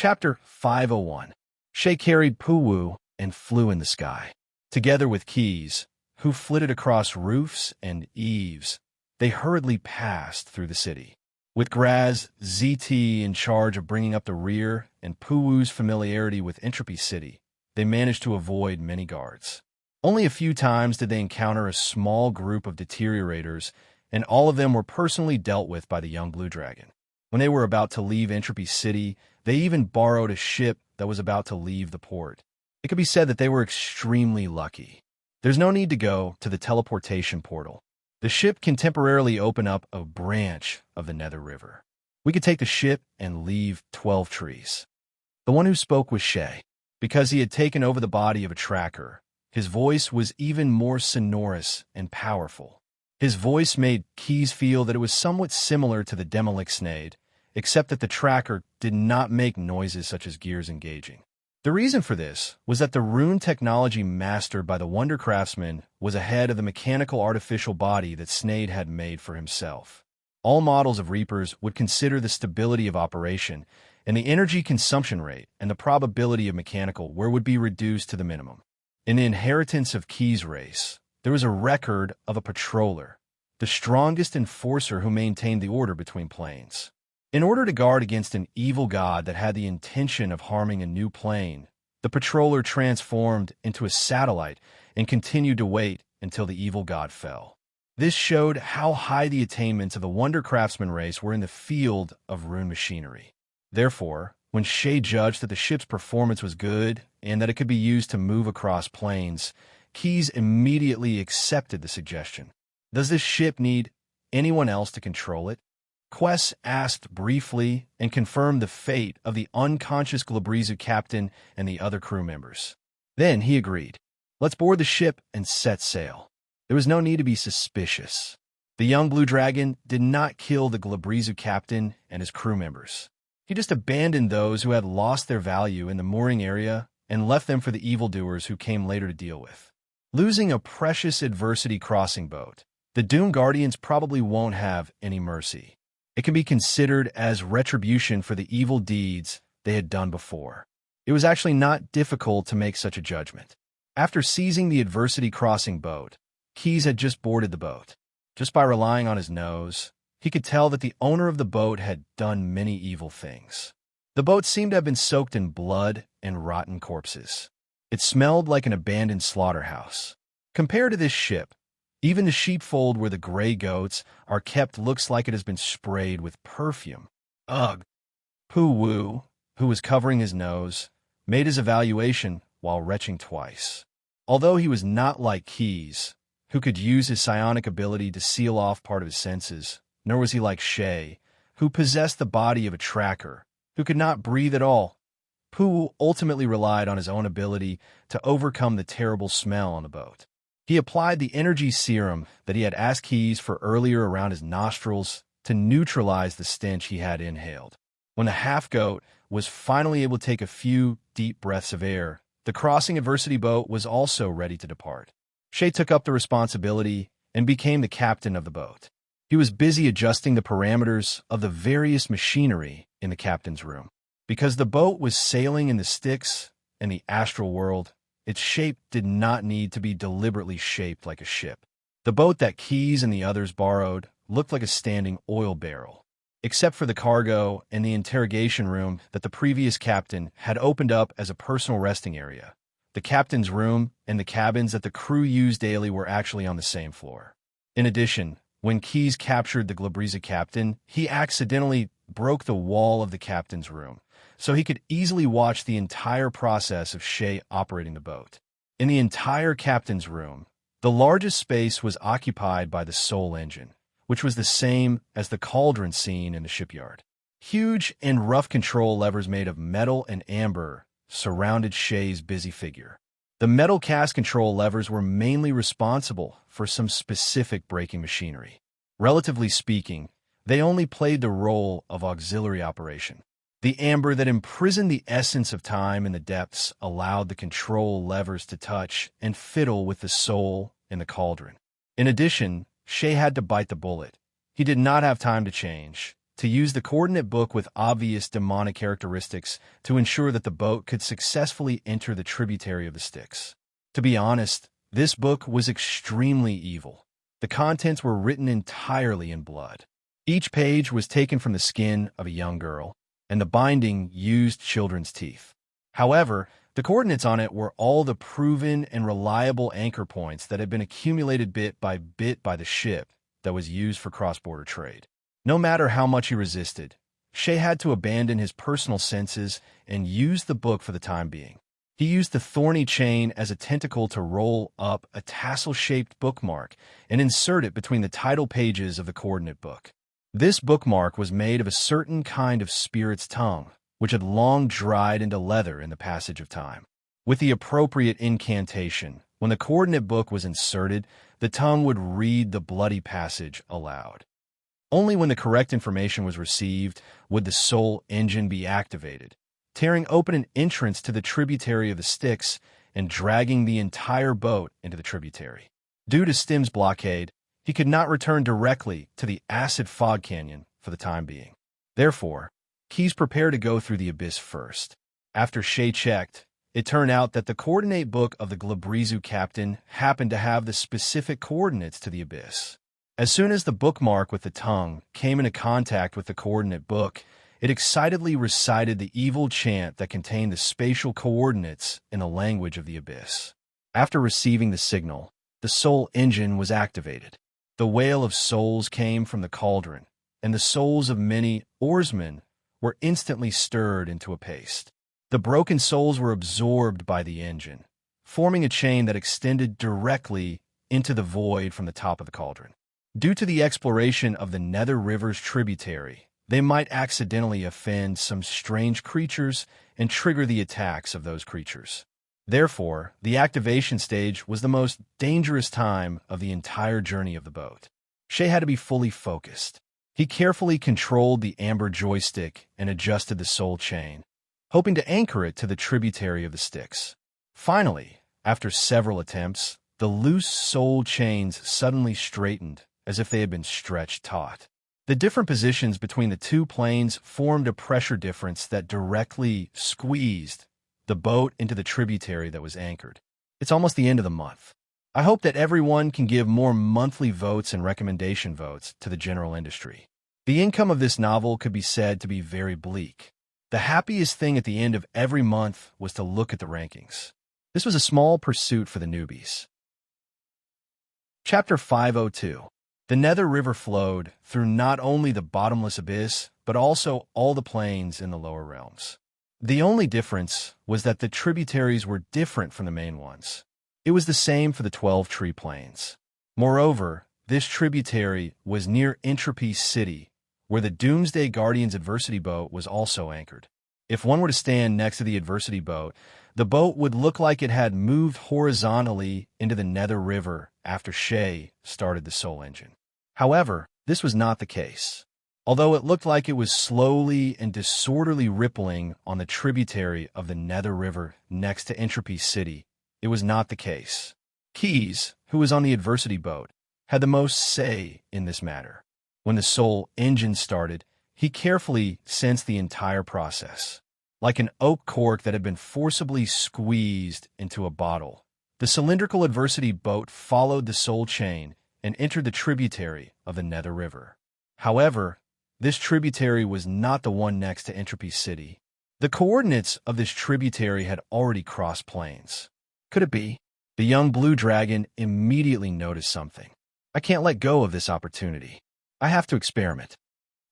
Chapter 501. Shay carried Puwu and flew in the sky. Together with Keys, who flitted across roofs and eaves, they hurriedly passed through the city. With Graz, ZT in charge of bringing up the rear, and Puwu's familiarity with Entropy City, they managed to avoid many guards. Only a few times did they encounter a small group of deteriorators, and all of them were personally dealt with by the young Blue Dragon. When they were about to leave Entropy City, they even borrowed a ship that was about to leave the port. It could be said that they were extremely lucky. There's no need to go to the teleportation portal. The ship can temporarily open up a branch of the Nether River. We could take the ship and leave 12 trees. The one who spoke was Shay. Because he had taken over the body of a tracker, his voice was even more sonorous and powerful. His voice made Keys feel that it was somewhat similar to the Demolixnade, except that the tracker did not make noises such as gears engaging. The reason for this was that the rune technology mastered by the Wonder Craftsman was ahead of the mechanical artificial body that Snade had made for himself. All models of Reapers would consider the stability of operation and the energy consumption rate and the probability of mechanical wear would be reduced to the minimum. In the inheritance of Keys' race, there was a record of a patroller, the strongest enforcer who maintained the order between planes. In order to guard against an evil god that had the intention of harming a new plane, the patroller transformed into a satellite and continued to wait until the evil god fell. This showed how high the attainments of the Wonder Craftsman race were in the field of rune machinery. Therefore, when Shay judged that the ship's performance was good and that it could be used to move across planes, Keys immediately accepted the suggestion. Does this ship need anyone else to control it? Quest asked briefly and confirmed the fate of the unconscious Glabrizu captain and the other crew members. Then he agreed. Let's board the ship and set sail. There was no need to be suspicious. The young Blue Dragon did not kill the Glabrizu captain and his crew members. He just abandoned those who had lost their value in the mooring area and left them for the evildoers who came later to deal with. Losing a precious adversity crossing boat, the Doom Guardians probably won't have any mercy. It can be considered as retribution for the evil deeds they had done before. It was actually not difficult to make such a judgment. After seizing the adversity crossing boat, Keys had just boarded the boat. Just by relying on his nose, he could tell that the owner of the boat had done many evil things. The boat seemed to have been soaked in blood and rotten corpses. It smelled like an abandoned slaughterhouse. Compared to this ship, even the sheepfold where the gray goats are kept looks like it has been sprayed with perfume. Ugh! Puwu, who was covering his nose, made his evaluation while retching twice. Although he was not like Keys, who could use his psionic ability to seal off part of his senses, nor was he like Shay, who possessed the body of a tracker, who could not breathe at all. Puwu ultimately relied on his own ability to overcome the terrible smell on the boat. He applied the energy serum that he had asked Keys for earlier around his nostrils to neutralize the stench he had inhaled. When the half-goat was finally able to take a few deep breaths of air, the crossing adversity boat was also ready to depart. Shay took up the responsibility and became the captain of the boat. He was busy adjusting the parameters of the various machinery in the captain's room. Because the boat was sailing in the Styx and the astral world, its shape did not need to be deliberately shaped like a ship. The boat that Keys and the others borrowed looked like a standing oil barrel, except for the cargo and the interrogation room that the previous captain had opened up as a personal resting area. The captain's room and the cabins that the crew used daily were actually on the same floor. In addition, when Keys captured the Glabrizu captain, he accidentally broke the wall of the captain's room, so he could easily watch the entire process of Shay operating the boat. In the entire captain's room, the largest space was occupied by the Soul Engine, which was the same as the cauldron scene in the shipyard. Huge and rough control levers made of metal and amber surrounded Shay's busy figure. The metal cast control levers were mainly responsible for some specific braking machinery. Relatively speaking, they only played the role of auxiliary operation. The amber that imprisoned the essence of time in the depths allowed the control levers to touch and fiddle with the soul in the cauldron. In addition, Shay had to bite the bullet. He did not have time to change, to use the coordinate book with obvious demonic characteristics to ensure that the boat could successfully enter the tributary of the Styx. To be honest, this book was extremely evil. The contents were written entirely in blood. Each page was taken from the skin of a young girl, and the binding used children's teeth. However, the coordinates on it were all the proven and reliable anchor points that had been accumulated bit by the ship that was used for cross-border trade. No matter how much he resisted, Shay had to abandon his personal senses and use the book for the time being. He used the thorny chain as a tentacle to roll up a tassel-shaped bookmark and insert it between the title pages of the coordinate book. This bookmark was made of a certain kind of spirit's tongue, which had long dried into leather in the passage of time. With the appropriate incantation, when the coordinate book was inserted, the tongue would read the bloody passage aloud. Only when the correct information was received would the soul engine be activated, tearing open an entrance to the tributary of the Styx and dragging the entire boat into the tributary. Due to Stim's blockade, he could not return directly to the acid fog canyon for the time being. Therefore, Keyes prepared to go through the abyss first. After Shay checked, it turned out that the coordinate book of the Glabrizu captain happened to have the specific coordinates to the abyss. As soon as the bookmark with the tongue came into contact with the coordinate book, it excitedly recited the evil chant that contained the spatial coordinates in the language of the abyss. After receiving the signal, the soul engine was activated. The wail of souls came from the cauldron, and the souls of many oarsmen were instantly stirred into a paste. The broken souls were absorbed by the engine, forming a chain that extended directly into the void from the top of the cauldron. Due to the exploration of the Nether River's tributary, they might accidentally offend some strange creatures and trigger the attacks of those creatures. Therefore, the activation stage was the most dangerous time of the entire journey of the boat. Shay had to be fully focused. He carefully controlled the amber joystick and adjusted the soul chain, hoping to anchor it to the tributary of the Styx. Finally, after several attempts, the loose soul chains suddenly straightened as if they had been stretched taut. The different positions between the two planes formed a pressure difference that directly squeezed the boat into the tributary that was anchored. It's almost the end of the month. I hope that everyone can give more monthly votes and recommendation votes to the general industry. The income of this novel could be said to be very bleak. The happiest thing at the end of every month was to look at the rankings. This was a small pursuit for the newbies. Chapter 502. The Nether River flowed through not only the bottomless abyss, but also all the plains in the lower realms. The only difference was that the tributaries were different from the main ones. It was the same for the 12 tree plains. Moreover, this tributary was near Entropy City, where the Doomsday Guardian's adversity boat was also anchored. If one were to stand next to the adversity boat, the boat would look like it had moved horizontally into the Nether River after Shay started the soul engine. However, this was not the case. Although it looked like it was slowly and disorderly rippling on the tributary of the Nether River next to Entropy City, it was not the case. Keyes, who was on the adversity boat, had the most say in this matter. When the soul engine started, he carefully sensed the entire process. Like an oak cork that had been forcibly squeezed into a bottle, the cylindrical adversity boat followed the soul chain and entered the tributary of the Nether River. However, this tributary was not the one next to Entropy City. The coordinates of this tributary had already crossed planes. Could it be? The young blue dragon immediately noticed something. I can't let go of this opportunity. I have to experiment.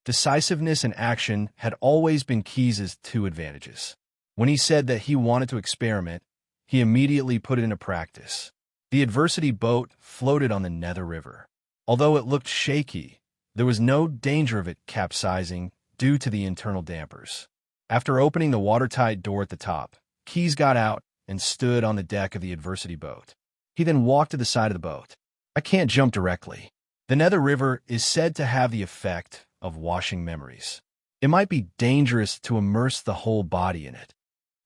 Decisiveness and action had always been Keyes' two advantages. When he said that he wanted to experiment, he immediately put it into practice. The adversity boat floated on the Nether River. Although it looked shaky, there was no danger of it capsizing due to the internal dampers. After opening the watertight door at the top, Keyes got out and stood on the deck of the adversity boat. He then walked to the side of the boat. I can't jump directly. The Nether River is said to have the effect of washing memories. It might be dangerous to immerse the whole body in it.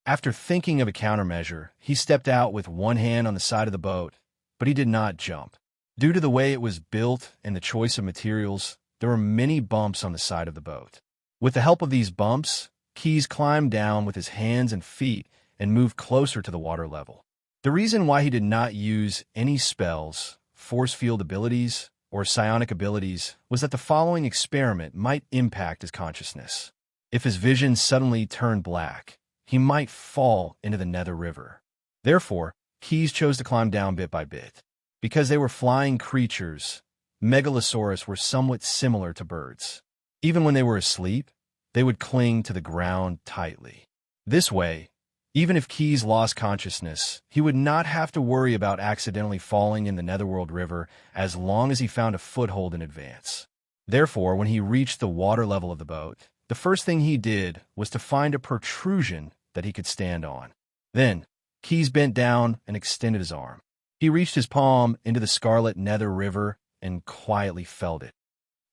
After thinking of a countermeasure, he stepped out with one hand on the side of the boat, but he did not jump. Due to the way it was built and the choice of materials, there were many bumps on the side of the boat. With the help of these bumps, Keys climbed down with his hands and feet and moved closer to the water level. The reason why he did not use any spells, force field abilities, or psionic abilities was that the following experiment might impact his consciousness. If his vision suddenly turned black, he might fall into the Nether River. Therefore, Keys chose to climb down bit by bit. Because they were flying creatures, Megalosaurus were somewhat similar to birds. Even when they were asleep, they would cling to the ground tightly. This way, even if Keys lost consciousness, he would not have to worry about accidentally falling in the Netherworld River as long as he found a foothold in advance. Therefore, when he reached the water level of the boat, the first thing he did was to find a protrusion that he could stand on. Then, Keys bent down and extended his arm. He reached his palm into the scarlet Nether River and quietly felt it.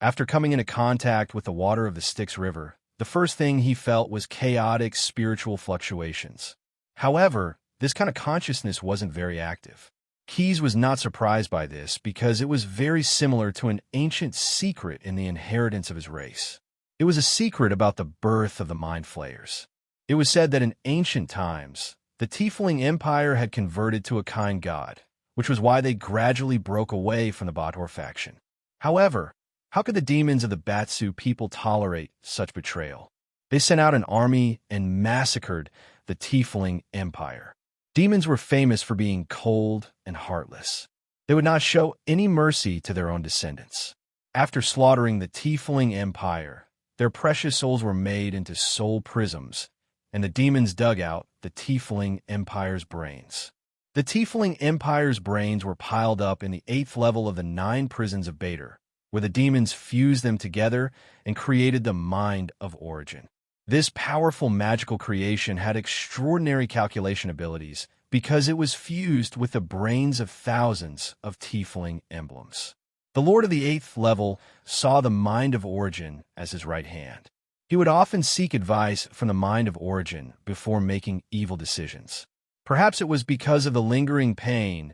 After coming into contact with the water of the Styx River, the first thing he felt was chaotic spiritual fluctuations. However, this kind of consciousness wasn't very active. Keys was not surprised by this because it was very similar to an ancient secret in the inheritance of his race. It was a secret about the birth of the Mind Flayers. It was said that in ancient times, the Tiefling Empire had converted to a kind god, which was why they gradually broke away from the Bator faction. However, how could the demons of the Batsu people tolerate such betrayal? They sent out an army and massacred the Tiefling Empire. Demons were famous for being cold and heartless. They would not show any mercy to their own descendants. After slaughtering the Tiefling Empire, their precious souls were made into soul prisms, and the demons dug out the Tiefling Empire's brains. The Tiefling Empire's brains were piled up in the 8th level of the 9 prisons of Bator, where the demons fused them together and created the Mind of Origin. This powerful magical creation had extraordinary calculation abilities because it was fused with the brains of thousands of Tiefling emblems. The Lord of the 8th level saw the Mind of Origin as his right hand. He would often seek advice from the Mind of Origin before making evil decisions. Perhaps it was because of the lingering pain,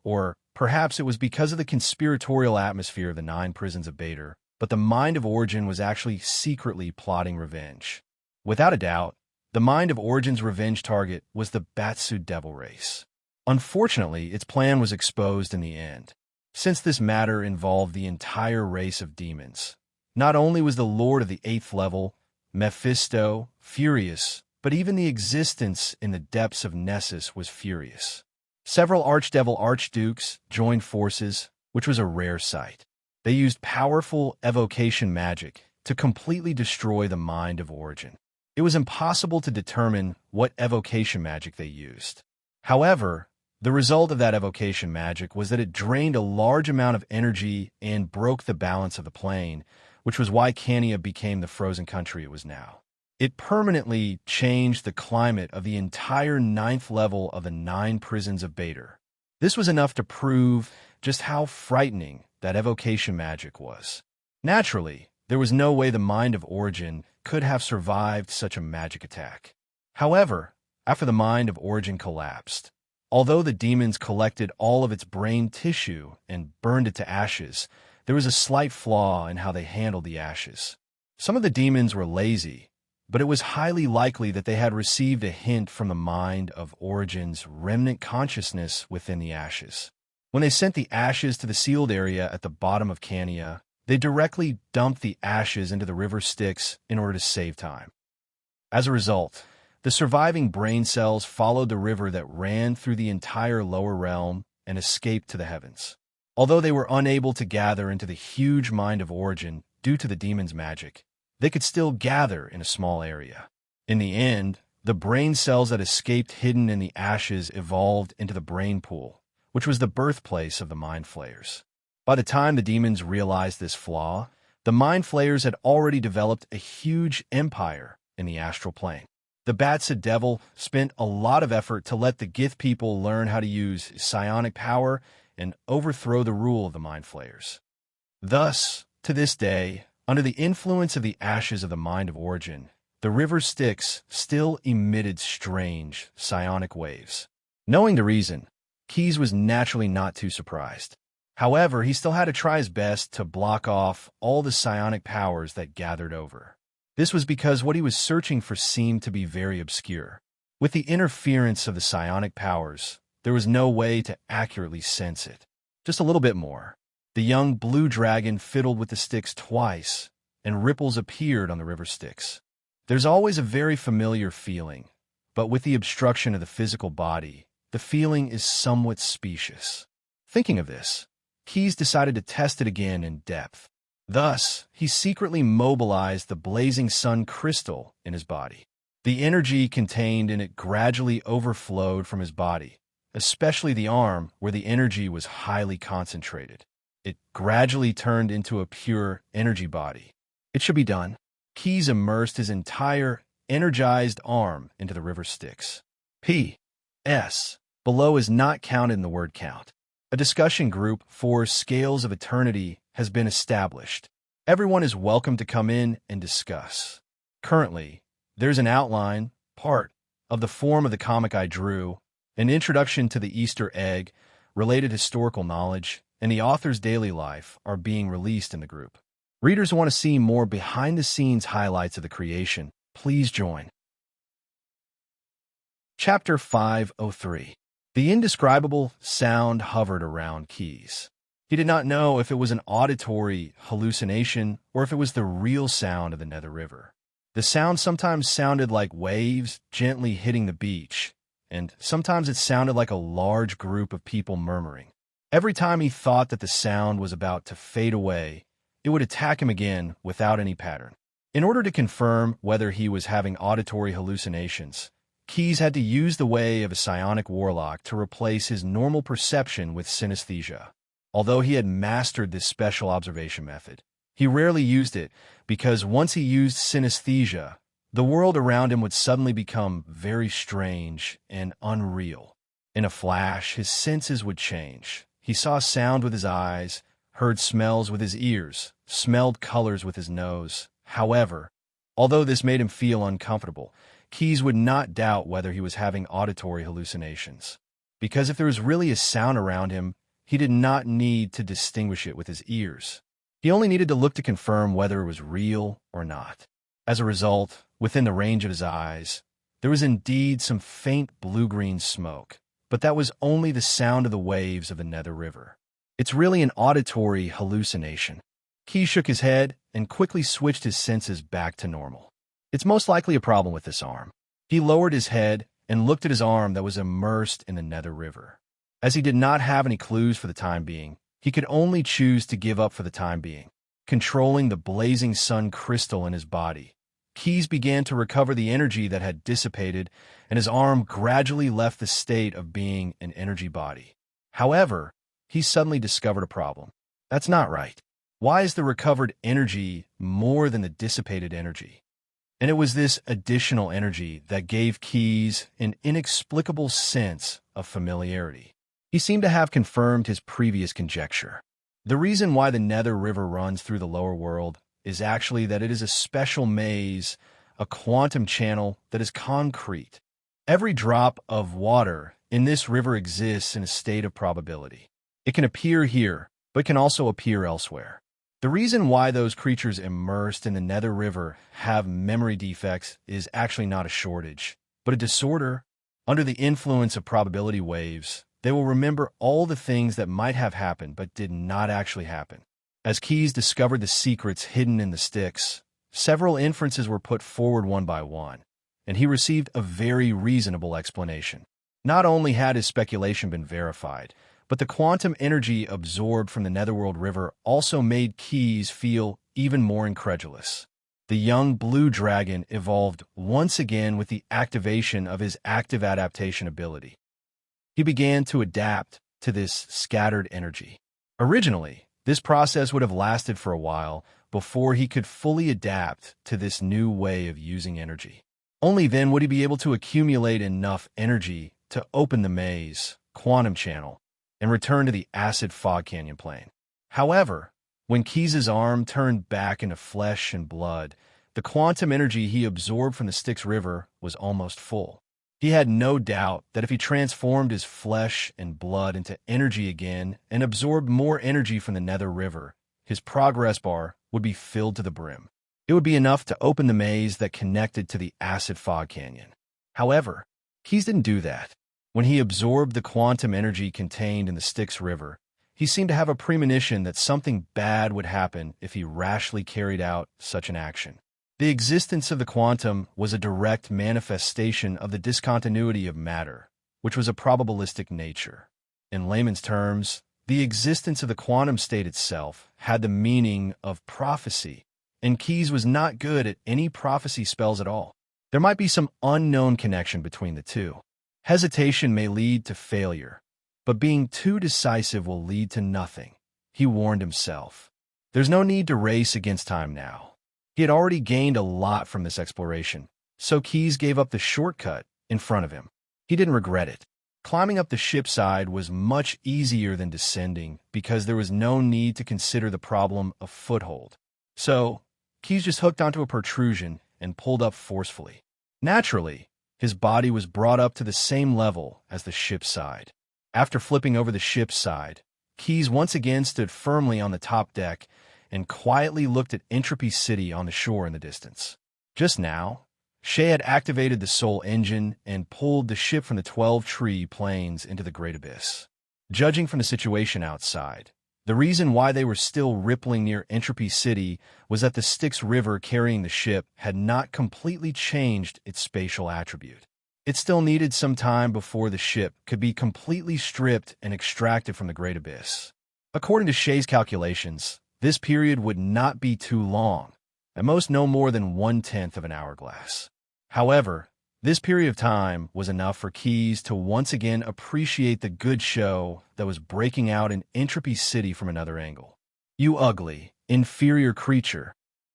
or perhaps it was because of the conspiratorial atmosphere of the 9 prisons of Bator, but the Mind of Origin was actually secretly plotting revenge. Without a doubt, the Mind of Origin's revenge target was the Batsu Devil race. Unfortunately, its plan was exposed in the end. Since this matter involved the entire race of demons, not only was the Lord of the 8th level, Mephisto, furious, but even the existence in the depths of Nessus was furious. Several Archdevil Archdukes joined forces, which was a rare sight. They used powerful evocation magic to completely destroy the Mind of Origin. It was impossible to determine what evocation magic they used. However, the result of that evocation magic was that it drained a large amount of energy and broke the balance of the plane, which was why Cania became the frozen country it was now. It permanently changed the climate of the entire 9th level of the 9 prisons of Bator. This was enough to prove just how frightening that evocation magic was. Naturally, there was no way the Mind of Origin could have survived such a magic attack. However, after the Mind of Origin collapsed, although the demons collected all of its brain tissue and burned it to ashes, there was a slight flaw in how they handled the ashes. Some of the demons were lazy, but it was highly likely that they had received a hint from the Mind of Origin's remnant consciousness within the ashes. When they sent the ashes to the sealed area at the bottom of Cania, they directly dumped the ashes into the river Styx in order to save time. As a result, the surviving brain cells followed the river that ran through the entire lower realm and escaped to the heavens. Although they were unable to gather into the huge Mind of Origin due to the demon's magic, they could still gather in a small area. In the end, the brain cells that escaped hidden in the ashes evolved into the brain pool, which was the birthplace of the Mind Flayers. By the time the demons realized this flaw, the Mind Flayers had already developed a huge empire in the astral plane. The Batsu Devil spent a lot of effort to let the Gith people learn how to use psionic power and overthrow the rule of the Mind Flayers. Thus, to this day, under the influence of the ashes of the Mind of Origin, the river Styx still emitted strange psionic waves. Knowing the reason, Keys was naturally not too surprised. However, he still had to try his best to block off all the psionic powers that gathered over. This was because what he was searching for seemed to be very obscure. With the interference of the psionic powers, there was no way to accurately sense it. Just a little bit more. The young blue dragon fiddled with the sticks twice, and ripples appeared on the river Styx. There's always a very familiar feeling, but with the obstruction of the physical body, the feeling is somewhat specious. Thinking of this, Keyes decided to test it again in depth. Thus, he secretly mobilized the blazing sun crystal in his body. The energy contained in it gradually overflowed from his body, especially the arm where the energy was highly concentrated. It gradually turned into a pure energy body. It should be done. Keyes immersed his entire energized arm into the river Styx. P.S. Below is not counted in the word count. A discussion group for Scales of Eternity has been established. Everyone is welcome to come in and discuss. Currently, there's an outline, part of the form of the comic I drew, an introduction to the Easter egg, related historical knowledge, and the author's daily life are being released in the group. Readers who want to see more behind-the-scenes highlights of the creation, please join. Chapter 503. The indescribable sound hovered around Keyes. He did not know if it was an auditory hallucination or if it was the real sound of the Nether River. The sound sometimes sounded like waves gently hitting the beach, and sometimes it sounded like a large group of people murmuring. Every time he thought that the sound was about to fade away, it would attack him again without any pattern. In order to confirm whether he was having auditory hallucinations, Keyes had to use the way of a psionic warlock to replace his normal perception with synesthesia. Although he had mastered this special observation method, he rarely used it because once he used synesthesia, the world around him would suddenly become very strange and unreal. In a flash, his senses would change. He saw sound with his eyes, heard smells with his ears, smelled colors with his nose. However, although this made him feel uncomfortable, Keyes would not doubt whether he was having auditory hallucinations. Because if there was really a sound around him, he did not need to distinguish it with his ears. He only needed to look to confirm whether it was real or not. As a result, within the range of his eyes, there was indeed some faint blue-green smoke, but that was only the sound of the waves of the Nether River. It's really an auditory hallucination. Keyes shook his head and quickly switched his senses back to normal. It's most likely a problem with this arm. He lowered his head and looked at his arm that was immersed in the Nether River. As he did not have any clues for the time being, he could only choose to give up for the time being. Controlling the blazing sun crystal in his body, Keyes began to recover the energy that had dissipated, and his arm gradually left the state of being an energy body. However, he suddenly discovered a problem. That's not right. Why is the recovered energy more than the dissipated energy? And it was this additional energy that gave Keyes an inexplicable sense of familiarity. He seemed to have confirmed his previous conjecture. The reason why the Nether River runs through the lower world is actually that it is a special maze, a quantum channel that is concrete. Every drop of water in this river exists in a state of probability. It can appear here, but can also appear elsewhere. The reason why those creatures immersed in the Nether River have memory defects is actually not a shortage, but a disorder. Under the influence of probability waves, they will remember all the things that might have happened but did not actually happen. As Keyes discovered the secrets hidden in the sticks, several inferences were put forward one by one, and he received a very reasonable explanation. Not only had his speculation been verified, but the quantum energy absorbed from the Netherworld River also made Keyes feel even more incredulous. The young blue dragon evolved once again with the activation of his active adaptation ability. He began to adapt to this scattered energy. Originally, this process would have lasted for a while before he could fully adapt to this new way of using energy. Only then would he be able to accumulate enough energy to open the maze, quantum channel, and return to the acid fog canyon plane. However, when Keyes' arm turned back into flesh and blood, the quantum energy he absorbed from the Styx River was almost full. He had no doubt that if he transformed his flesh and blood into energy again and absorbed more energy from the Nether River, his progress bar would be filled to the brim. It would be enough to open the maze that connected to the acid fog canyon. However, Keys didn't do that. When he absorbed the quantum energy contained in the Styx River, he seemed to have a premonition that something bad would happen if he rashly carried out such an action. The existence of the quantum was a direct manifestation of the discontinuity of matter, which was a probabilistic nature. In layman's terms, the existence of the quantum state itself had the meaning of prophecy, and Keys was not good at any prophecy spells at all. There might be some unknown connection between the two. Hesitation may lead to failure, but being too decisive will lead to nothing, he warned himself. There's no need to race against time now. He had already gained a lot from this exploration, so Keys gave up the shortcut in front of him. He didn't regret it. Climbing up the ship side was much easier than descending because there was no need to consider the problem of foothold. So, Keys just hooked onto a protrusion and pulled up forcefully. Naturally, his body was brought up to the same level as the ship's side. After flipping over the ship's side, Keys once again stood firmly on the top deck and quietly looked at Entropy City on the shore in the distance. Just now, Shay had activated the Soul Engine and pulled the ship from the 12-tree plains into the Great Abyss. Judging from the situation outside, the reason why they were still rippling near Entropy City was that the Styx River carrying the ship had not completely changed its spatial attribute. It still needed some time before the ship could be completely stripped and extracted from the Great Abyss. According to Shay's calculations, this period would not be too long, at most no more than 1/10 of an hourglass. However, this period of time was enough for Keys to once again appreciate the good show that was breaking out in Entropy City from another angle. "You ugly, inferior creature,"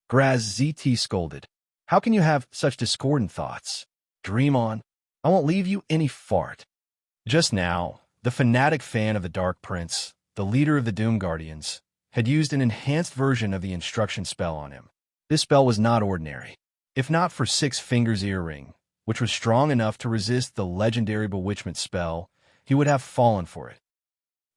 Graz ZT scolded. "How can you have such discordant thoughts? Dream on. I won't leave you any fart." Just now, the fanatic fan of the Dark Prince, the leader of the Doom Guardians, had used an enhanced version of the instruction spell on him. This spell was not ordinary. If not for Six Fingers' earring, which was strong enough to resist the legendary bewitchment spell, he would have fallen for it.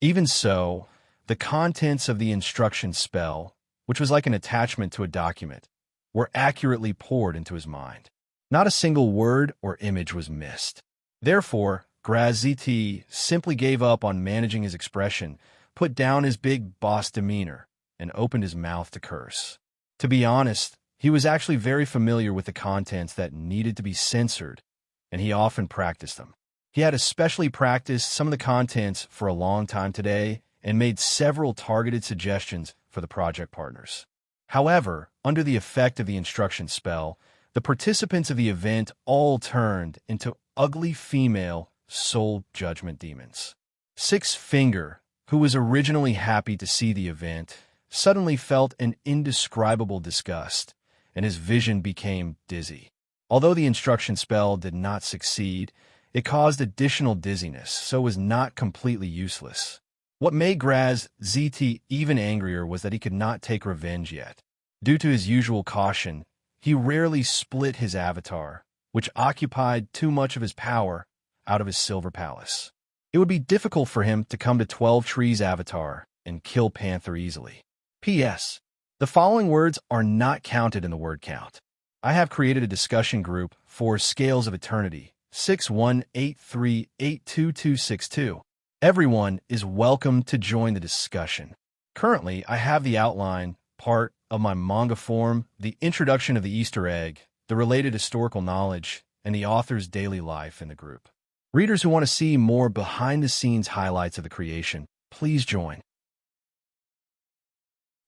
Even so, the contents of the instruction spell, which was like an attachment to a document, were accurately poured into his mind. Not a single word or image was missed. Therefore, Graz ZT simply gave up on managing his expression, put down his big boss demeanor, and opened his mouth to curse. To be honest, he was actually very familiar with the contents that needed to be censored, and he often practiced them. He had especially practiced some of the contents for a long time today and made several targeted suggestions for the project partners. However, under the effect of the instruction spell, the participants of the event all turned into ugly female soul judgment demons. Six Finger, who was originally happy to see the event, suddenly felt an indescribable disgust, and his vision became dizzy. Although the instruction spell did not succeed, it caused additional dizziness, so was not completely useless. What made Graz ZT even angrier was that he could not take revenge yet. Due to his usual caution, he rarely split his avatar, which occupied too much of his power, out of his silver palace. It would be difficult for him to come to 12 Trees' avatar and kill Panther easily. P.S. The following words are not counted in the word count. I have created a discussion group for Scales of Eternity, 6183822262. Everyone is welcome to join the discussion. Currently, I have the outline part of my manga form, the introduction of the Easter egg, the related historical knowledge, and the author's daily life in the group. Readers who want to see more behind-the-scenes highlights of the creation, please join.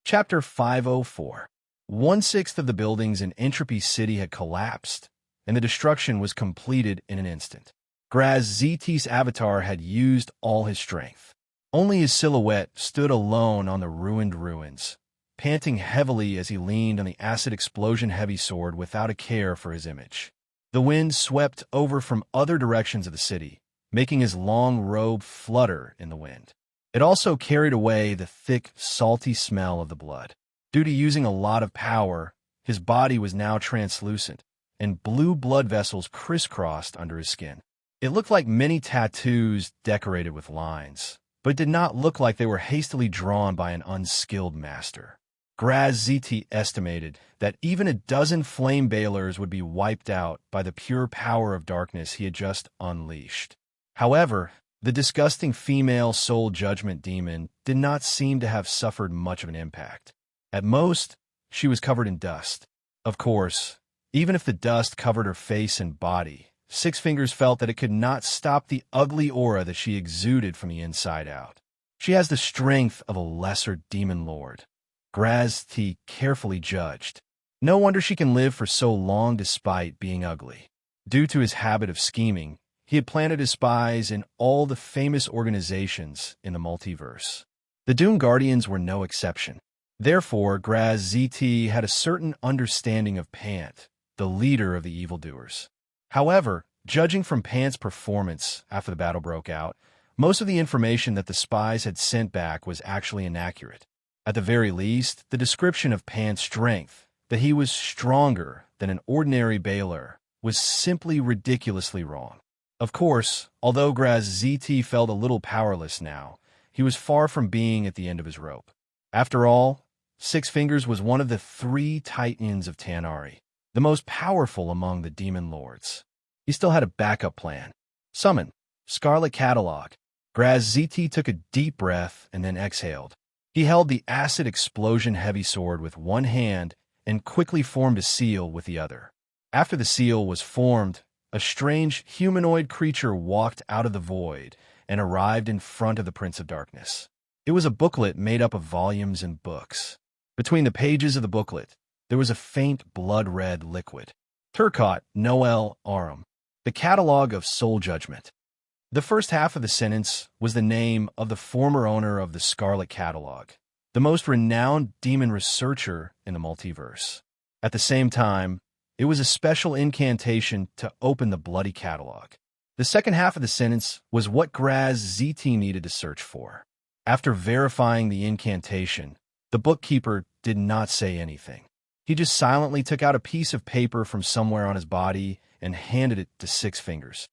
Chapter 504. 1/6 of the buildings in Entropy City had collapsed, and the destruction was completed in an instant. Graz ZT's avatar had used all his strength. Only his silhouette stood alone on the ruined ruins, panting heavily as he leaned on the acid explosion-heavy sword without a care for his image. The wind swept over from other directions of the city, making his long robe flutter in the wind. It also carried away the thick, salty smell of the blood. Due to using a lot of power, his body was now translucent, and blue blood vessels crisscrossed under his skin. It looked like many tattoos decorated with lines, but it did not look like they were hastily drawn by an unskilled master. Graz ZT estimated that even a dozen flame balers would be wiped out by the pure power of darkness he had just unleashed. However, the disgusting female soul judgment demon did not seem to have suffered much of an impact. At most, she was covered in dust. Of course, even if the dust covered her face and body, Six Fingers felt that it could not stop the ugly aura that she exuded from the inside out. She has the strength of a lesser demon lord, Graz T carefully judged. No wonder she can live for so long despite being ugly. Due to his habit of scheming, he had planted his spies in all the famous organizations in the multiverse. The Doom Guardians were no exception. Therefore, Graz ZT had a certain understanding of Pant, the leader of the evildoers. However, judging from Pant's performance after the battle broke out, most of the information that the spies had sent back was actually inaccurate. At the very least, the description of Pant's strength, that he was stronger than an ordinary Baler, was simply ridiculously wrong. Of course, although Graz ZT felt a little powerless now, he was far from being at the end of his rope. After all, Six Fingers was one of the 3 Titans of Tanari, the most powerful among the demon lords. He still had a backup plan. Summon, Scarlet Catalog. Graz ZT took a deep breath and then exhaled. He held the acid explosion heavy sword with one hand and quickly formed a seal with the other. After the seal was formed, a strange humanoid creature walked out of the void and arrived in front of the Prince of Darkness. It was a booklet made up of volumes and books. Between the pages of the booklet, there was a faint blood-red liquid. Turcotte Noel Aram, the Catalog of Soul Judgment. The first half of the sentence was the name of the former owner of the Scarlet Catalog, the most renowned demon researcher in the multiverse. At the same time, it was a special incantation to open the bloody catalog. The second half of the sentence was what Graz ZT needed to search for. After verifying the incantation, the bookkeeper did not say anything. He just silently took out a piece of paper from somewhere on his body and handed it to Six Fingers.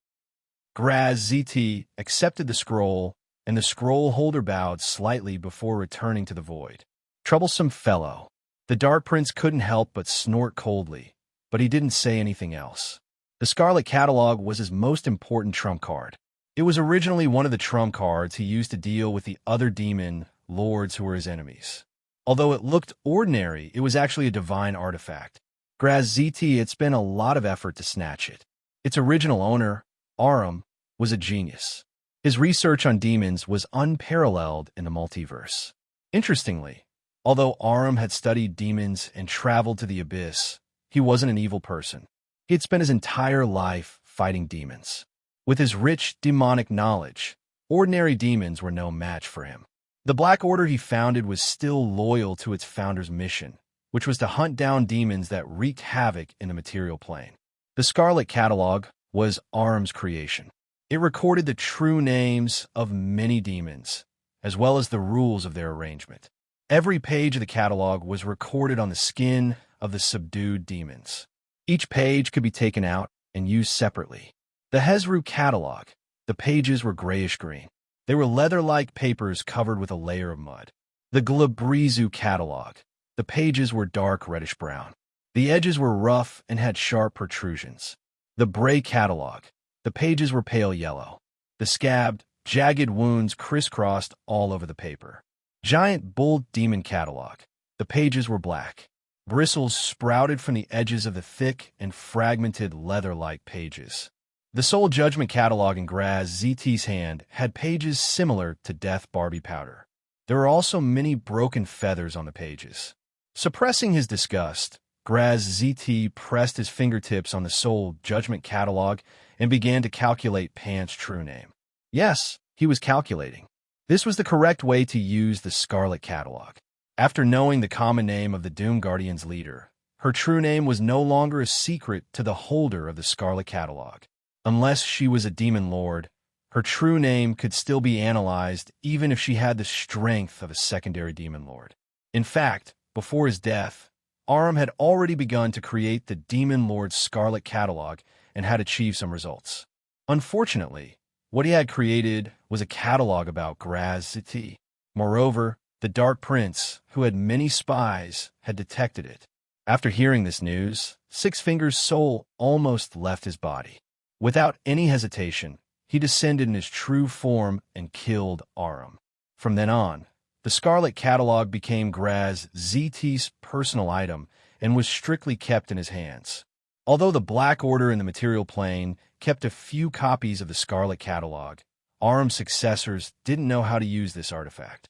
Graz ZT accepted the scroll, and the scroll holder bowed slightly before returning to the void. Troublesome fellow. The Dark Prince couldn't help but snort coldly, but he didn't say anything else. The Scarlet Catalog was his most important trump card. It was originally one of the trump cards he used to deal with the other demon lords who were his enemies. Although it looked ordinary, it was actually a divine artifact. Graz ZT had spent a lot of effort to snatch it. Its original owner, Aram, was a genius. His research on demons was unparalleled in the multiverse. Interestingly, although Aram had studied demons and traveled to the abyss, he wasn't an evil person. He had spent his entire life fighting demons. With his rich demonic knowledge, ordinary demons were no match for him. The Black Order he founded was still loyal to its founder's mission, which was to hunt down demons that wreaked havoc in the material plane. The Scarlet Catalog was Aram's creation. It recorded the true names of many demons, as well as the rules of their arrangement. Every page of the catalog was recorded on the skin of the subdued demons. Each page could be taken out and used separately. The Hezru Catalog, the pages were grayish-green. They were leather-like papers covered with a layer of mud. The Glabrizu Catalog, the pages were dark reddish-brown. The edges were rough and had sharp protrusions. The Bray Catalog, the pages were pale yellow. The scabbed, jagged wounds crisscrossed all over the paper. Giant Bull Demon Catalog, the pages were black. Bristles sprouted from the edges of the thick and fragmented leather-like pages. The Soul Judgment Catalog in Graz ZT's hand had pages similar to Death Barbie powder. There were also many broken feathers on the pages. Suppressing his disgust, Graz ZT pressed his fingertips on the Soul Judgment Catalog and began to calculate Pant's true name. Yes, he was calculating. This was the correct way to use the Scarlet Catalog. After knowing the common name of the Doom Guardian's leader, her true name was no longer a secret to the holder of the Scarlet Catalog. Unless she was a demon lord, her true name could still be analyzed even if she had the strength of a secondary demon lord. In fact, before his death, Aram had already begun to create the Demon Lord's Scarlet Catalog and had achieved some results. Unfortunately, what he had created was a catalog about Graz Ziti. Moreover, the Dark Prince, who had many spies, had detected it. After hearing this news, Six Fingers' soul almost left his body. Without any hesitation, he descended in his true form and killed Aram. From then on, the Scarlet Catalog became Graz Ziti's personal item and was strictly kept in his hands. Although the Black Order in the material plane kept a few copies of the Scarlet Catalog, Aram's successors didn't know how to use this artifact.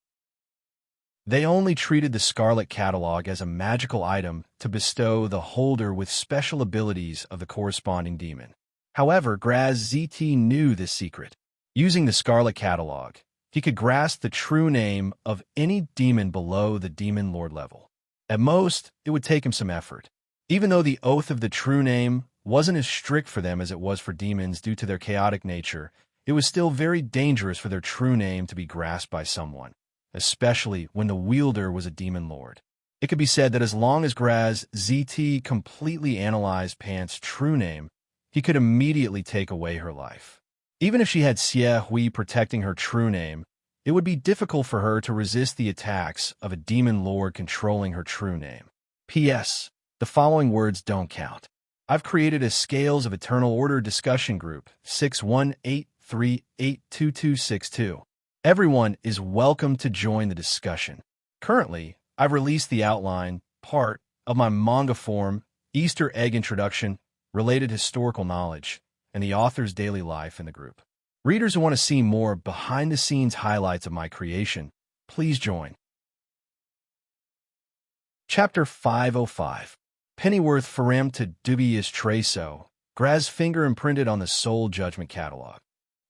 They only treated the Scarlet Catalog as a magical item to bestow the holder with special abilities of the corresponding demon. However, Graz ZT knew this secret. Using the Scarlet Catalog, he could grasp the true name of any demon below the Demon Lord level. At most, it would take him some effort. Even though the oath of the true name wasn't as strict for them as it was for demons due to their chaotic nature, it was still very dangerous for their true name to be grasped by someone, especially when the wielder was a demon lord. It could be said that as long as Graz ZT completely analyzed Pan's true name, he could immediately take away her life. Even if she had Xie Hui protecting her true name, it would be difficult for her to resist the attacks of a demon lord controlling her true name. P.S. The following words don't count. I've created a Scales of Eternal Order discussion group, 618382262. Everyone is welcome to join the discussion. Currently, I've released the outline, part, of my manga form, Easter egg introduction, related historical knowledge, and the author's daily life in the group. Readers who want to see more behind-the-scenes highlights of my creation, please join. Chapter 505. Pennyworth Ferem to Dubious Traso, Graz finger imprinted on the Soul Judgment Catalog.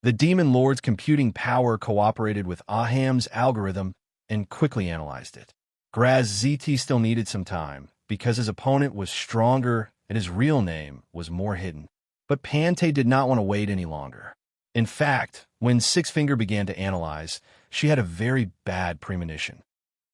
The Demon Lord's computing power cooperated with Aham's algorithm and quickly analyzed it. Graz ZT still needed some time, because his opponent was stronger and his real name was more hidden. But Pante did not want to wait any longer. In fact, when Six Finger began to analyze, she had a very bad premonition.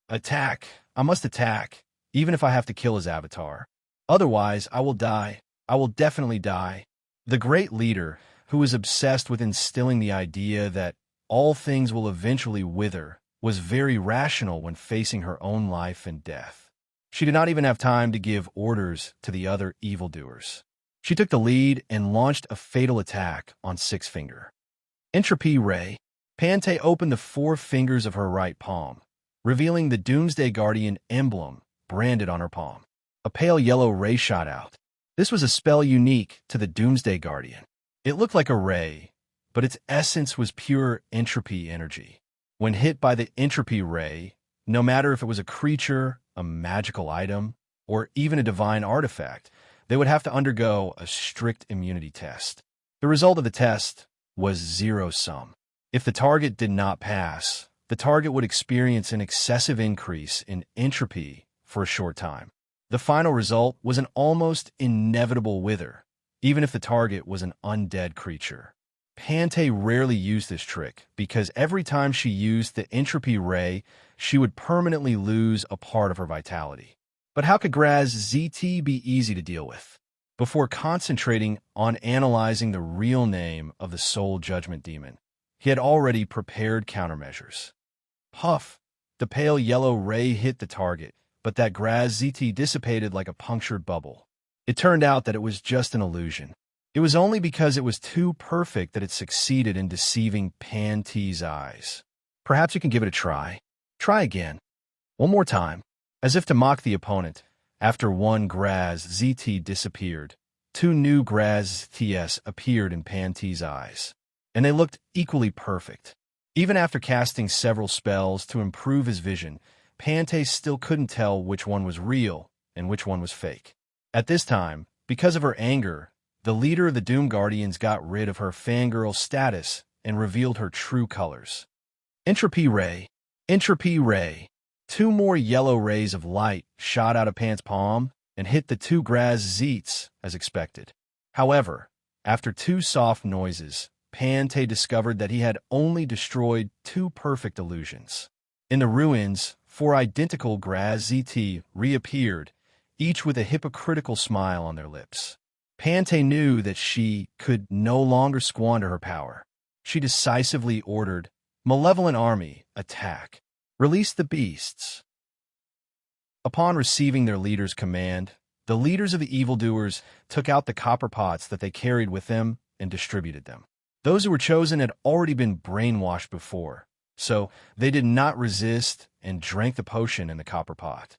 Attack! I must attack, even if I have to kill his avatar. Otherwise, I will die. I will definitely die. The great leader, who was obsessed with instilling the idea that all things will eventually wither, was very rational when facing her own life and death. She did not even have time to give orders to the other evildoers. She took the lead and launched a fatal attack on Six Finger. Entropy Ray. Pante opened the 4 fingers of her right palm, revealing the Doomsday Guardian emblem branded on her palm. A pale yellow ray shot out. This was a spell unique to the Doomsday Guardian. It looked like a ray, but its essence was pure entropy energy. When hit by the entropy ray, no matter if it was a creature, a magical item, or even a divine artifact, they would have to undergo a strict immunity test. The result of the test was zero-sum. If the target did not pass, the target would experience an excessive increase in entropy for a short time. The final result was an almost inevitable wither, even if the target was an undead creature. Pante rarely used this trick because every time she used the entropy ray, she would permanently lose a part of her vitality. But how could Graz ZT be easy to deal with? Before concentrating on analyzing the real name of the Soul Judgment Demon, he had already prepared countermeasures. Puff! The pale yellow ray hit the target, but that Graz ZT dissipated like a punctured bubble. It turned out that it was just an illusion. It was only because it was too perfect that it succeeded in deceiving Pante's eyes. Perhaps you can give it a try. Try again. One more time. As if to mock the opponent, after one Graz ZT disappeared, 2 new Graz TS appeared in Pante's eyes, and they looked equally perfect. Even after casting several spells to improve his vision, Pante still couldn't tell which one was real and which one was fake. At this time, because of her anger, the leader of the Doom Guardians got rid of her fangirl status and revealed her true colors. Entropy Ray. Entropy Ray. 2 more yellow rays of light shot out of Pan's palm and hit the 2 Graz Zeets as expected. However, after 2 soft noises, Pante discovered that he had only destroyed 2 perfect illusions. In the ruins, 4 identical Graz ZT reappeared, each with a hypocritical smile on their lips. Pante knew that she could no longer squander her power. She decisively ordered, "Malevolent army, attack. Release the beasts." Upon receiving their leader's command, the leaders of the evildoers took out the copper pots that they carried with them and distributed them. Those who were chosen had already been brainwashed before, so they did not resist and drank the potion in the copper pot.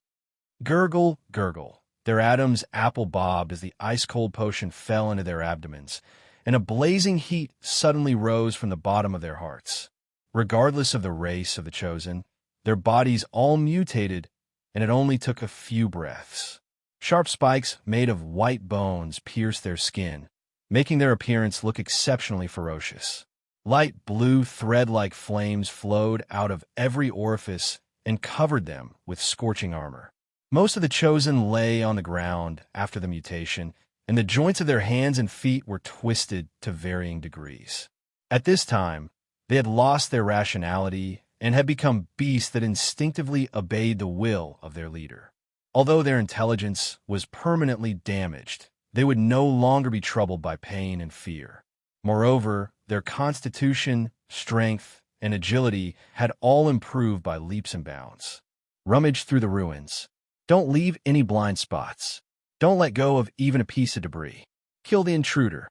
Gurgle, gurgle. Their atoms apple-bobbed as the ice-cold potion fell into their abdomens, and a blazing heat suddenly rose from the bottom of their hearts. Regardless of the race of the chosen, their bodies all mutated, and it only took a few breaths. Sharp spikes made of white bones pierced their skin, making their appearance look exceptionally ferocious. Light blue thread-like flames flowed out of every orifice and covered them with scorching armor. Most of the chosen lay on the ground after the mutation, and the joints of their hands and feet were twisted to varying degrees. At this time, they had lost their rationality and had become beasts that instinctively obeyed the will of their leader. Although their intelligence was permanently damaged, they would no longer be troubled by pain and fear. Moreover, their constitution, strength, and agility had all improved by leaps and bounds. Rummage through the ruins. Don't leave any blind spots. Don't let go of even a piece of debris. Kill the intruder.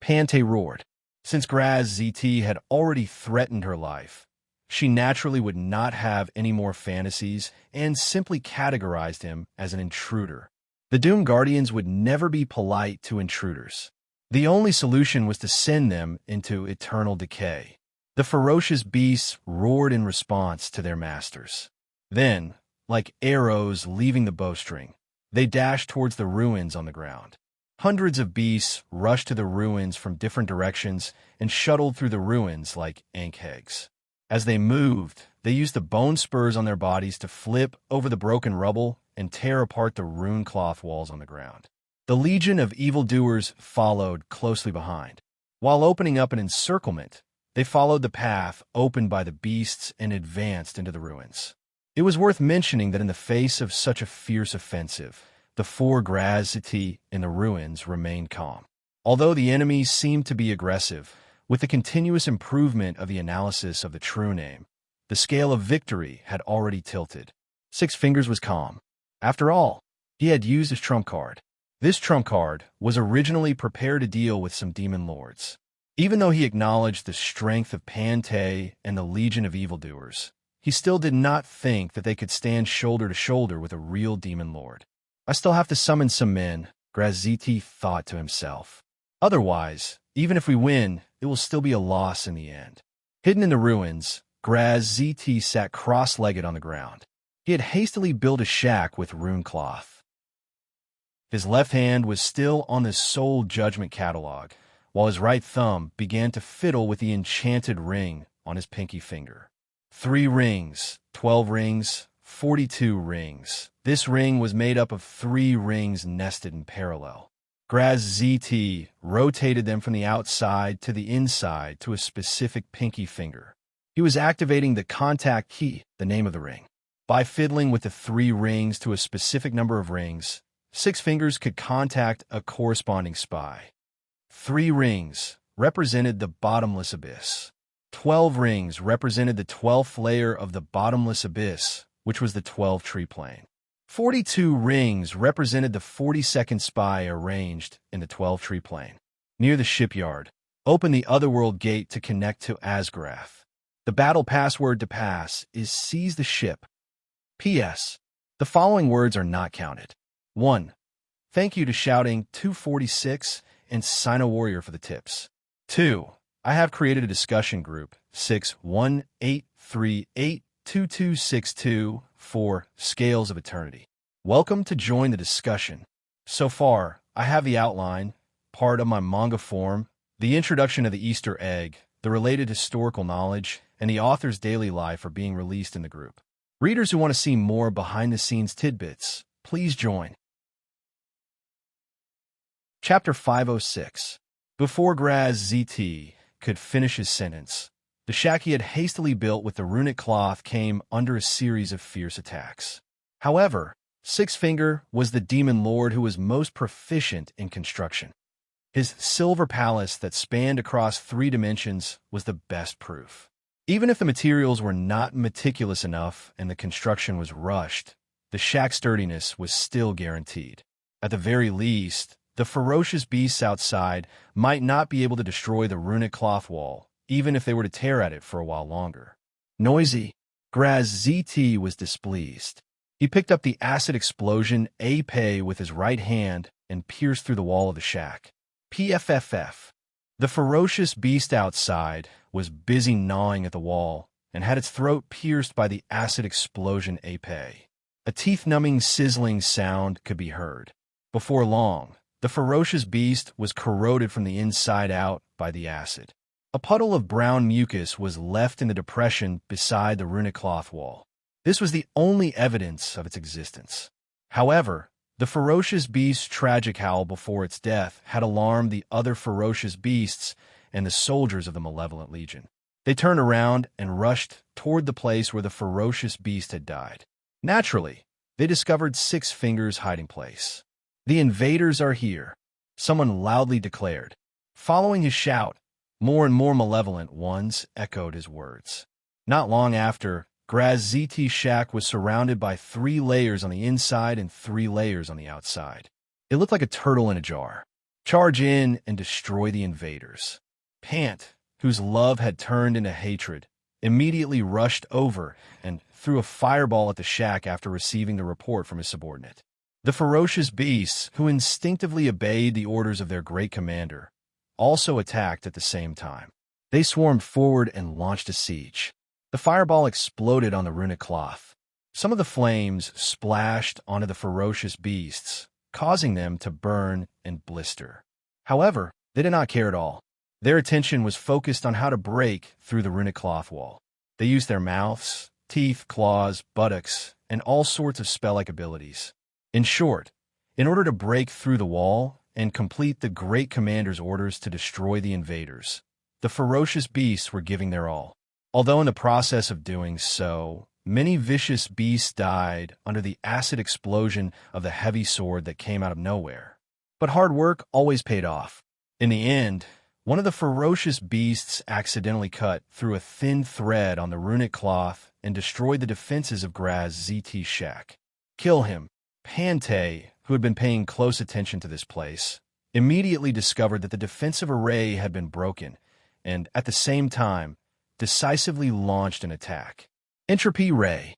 Pante roared. Since Graz ZT had already threatened her life, she naturally would not have any more fantasies and simply categorized him as an intruder. The Doom Guardians would never be polite to intruders. The only solution was to send them into eternal decay. The ferocious beasts roared in response to their masters. Then, like arrows leaving the bowstring, they dashed towards the ruins on the ground. Hundreds of beasts rushed to the ruins from different directions and shuttled through the ruins like ankhegs. As they moved, they used the bone spurs on their bodies to flip over the broken rubble and tear apart the rune cloth walls on the ground. The legion of evildoers followed closely behind. While opening up an encirclement, they followed the path opened by the beasts and advanced into the ruins. It was worth mentioning that in the face of such a fierce offensive, the four Graziti in the ruins remained calm. Although the enemies seemed to be aggressive, with the continuous improvement of the analysis of the true name, the scale of victory had already tilted. Six Fingers was calm. After all, he had used his trump card. This trump card was originally prepared to deal with some demon lords. Even though he acknowledged the strength of Pante and the legion of evildoers, he still did not think that they could stand shoulder to shoulder with a real demon lord. I still have to summon some men, Graziti thought to himself. Otherwise, even if we win, it will still be a loss in the end. Hidden in the ruins, Graziti sat cross-legged on the ground. He had hastily built a shack with rune cloth. His left hand was still on the Soul Judgment catalog, while his right thumb began to fiddle with the enchanted ring on his pinky finger. 3 rings, 12 rings, 42 rings. This ring was made up of 3 rings nested in parallel. Graz-ZT rotated them from the outside to the inside to a specific pinky finger. He was activating the contact key, the name of the ring. By fiddling with the 3 rings to a specific number of rings, 6 fingers could contact a corresponding spy. 3 rings represented the bottomless abyss. 12 rings represented the 12th layer of the bottomless abyss, which was the 12-tree plane. 42 rings represented the 42nd spy arranged in the 12-tree plane. Near the shipyard, open the Otherworld gate to connect to Asgrath. The battle password to pass is Seize the Ship. P.S. The following words are not counted. 1. Thank you to Shouting 246 and Sino Warrior for the tips. 2. I have created a discussion group, 618382262 for Scales of Eternity. Welcome to join the discussion. So far, I have the outline, part of my manga form, the introduction of the Easter egg, the related historical knowledge, and the author's daily life are being released in the group. Readers who want to see more behind-the-scenes tidbits, please join. Chapter 506. Before Graz-ZT could finish his sentence, the shack he had hastily built with the runic cloth came under a series of fierce attacks. However, Six Finger was the demon lord who was most proficient in construction. His silver palace that spanned across 3 dimensions was the best proof. Even if the materials were not meticulous enough and the construction was rushed, the shack's sturdiness was still guaranteed. At the very least, the ferocious beasts outside might not be able to destroy the runic cloth wall, even if they were to tear at it for a while longer. Noisy, Graz ZT was displeased. He picked up the acid explosion AP with his right hand and pierced through the wall of the shack. PFFF. The ferocious beast outside was busy gnawing at the wall and had its throat pierced by the acid explosion AP. A teeth-numbing sizzling sound could be heard. Before long, the ferocious beast was corroded from the inside out by the acid. A puddle of brown mucus was left in the depression beside the runic cloth wall. This was the only evidence of its existence. However, the ferocious beast's tragic howl before its death had alarmed the other ferocious beasts and the soldiers of the malevolent legion. They turned around and rushed toward the place where the ferocious beast had died. Naturally, they discovered Six Finger's hiding place. "The invaders are here," someone loudly declared. Following his shout, more and more malevolent ones echoed his words. Not long after, Graz ZT's shack was surrounded by 3 layers on the inside and 3 layers on the outside. It looked like a turtle in a jar. Charge in and destroy the invaders. Pant, whose love had turned into hatred, immediately rushed over and threw a fireball at the shack after receiving the report from his subordinate. The ferocious beasts, who instinctively obeyed the orders of their great commander, also attacked at the same time. They swarmed forward and launched a siege. The fireball exploded on the runic cloth. Some of the flames splashed onto the ferocious beasts, causing them to burn and blister. However, they did not care at all. Their attention was focused on how to break through the runic cloth wall. They used their mouths, teeth, claws, buttocks, and all sorts of spell-like abilities. In short, in order to break through the wall and complete the great commander's orders to destroy the invaders, the ferocious beasts were giving their all. Although in the process of doing so, many vicious beasts died under the acid explosion of the heavy sword that came out of nowhere. But hard work always paid off. In the end, one of the ferocious beasts accidentally cut through a thin thread on the runic cloth and destroyed the defenses of Graz ZT's shack. Kill him. Pante, who had been paying close attention to this place, immediately discovered that the defensive array had been broken, and at the same time, decisively launched an attack. Entropy Ray.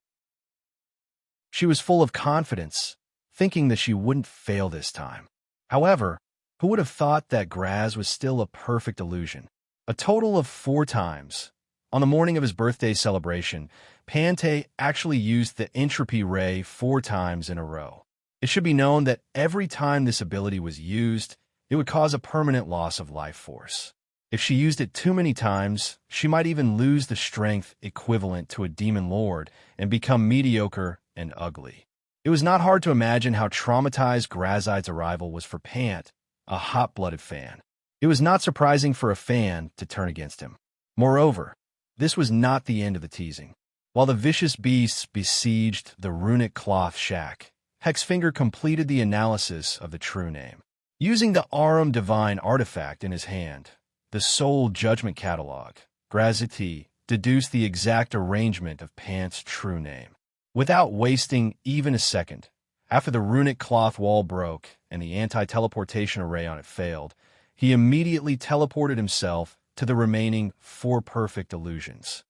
She was full of confidence, thinking that she wouldn't fail this time. However, who would have thought that Graz was still a perfect illusion? A total of 4 times. On the morning of his birthday celebration, Pante actually used the Entropy Ray 4 times in a row. It should be known that every time this ability was used, it would cause a permanent loss of life force. If she used it too many times, she might even lose the strength equivalent to a demon lord and become mediocre and ugly. It was not hard to imagine how traumatized Grazite's arrival was for Pant, a hot-blooded fan. It was not surprising for a fan to turn against him. Moreover, this was not the end of the teasing. While the vicious beasts besieged the runic cloth shack, Hexfinger completed the analysis of the true name. Using the Arum Divine artifact in his hand, the Soul Judgment Catalog, Grazity deduced the exact arrangement of Pant's true name. Without wasting even a second, after the runic cloth wall broke and the anti-teleportation array on it failed, he immediately teleported himself to the remaining 4 perfect illusions.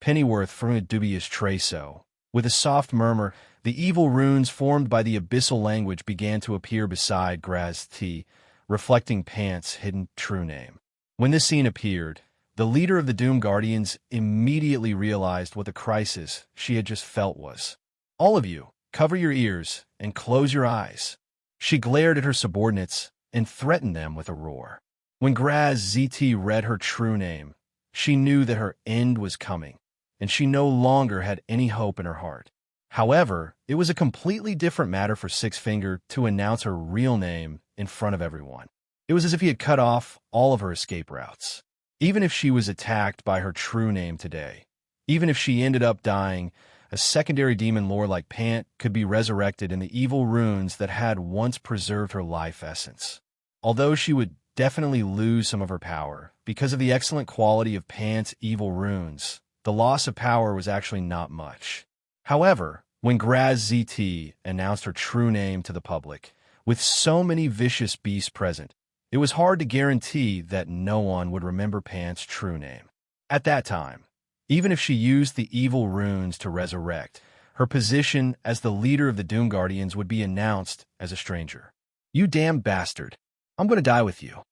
Pennyworth from a dubious Traso. With a soft murmur, the evil runes formed by the abyssal language began to appear beside Graz-T, reflecting Pant's hidden true name. When this scene appeared, the leader of the Doom Guardians immediately realized what the crisis she had just felt was. "All of you, cover your ears and close your eyes." She glared at her subordinates and threatened them with a roar. When Graz ZT read her true name, she knew that her end was coming, and she no longer had any hope in her heart. However, it was a completely different matter for Six Finger to announce her real name in front of everyone. It was as if he had cut off all of her escape routes. Even if she was attacked by her true name today, even if she ended up dying A secondary demon lord like Pant could be resurrected in the evil runes that had once preserved her life essence. Although she would definitely lose some of her power, because of the excellent quality of Pant's evil runes, the loss of power was actually not much. However, when Graz ZT announced her true name to the public, with so many vicious beasts present, it was hard to guarantee that no one would remember Pant's true name. At that time, even if she used the evil runes to resurrect, her position as the leader of the Doom Guardians would be announced as a stranger. "You damn bastard. I'm going to die with you."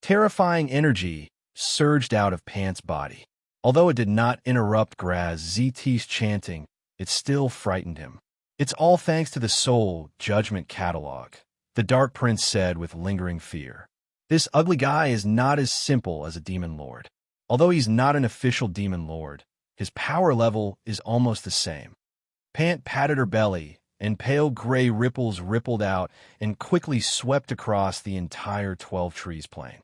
Terrifying energy surged out of Pant's body. Although it did not interrupt Graz ZT's chanting, it still frightened him. "It's all thanks to the Soul Judgment Catalog," the Dark Prince said with lingering fear. "This ugly guy is not as simple as a demon lord. Although he's not an official demon lord, his power level is almost the same." Pant patted her belly, and pale gray ripples rippled out and quickly swept across the entire 12 Trees plain.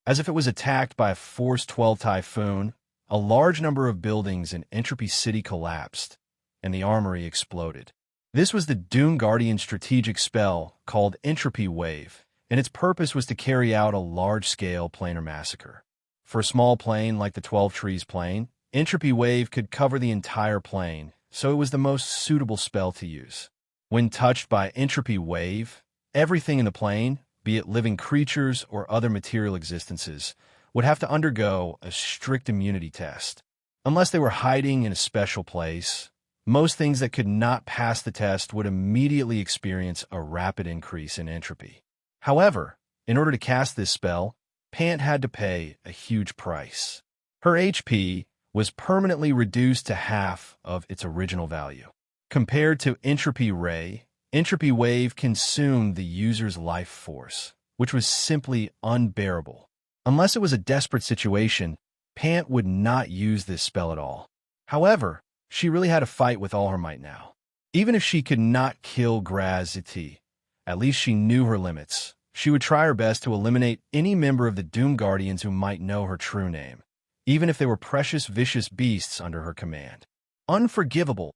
As if it was attacked by a Force 12 typhoon, a large number of buildings in Entropy City collapsed, and the armory exploded. This was the Doom Guardian strategic spell called Entropy Wave, and its purpose was to carry out a large-scale planar massacre. For a small plane like the 12 Trees plane, Entropy Wave could cover the entire plane, so it was the most suitable spell to use. When touched by Entropy Wave, everything in the plane, be it living creatures or other material existences, would have to undergo a strict immunity test. Unless they were hiding in a special place, most things that could not pass the test would immediately experience a rapid increase in entropy. However, in order to cast this spell, Pant had to pay a huge price. Her HP was permanently reduced to half of its original value. Compared to Entropy Ray, Entropy Wave consumed the user's life force, which was simply unbearable. Unless it was a desperate situation, Pant would not use this spell at all. However, she really had to fight with all her might now. Even if she could not kill Grazity, at least she knew her limits. She would try her best to eliminate any member of the Doom Guardians who might know her true name, even if they were precious, vicious beasts under her command. Unforgivable.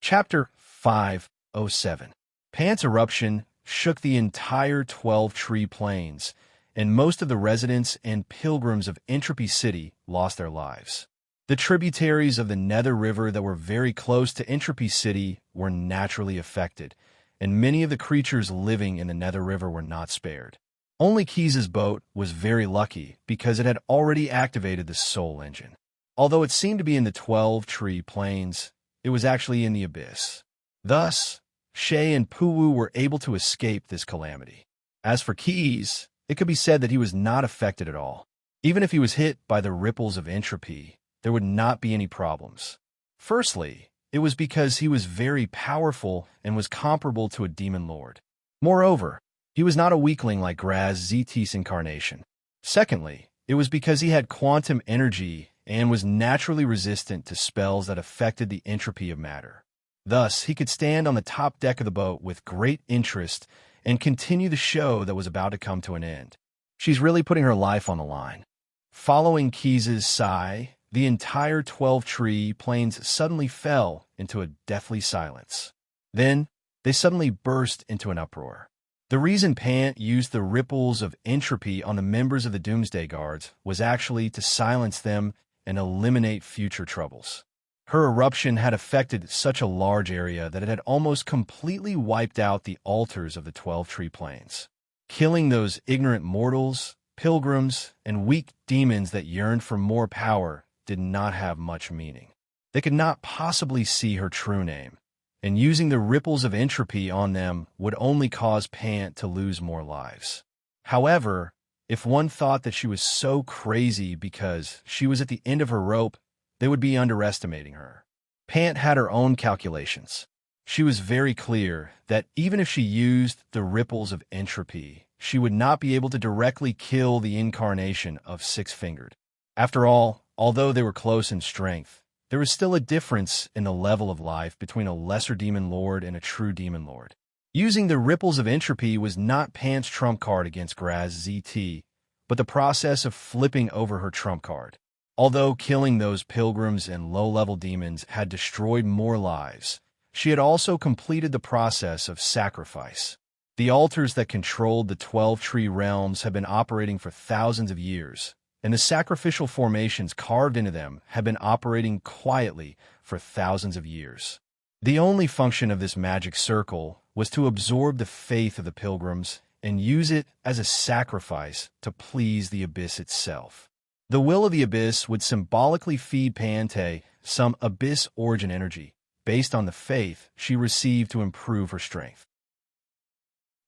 Chapter 507. Pant's eruption shook the entire 12 Tree plains, and most of the residents and pilgrims of Entropy City lost their lives. The tributaries of the Nether River that were very close to Entropy City were naturally affected, and many of the creatures living in the Nether River were not spared. Only Keys's boat was very lucky because it had already activated the Soul Engine. Although it seemed to be in the 12 Tree plains, it was actually in the abyss. Thus, Shay and Puwu were able to escape this calamity. As for Keys, it could be said that he was not affected at all. Even if he was hit by the ripples of entropy, there would not be any problems. Firstly, it was because he was very powerful and was comparable to a demon lord. Moreover, he was not a weakling like Graz ZT's incarnation. Secondly, it was because he had quantum energy and was naturally resistant to spells that affected the entropy of matter. Thus, he could stand on the top deck of the boat with great interest and continue the show that was about to come to an end. She's really putting her life on the line. Following Keys's sigh, the entire 12 Tree plains suddenly fell into a deathly silence. Then, they suddenly burst into an uproar. The reason Pant used the ripples of entropy on the members of the Doomsday Guards was actually to silence them and eliminate future troubles. Her eruption had affected such a large area that it had almost completely wiped out the altars of the 12 Tree plains. Killing those ignorant mortals, pilgrims, and weak demons that yearned for more power did not have much meaning. They could not possibly see her true name, and using the ripples of entropy on them would only cause Pant to lose more lives. However, if one thought that she was so crazy because she was at the end of her rope, they would be underestimating her. Pant had her own calculations. She was very clear that even if she used the ripples of entropy, she would not be able to directly kill the incarnation of Six-Fingered. After all, although they were close in strength, there was still a difference in the level of life between a lesser demon lord and a true demon lord. Using the ripples of entropy was not Pant's trump card against Graz ZT, but the process of flipping over her trump card. Although killing those pilgrims and low-level demons had destroyed more lives, she had also completed the process of sacrifice. The altars that controlled the 12 tree realms had been operating for thousands of years, and the sacrificial formations carved into them had been operating quietly for thousands of years. The only function of this magic circle was to absorb the faith of the pilgrims and use it as a sacrifice to please the abyss itself. The will of the abyss would symbolically feed Pante some abyss origin energy, based on the faith she received to improve her strength.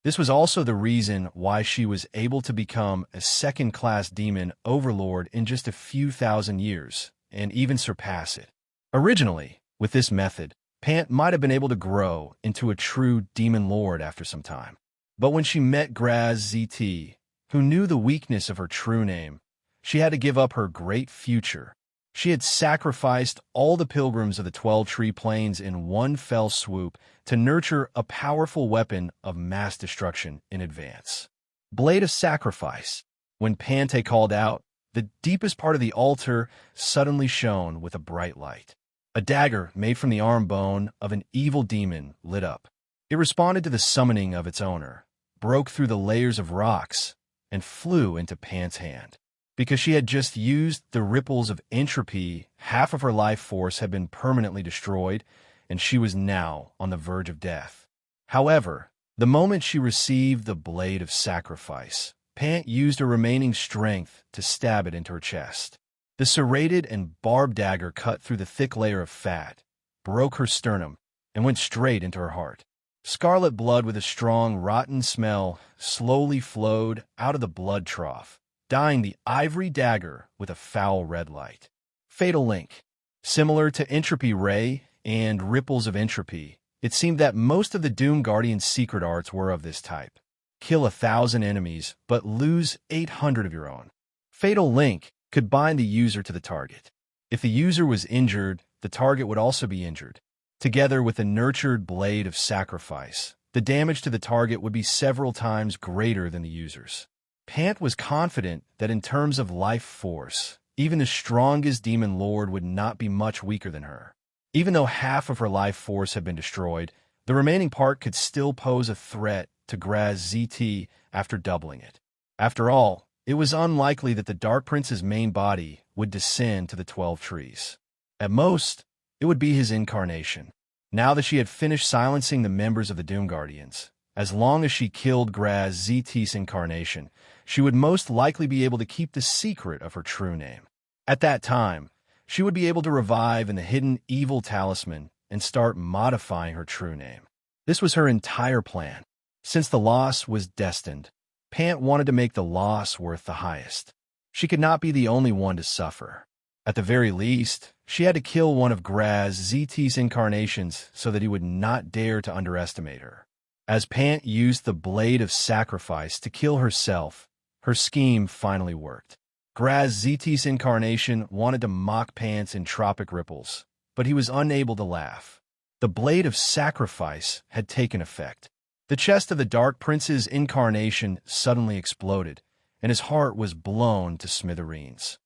This was also the reason why she was able to become a second-class demon overlord in just a few thousand years, and even surpass it. Originally, with this method, Pant might have been able to grow into a true demon lord after some time. But when she met Graz ZT, who knew the weakness of her true name, she had to give up her great future. She had sacrificed all the pilgrims of the 12 tree plains in one fell swoop to nurture a powerful weapon of mass destruction in advance. Blade of Sacrifice. When Pante called out, the deepest part of the altar suddenly shone with a bright light. A dagger made from the arm bone of an evil demon lit up. It responded to the summoning of its owner, broke through the layers of rocks, and flew into Pant's hand. Because she had just used the ripples of entropy, half of her life force had been permanently destroyed, and she was now on the verge of death. However, the moment she received the Blade of Sacrifice, Pant used her remaining strength to stab it into her chest. The serrated and barbed dagger cut through the thick layer of fat, broke her sternum, and went straight into her heart. Scarlet blood with a strong, rotten smell slowly flowed out of the blood trough, dyeing the ivory dagger with a foul red light. Fatal Link. Similar to Entropy Ray and Ripples of Entropy, it seemed that most of the Doom Guardian's secret arts were of this type. Kill 1,000 enemies, but lose 800 of your own. Fatal Link could bind the user to the target. If the user was injured, the target would also be injured. Together with the nurtured Blade of Sacrifice, the damage to the target would be several times greater than the user's. Pant was confident that in terms of life force, even the strongest demon lord would not be much weaker than her. Even though half of her life force had been destroyed, the remaining part could still pose a threat to Graz ZT after doubling it. After all, it was unlikely that the Dark Prince's main body would descend to the 12 trees. At most, it would be his incarnation. Now that she had finished silencing the members of the Doom Guardians, as long as she killed Graz ZT's incarnation, she would most likely be able to keep the secret of her true name. At that time, she would be able to revive in the hidden evil talisman and start modifying her true name. This was her entire plan. Since the loss was destined, Pant wanted to make the loss worth the highest. She could not be the only one to suffer. At the very least, she had to kill one of Graz ZT's incarnations so that he would not dare to underestimate her. As Pant used the Blade of Sacrifice to kill herself, her scheme finally worked. Graz ZT's incarnation wanted to mock Pant's entropic ripples, but he was unable to laugh. The Blade of Sacrifice had taken effect. The chest of the Dark Prince's incarnation suddenly exploded, and his heart was blown to smithereens.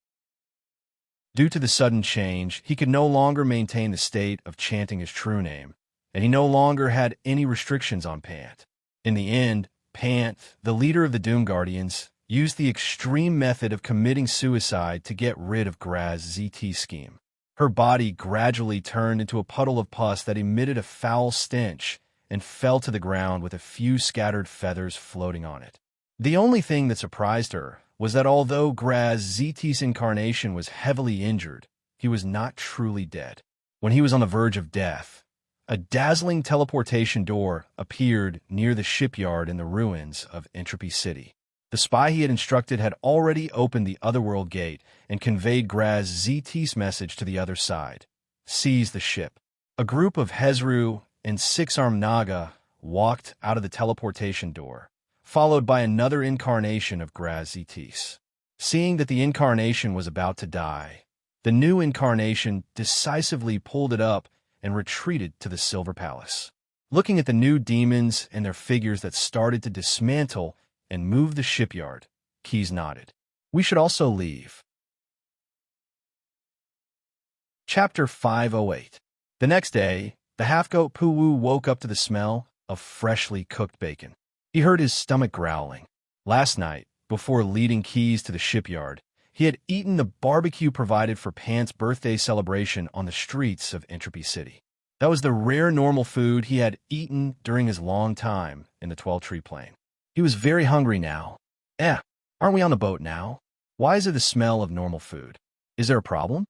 Due to the sudden change, he could no longer maintain the state of chanting his true name, and he no longer had any restrictions on Pant. In the end, Pant, the leader of the Doom Guardians, used the extreme method of committing suicide to get rid of Graz ZT's scheme. Her body gradually turned into a puddle of pus that emitted a foul stench and fell to the ground with a few scattered feathers floating on it. The only thing that surprised her was that although Graz ZT's incarnation was heavily injured, he was not truly dead. When he was on the verge of death, a dazzling teleportation door appeared near the shipyard in the ruins of Entropy City. The spy he had instructed had already opened the Otherworld gate and conveyed Graz ZT's message to the other side. Seize the ship. A group of Hezru and 6-armed Naga walked out of the teleportation door, followed by another incarnation of Graz ZT's. Seeing that the incarnation was about to die, the new incarnation decisively pulled it up and retreated to the Silver Palace. Looking at the new demons and their figures that started to dismantle and move the shipyard, Keyes nodded. We should also leave. Chapter 508. The next day, the half-goat Poo-woo woke up to the smell of freshly cooked bacon. He heard his stomach growling. Last night, before leading Keys to the shipyard, he had eaten the barbecue provided for Pant's birthday celebration on the streets of Entropy City. That was the rare normal food he had eaten during his long time in the 12-tree plane. He was very hungry now. Aren't we on the boat now? Why is there the smell of normal food? Is there a problem?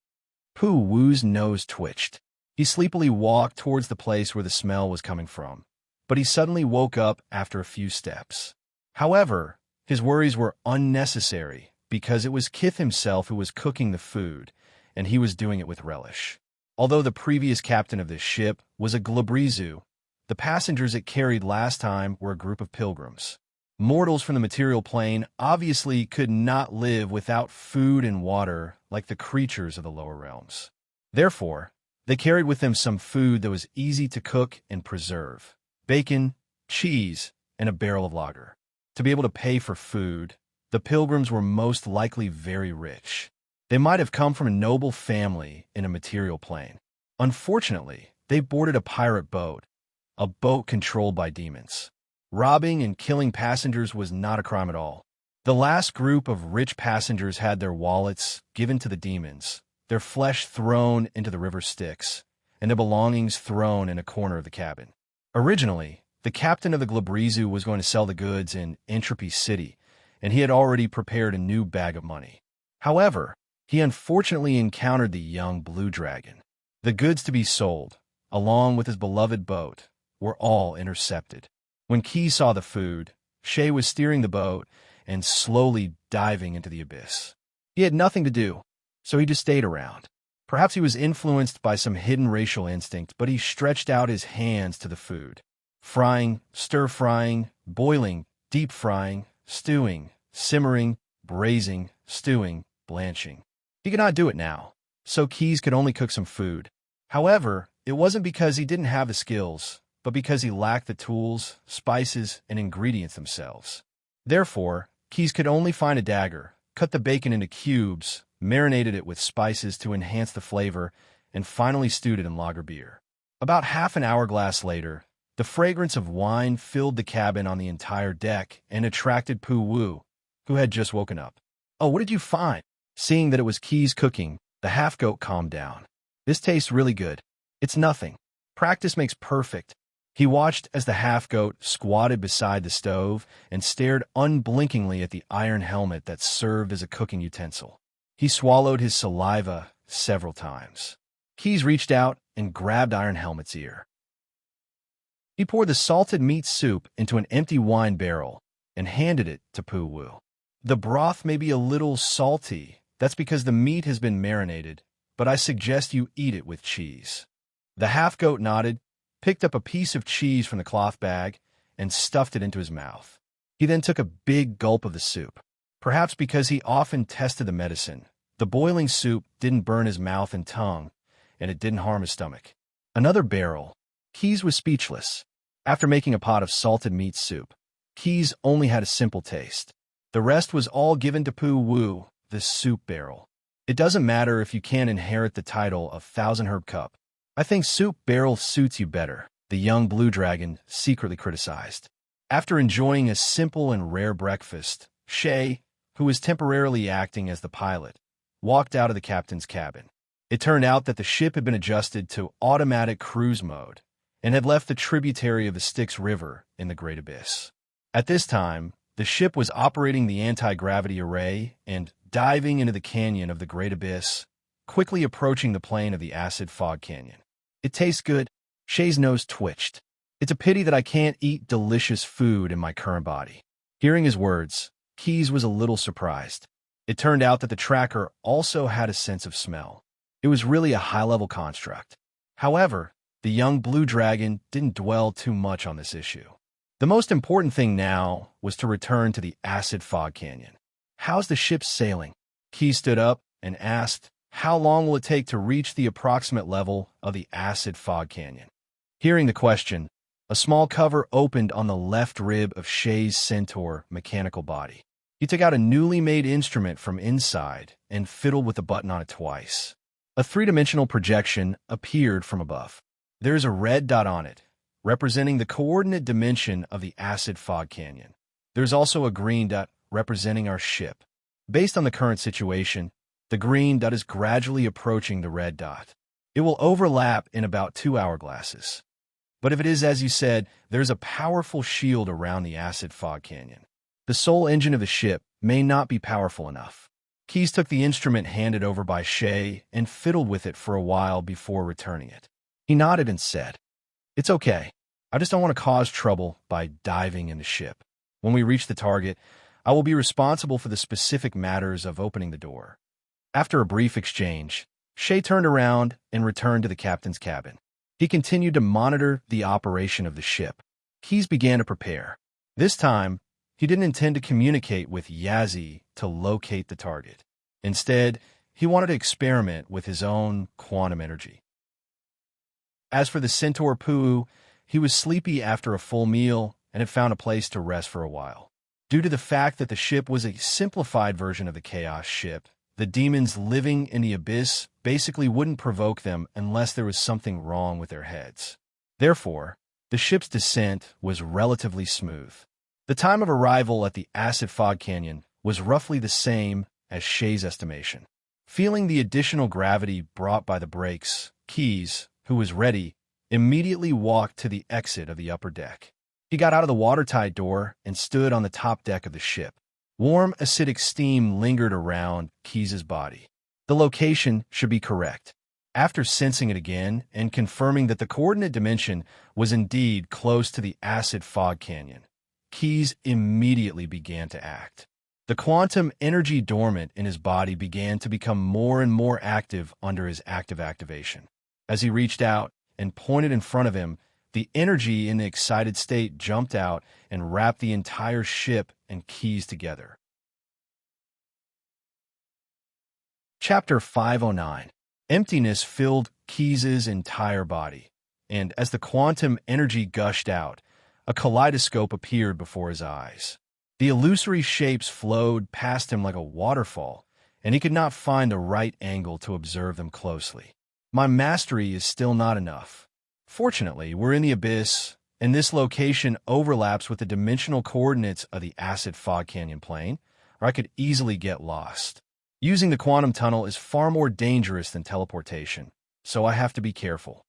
Poo-woo's nose twitched. He sleepily walked towards the place where the smell was coming from, but he suddenly woke up after a few steps. However, his worries were unnecessary because it was Kith himself who was cooking the food, and he was doing it with relish. Although the previous captain of this ship was a Glabrizu, the passengers it carried last time were a group of pilgrims. Mortals from the material plane obviously could not live without food and water like the creatures of the lower realms. Therefore, they carried with them some food that was easy to cook and preserve: bacon, cheese, and a barrel of lager. To be able to pay for food, the pilgrims were most likely very rich. They might have come from a noble family in a material plane. Unfortunately, they boarded a pirate boat, a boat controlled by demons. Robbing and killing passengers was not a crime at all. The last group of rich passengers had their wallets given to the demons, their flesh thrown into the river Styx, and their belongings thrown in a corner of the cabin. Originally, the captain of the Glabrizu was going to sell the goods in Entropy City, and he had already prepared a new bag of money. However, he unfortunately encountered the young blue dragon. The goods to be sold, along with his beloved boat, were all intercepted. When Key saw the food, Shay was steering the boat and slowly diving into the abyss. He had nothing to do, so he just stayed around. Perhaps he was influenced by some hidden racial instinct, but he stretched out his hands to the food. Frying, stir-frying, boiling, deep-frying, stewing, simmering, braising, stewing, blanching. He could not do it now, so Keys could only cook some food. However, it wasn't because he didn't have the skills, but because he lacked the tools, spices, and ingredients themselves. Therefore, Keys could only find a dagger, cut the bacon into cubes, marinated it with spices to enhance the flavor, and finally stewed it in lager beer. About half an hourglass later, the fragrance of wine filled the cabin on the entire deck and attracted Poo-woo, who had just woken up. "Oh, what did you find?" Seeing that it was Keys cooking, the half-goat calmed down. "This tastes really good." "It's nothing. Practice makes perfect." He watched as the half-goat squatted beside the stove and stared unblinkingly at the iron helmet that served as a cooking utensil. He swallowed his saliva several times. Keys reached out and grabbed Iron Helmet's ear. He poured the salted meat soup into an empty wine barrel and handed it to Poo-woo. "The broth may be a little salty. That's because the meat has been marinated, but I suggest you eat it with cheese." The half-goat nodded, picked up a piece of cheese from the cloth bag, and stuffed it into his mouth. He then took a big gulp of the soup. Perhaps because he often tested the medicine, the boiling soup didn't burn his mouth and tongue, and it didn't harm his stomach. Another barrel. Keys was speechless. After making a pot of salted meat soup, Keys only had a simple taste. The rest was all given to Poo-woo, the soup barrel. "It doesn't matter if you can't inherit the title of Thousand Herb Cup. I think soup barrel suits you better," the young blue dragon secretly criticized. After enjoying a simple and rare breakfast, Shay, who was temporarily acting as the pilot, walked out of the captain's cabin. It turned out that the ship had been adjusted to automatic cruise mode and had left the tributary of the Styx River in the Great Abyss. At this time, the ship was operating the anti-gravity array and diving into the canyon of the Great Abyss, quickly approaching the plane of the acid fog canyon. "It tastes good." Shay's nose twitched. "It's a pity that I can't eat delicious food in my current body." Hearing his words, Keys was a little surprised. It turned out that the tracker also had a sense of smell. It was really a high-level construct. However, the young blue dragon didn't dwell too much on this issue. The most important thing now was to return to the acid fog canyon. "How's the ship sailing?" Keys stood up and asked, "How long will it take to reach the approximate level of the acid fog canyon?" Hearing the question, a small cover opened on the left rib of Shay's centaur mechanical body. He took out a newly made instrument from inside and fiddled with the button on it twice. A three-dimensional projection appeared from above. There is a red dot on it, representing the coordinate dimension of the acid fog canyon. There's also a green dot representing our ship. Based on the current situation, the green dot is gradually approaching the red dot. It will overlap in about 2 hourglasses. But if it is as you said, there's a powerful shield around the acid fog canyon. The sole engine of the ship may not be powerful enough. Keyes took the instrument handed over by Shay and fiddled with it for a while before returning it. He nodded and said, "It's okay. I just don't want to cause trouble by diving in the ship. When we reach the target, I will be responsible for the specific matters of opening the door." After a brief exchange, Shay turned around and returned to the captain's cabin. He continued to monitor the operation of the ship. Keyes began to prepare. This time, he didn't intend to communicate with Yazzie to locate the target. Instead, he wanted to experiment with his own quantum energy. As for the centaur Puu, he was sleepy after a full meal and had found a place to rest for a while. Due to the fact that the ship was a simplified version of the Chaos ship, the demons living in the abyss basically wouldn't provoke them unless there was something wrong with their heads. Therefore, the ship's descent was relatively smooth. The time of arrival at the acid fog canyon was roughly the same as Shay's estimation. Feeling the additional gravity brought by the brakes, Keyes, who was ready, immediately walked to the exit of the upper deck. He got out of the watertight door and stood on the top deck of the ship. Warm, acidic steam lingered around Keyes' body. The location should be correct. After sensing it again and confirming that the coordinate dimension was indeed close to the acid fog canyon, Keyes immediately began to act. The quantum energy dormant in his body began to become more and more active under his active activation. As he reached out and pointed in front of him, the energy in the excited state jumped out and wrapped the entire ship and Keyes together. Chapter 509. Emptiness filled Keyes' entire body, and as the quantum energy gushed out, a kaleidoscope appeared before his eyes. The illusory shapes flowed past him like a waterfall, and he could not find the right angle to observe them closely. My mastery is still not enough. Fortunately, we're in the abyss, and this location overlaps with the dimensional coordinates of the acid fog canyon plane, or I could easily get lost. Using the quantum tunnel is far more dangerous than teleportation, so I have to be careful.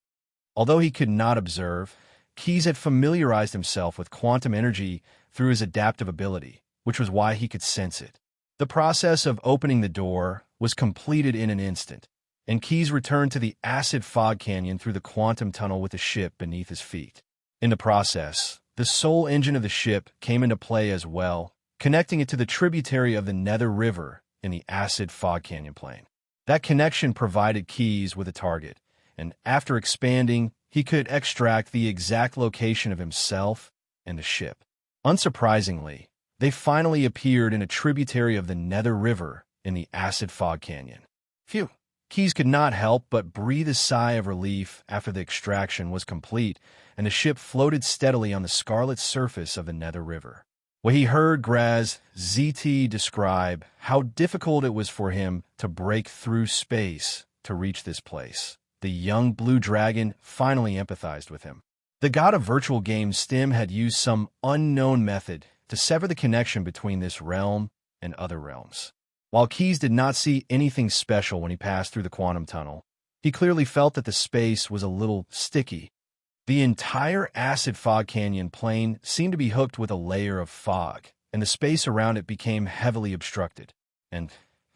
Although he could not observe, Keyes had familiarized himself with quantum energy through his adaptive ability, which was why he could sense it. The process of opening the door was completed in an instant, and Keyes returned to the acid fog canyon through the quantum tunnel with the ship beneath his feet. In the process, the sole engine of the ship came into play as well, connecting it to the tributary of the Nether River in the acid fog canyon plane. That connection provided Keyes with a target, and after expanding, he could extract the exact location of himself and the ship. Unsurprisingly, they finally appeared in a tributary of the Nether River in the acid fog canyon. Phew! Keyes could not help but breathe a sigh of relief after the extraction was complete and the ship floated steadily on the scarlet surface of the Nether River. When he heard Graz ZT describe how difficult it was for him to break through space to reach this place, the young blue dragon finally empathized with him. The god of virtual games Stim had used some unknown method to sever the connection between this realm and other realms. While Keyes did not see anything special when he passed through the quantum tunnel, he clearly felt that the space was a little sticky. The entire acid fog canyon plane seemed to be hooked with a layer of fog, and the space around it became heavily obstructed. And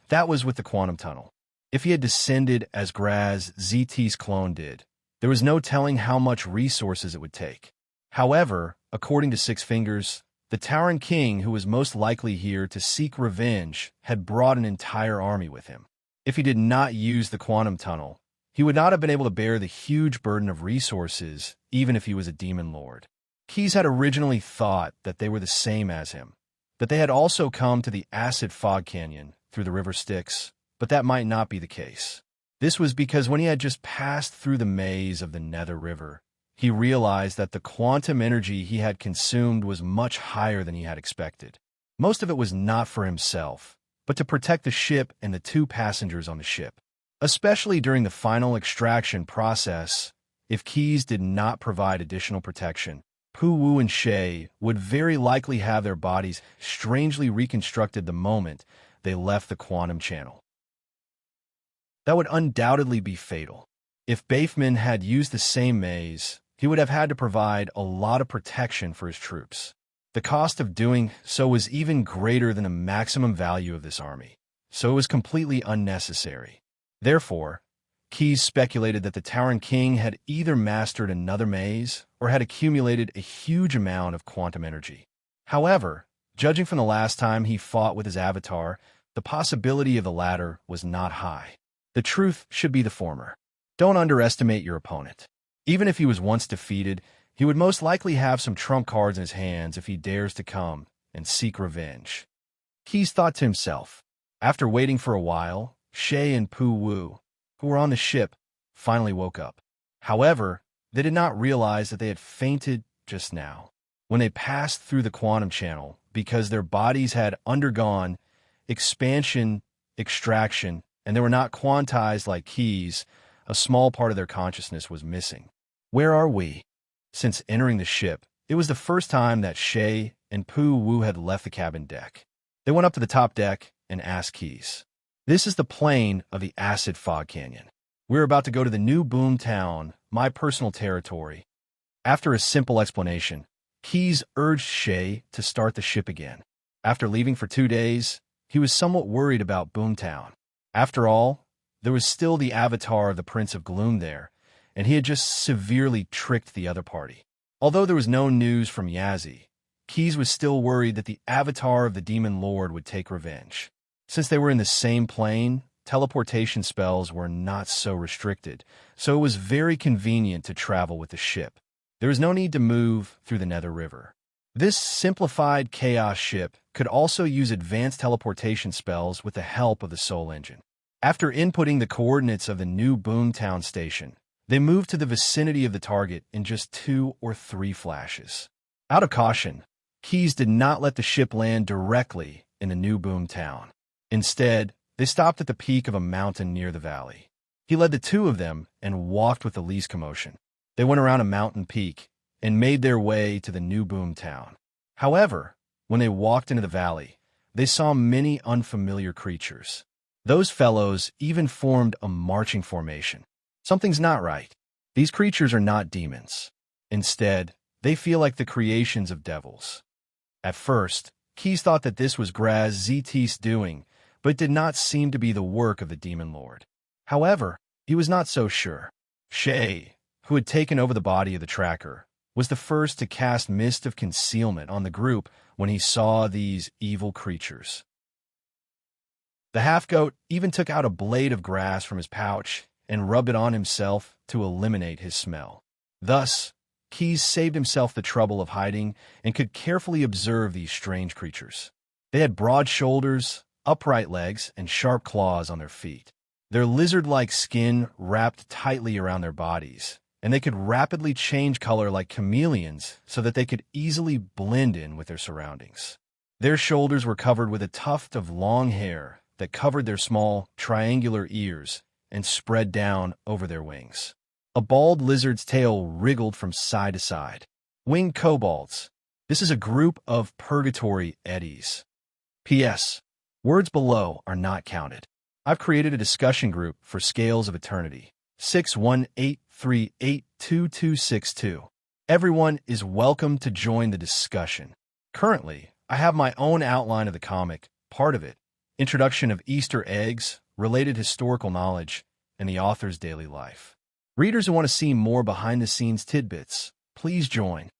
that was with the quantum tunnel. If he had descended as Graz ZT's clone did, there was no telling how much resources it would take. However, according to Six Fingers, the Tauren King, who was most likely here to seek revenge, had brought an entire army with him. If he did not use the quantum tunnel, he would not have been able to bear the huge burden of resources, even if he was a demon lord. Keyes had originally thought that they were the same as him, that they had also come to the acid fog canyon through the river Styx, but that might not be the case. This was because when he had just passed through the maze of the Nether River, he realized that the quantum energy he had consumed was much higher than he had expected. Most of it was not for himself, but to protect the ship and the 2 passengers on the ship. especially during the final extraction process. If keys did not provide additional protection, Puwu and Shay would very likely have their bodies strangely reconstructed the moment they left the quantum channel. That would undoubtedly be fatal. If Bafeman had used the same maze, he would have had to provide a lot of protection for his troops. The cost of doing so was even greater than the maximum value of this army, so it was completely unnecessary. Therefore, Keyes speculated that the Tauren King had either mastered another maze or had accumulated a huge amount of quantum energy. However, judging from the last time he fought with his avatar, the possibility of the latter was not high. The truth should be the former. Don't underestimate your opponent. Even if he was once defeated, he would most likely have some trump cards in his hands if he dares to come and seek revenge. Keyes thought to himself. After waiting for a while, Shay and Puwu, who were on the ship, finally woke up. However, they did not realize that they had fainted just now when they passed through the quantum channel because their bodies had undergone expansion, extraction, and they were not quantized like Keyes. A small part of their consciousness was missing. Where are we? Since entering the ship, it was the first time that Shay and Puwu had left the cabin deck. They went up to the top deck and asked Keyes. This is the plane of the Acid Fog Canyon. We're about to go to the new Boom Town, my personal territory. After a simple explanation, Keyes urged Shay to start the ship again. After leaving for 2 days, he was somewhat worried about Boomtown. After all, there was still the avatar of the Prince of Gloom there, and he had just severely tricked the other party. Although there was no news from Yazzie, Keyes was still worried that the avatar of the Demon Lord would take revenge. Since they were in the same plane, teleportation spells were not so restricted, so it was very convenient to travel with the ship. There was no need to move through the Nether River. This simplified chaos ship could also use advanced teleportation spells with the help of the Soul Engine. After inputting the coordinates of the new Boomtown station, they moved to the vicinity of the target in just 2 or 3 flashes. Out of caution, Keyes did not let the ship land directly in the new Boomtown. Instead, they stopped at the peak of a mountain near the valley. He led the 2 of them and walked with the least commotion. They went around a mountain peak and made their way to the new Boomtown. However, when they walked into the valley, they saw many unfamiliar creatures. Those fellows even formed a marching formation. Something's not right. These creatures are not demons. Instead, they feel like the creations of devils. At first, Keyes thought that this was Graz Zt's doing, but it did not seem to be the work of the Demon Lord. However, he was not so sure. Shay, who had taken over the body of the tracker, was the first to cast Mist of Concealment on the group when he saw these evil creatures. The half-goat even took out a blade of grass from his pouch and rubbed it on himself to eliminate his smell. Thus, Keyes saved himself the trouble of hiding and could carefully observe these strange creatures. They had broad shoulders, upright legs, and sharp claws on their feet. Their lizard-like skin wrapped tightly around their bodies, and they could rapidly change color like chameleons so that they could easily blend in with their surroundings. Their shoulders were covered with a tuft of long hair that covered their small, triangular ears and spread down over their wings. A bald lizard's tail wriggled from side to side. Winged kobolds. This is a group of purgatory eddies. P.S. Words below are not counted. I've created a discussion group for Scales of Eternity. 618382262. Everyone is welcome to join the discussion. Currently, I have my own outline of the comic, part of it, introduction of Easter eggs, related historical knowledge, and the author's daily life. Readers who want to see more behind-the-scenes tidbits, please join.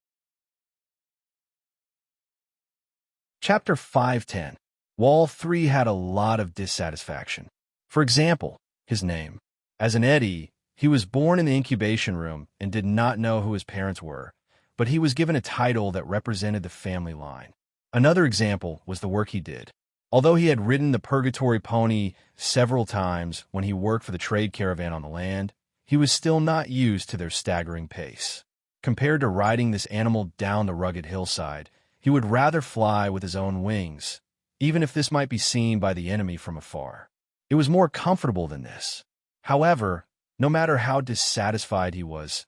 Chapter 510. Wall 3 had a lot of dissatisfaction. For example, his name. As an Eddie, he was born in the incubation room and did not know who his parents were, but he was given a title that represented the family line. Another example was the work he did. Although he had ridden the Purgatory pony several times when he worked for the trade caravan on the land, he was still not used to their staggering pace. Compared to riding this animal down the rugged hillside, he would rather fly with his own wings, even if this might be seen by the enemy from afar. It was more comfortable than this. However, no matter how dissatisfied he was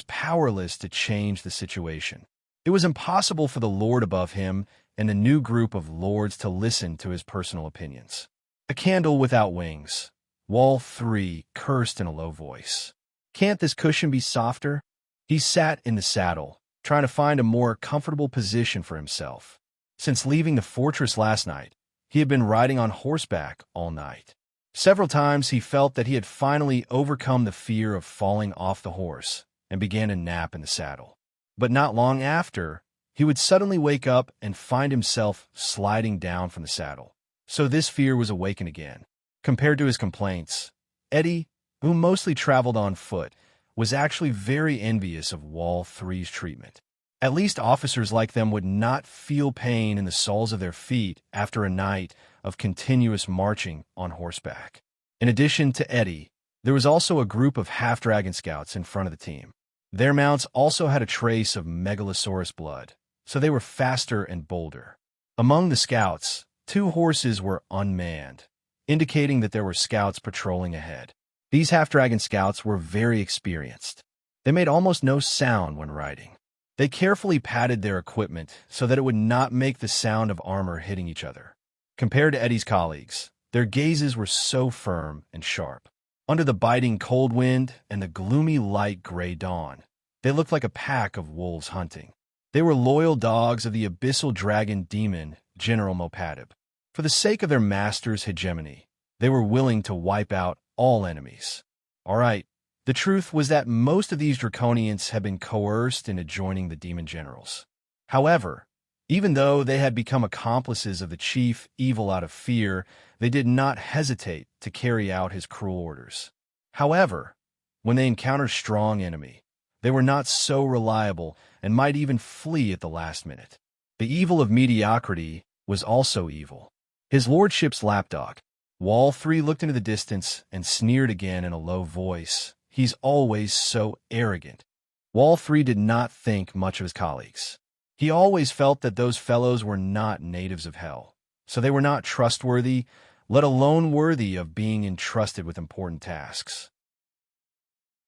powerless to change the situation. It was impossible for the lord above him and a new group of lords to listen to his personal opinions. A candle without wings. Wall 3 cursed in a low voice. Can't this cushion be softer? He sat in the saddle, trying to find a more comfortable position for himself. Since leaving the fortress last night, he had been riding on horseback all night. Several times he felt that he had finally overcome the fear of falling off the horse and began to nap in the saddle. But not long after, he would suddenly wake up and find himself sliding down from the saddle. So this fear was awakened again. Compared to his complaints, Eddie, who mostly traveled on foot, was actually very envious of Wall 3's treatment. At least officers like them would not feel pain in the soles of their feet after a night of continuous marching on horseback. In addition to Eddie, there was also a group of half-dragon scouts in front of the team. Their mounts also had a trace of megalosaurus blood, so they were faster and bolder. Among the scouts, 2 horses were unmanned, indicating that there were scouts patrolling ahead. These half-dragon scouts were very experienced. They made almost no sound when riding. They carefully padded their equipment so that it would not make the sound of armor hitting each other. Compared to Eddie's colleagues, their gazes were so firm and sharp. Under the biting cold wind and the gloomy light gray dawn, they looked like a pack of wolves hunting. They were loyal dogs of the abyssal dragon demon, General Mopadib. For the sake of their master's hegemony, they were willing to wipe out all enemies. All right, the truth was that most of these draconians had been coerced into joining the demon generals. However, even though they had become accomplices of the chief evil out of fear, they did not hesitate to carry out his cruel orders. However, when they encountered a strong enemy, they were not so reliable and might even flee at the last minute. The evil of mediocrity was also evil. His lordship's lapdog, Wall 3, looked into the distance and sneered again in a low voice. He's always so arrogant. Wall 3 did not think much of his colleagues. He always felt that those fellows were not natives of hell, so they were not trustworthy, let alone worthy of being entrusted with important tasks.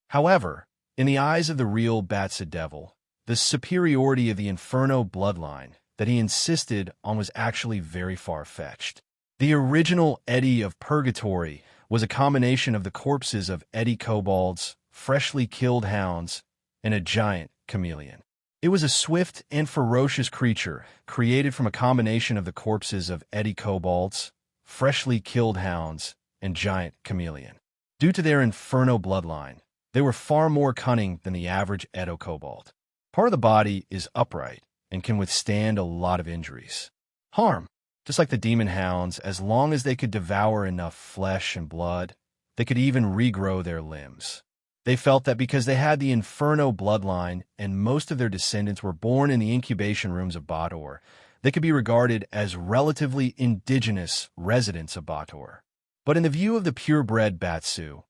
However, in the eyes of the real Batsa Devil, the superiority of the Inferno bloodline that he insisted on was actually very far-fetched. The original Eddie of Purgatory was a combination of the corpses of Eddie kobolds, freshly killed hounds, and a giant chameleon. It was a swift and ferocious creature created from a combination of the corpses of Eddie kobolds, freshly killed hounds, and giant chameleon. Due to their Inferno bloodline, they were far more cunning than the average Edo kobold. Part of the body is upright and can withstand a lot of injuries. Harm. Just like the demon hounds, as long as they could devour enough flesh and blood, they could even regrow their limbs. They felt that because they had the Inferno bloodline and most of their descendants were born in the incubation rooms of Bator, they could be regarded as relatively indigenous residents of Bator. But in the view of the purebred Batsu,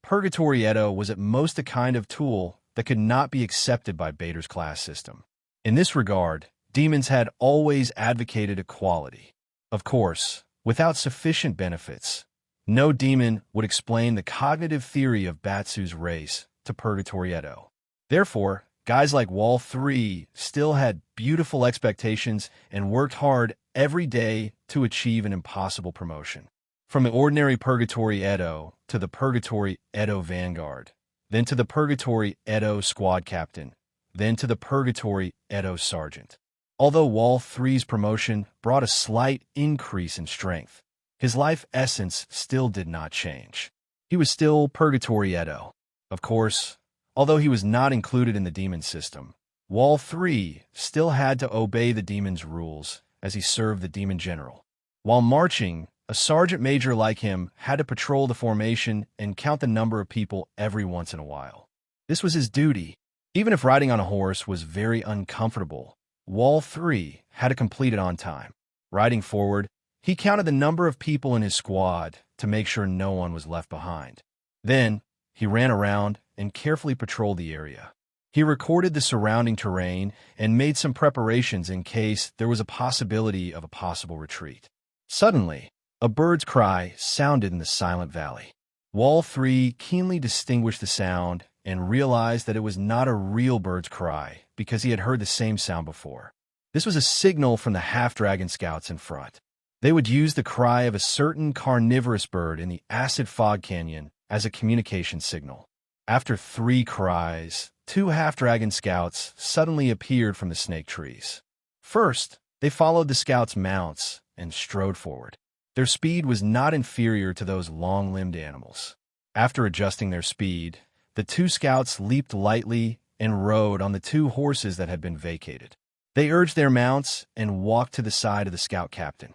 Purgatory Edo was at most a kind of tool that could not be accepted by Bator's class system. In this regard, demons had always advocated equality. Of course, without sufficient benefits, no demon would explain the cognitive theory of Batsu's race to Purgatory Edo. Therefore, guys like Wall 3 still had beautiful expectations and worked hard every day to achieve an impossible promotion. From the ordinary Purgatory Edo to the Purgatory Edo Vanguard, then to the Purgatory Edo Squad Captain, then to the Purgatory Edo Sergeant. Although Wall 3's promotion brought a slight increase in strength, his life essence still did not change. He was still Purgatory Edo. Of course, although he was not included in the demon system, Wall 3 still had to obey the demon's rules as he served the demon general. While marching, a sergeant major like him had to patrol the formation and count the number of people every once in a while. This was his duty. Even if riding on a horse was very uncomfortable, Wall 3 had to complete it on time. Riding forward, he counted the number of people in his squad to make sure no one was left behind. Then, he ran around and carefully patrolled the area. He recorded the surrounding terrain and made some preparations in case there was a possibility of a possible retreat. Suddenly, a bird's cry sounded in the silent valley. Wall 3 keenly distinguished the sound and realized that it was not a real bird's cry because he had heard the same sound before. This was a signal from the half-dragon scouts in front. They would use the cry of a certain carnivorous bird in the acid fog canyon as a communication signal. After 3 cries, 2 half-dragon scouts suddenly appeared from the snake trees. First, they followed the scouts' mounts and strode forward. Their speed was not inferior to those long-limbed animals. After adjusting their speed, the 2 scouts leaped lightly and rode on the 2 horses that had been vacated. They urged their mounts and walked to the side of the scout captain.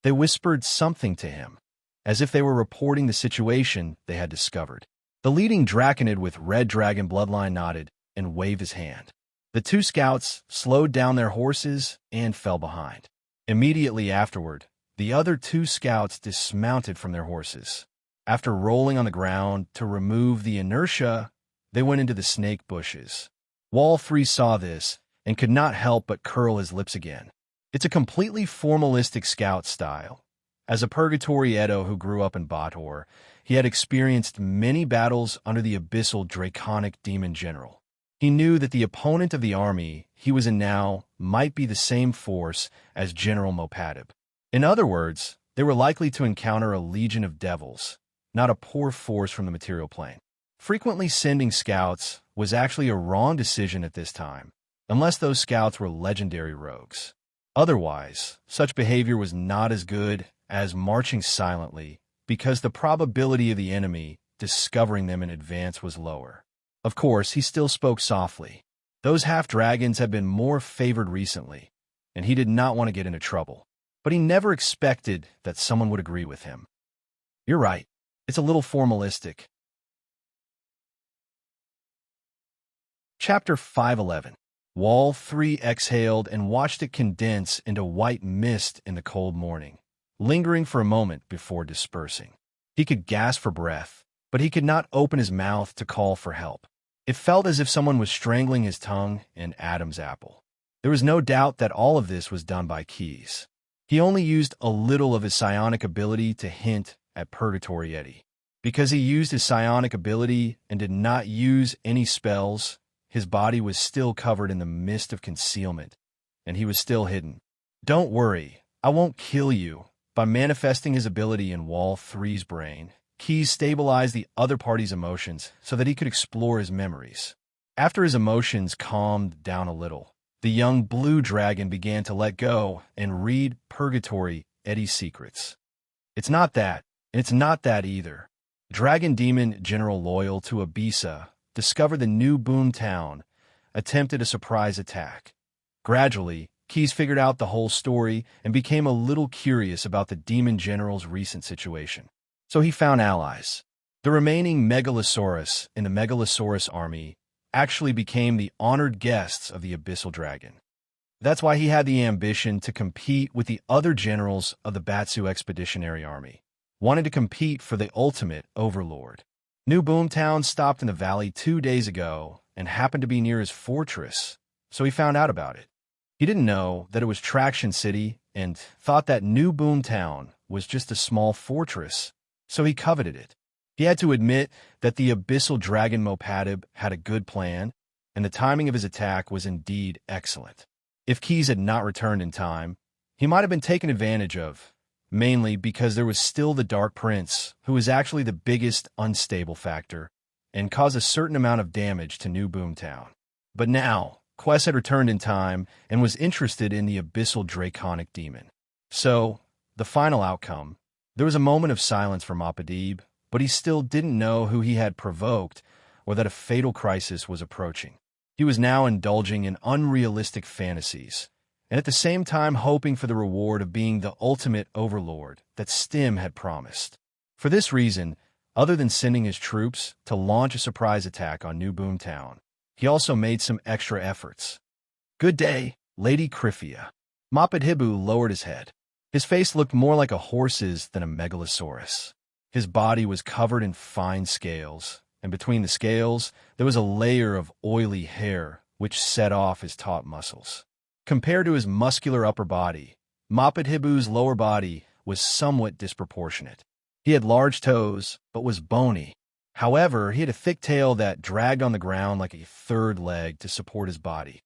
They whispered something to him, as if they were reporting the situation they had discovered. The leading draconid with red dragon bloodline nodded and waved his hand. The 2 scouts slowed down their horses and fell behind. Immediately afterward, the other 2 scouts dismounted from their horses. After rolling on the ground to remove the inertia, they went into the snake bushes. Wall 3 saw this and could not help but curl his lips again. It's a completely formalistic scout style. As a Purgatory Edo who grew up in Bator, he had experienced many battles under the abyssal draconic demon general. He knew that the opponent of the army he was in now might be the same force as General Mopatib. In other words, they were likely to encounter a legion of devils, not a poor force from the material plane. Frequently sending scouts was actually a wrong decision at this time, unless those scouts were legendary rogues. Otherwise, such behavior was not as good as marching silently, because the probability of the enemy discovering them in advance was lower. Of course, he still spoke softly. Those half-dragons had been more favored recently, and he did not want to get into trouble. But he never expected that someone would agree with him. You're right. It's a little formalistic. Chapter 511. Wall 3 exhaled and watched it condense into white mist in the cold morning, lingering for a moment before dispersing. He could gasp for breath, but he could not open his mouth to call for help. It felt as if someone was strangling his tongue in Adam's apple. There was no doubt that all of this was done by Keys. He only used a little of his psionic ability to hint at Purgatory Eddie. Because he used his psionic ability and did not use any spells, his body was still covered in the mist of concealment, and he was still hidden. Don't worry, I won't kill you. By manifesting his ability in Wall 3's brain, Keys stabilized the other party's emotions so that he could explore his memories. After his emotions calmed down a little, the young blue dragon began to let go and read Purgatory Eddie's secrets. It's not that, and it's not that either. Dragon Demon General loyal to Abisa discovered the new Boom Town, attempted a surprise attack. Gradually, Keys figured out the whole story and became a little curious about the Demon General's recent situation. So he found allies. The remaining Megalosaurus in the Megalosaurus army actually became the honored guests of the Abyssal Dragon. That's why he had the ambition to compete with the other generals of the Batsu Expeditionary Army, wanted to compete for the ultimate overlord. New Boomtown stopped in the valley 2 days ago and happened to be near his fortress, so he found out about it. He didn't know that it was Traction City and thought that New Boomtown was just a small fortress, so he coveted it. He had to admit that the Abyssal Dragon Mopatib had a good plan, and the timing of his attack was indeed excellent. If Keys had not returned in time, he might have been taken advantage of, mainly because there was still the Dark Prince, who was actually the biggest unstable factor, and caused a certain amount of damage to New Boomtown. But now, Quest had returned in time and was interested in the Abyssal Draconic Demon. So, the final outcome, there was a moment of silence for Mopatib, but he still didn't know who he had provoked or that a fatal crisis was approaching. He was now indulging in unrealistic fantasies, and at the same time hoping for the reward of being the ultimate overlord that Stim had promised. For this reason, other than sending his troops to launch a surprise attack on New Boomtown, he also made some extra efforts. Good day, Lady Kryphia. Mopathibu lowered his head. His face looked more like a horse's than a megalosaurus. His body was covered in fine scales, and between the scales, there was a layer of oily hair which set off his taut muscles. Compared to his muscular upper body, Mopathibu's lower body was somewhat disproportionate. He had large toes, but was bony. However, he had a thick tail that dragged on the ground like a third leg to support his body.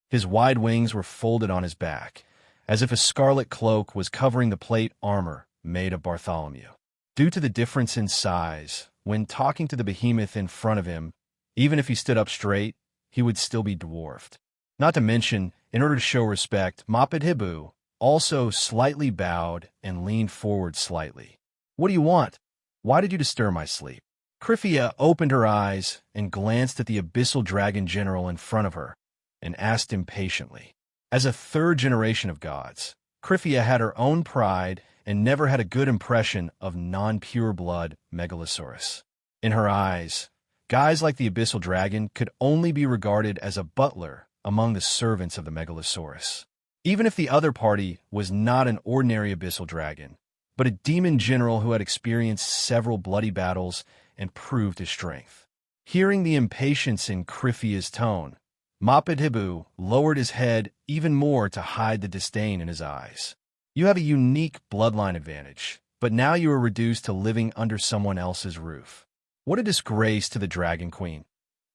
His wide wings were folded on his back, as if a scarlet cloak was covering the plate armor made of Bartholomew. Due to the difference in size, when talking to the behemoth in front of him, even if he stood up straight, he would still be dwarfed. Not to mention, in order to show respect, Moped Hibou also slightly bowed and leaned forward slightly. "What do you want? Why did you disturb my sleep?" Kryphia opened her eyes and glanced at the abyssal dragon general in front of her, and asked impatiently. As a third generation of gods, Kryphia had her own pride and never had a good impression of non-pure blood Megalosaurus. In her eyes, guys like the abyssal dragon could only be regarded as a butler among the servants of the Megalosaurus. Even if the other party was not an ordinary abyssal dragon, but a demon general who had experienced several bloody battles and proved his strength. Hearing the impatience in Kryphia's tone, Moped Hibou lowered his head even more to hide the disdain in his eyes. "You have a unique bloodline advantage, but now you are reduced to living under someone else's roof. What a disgrace to the Dragon Queen."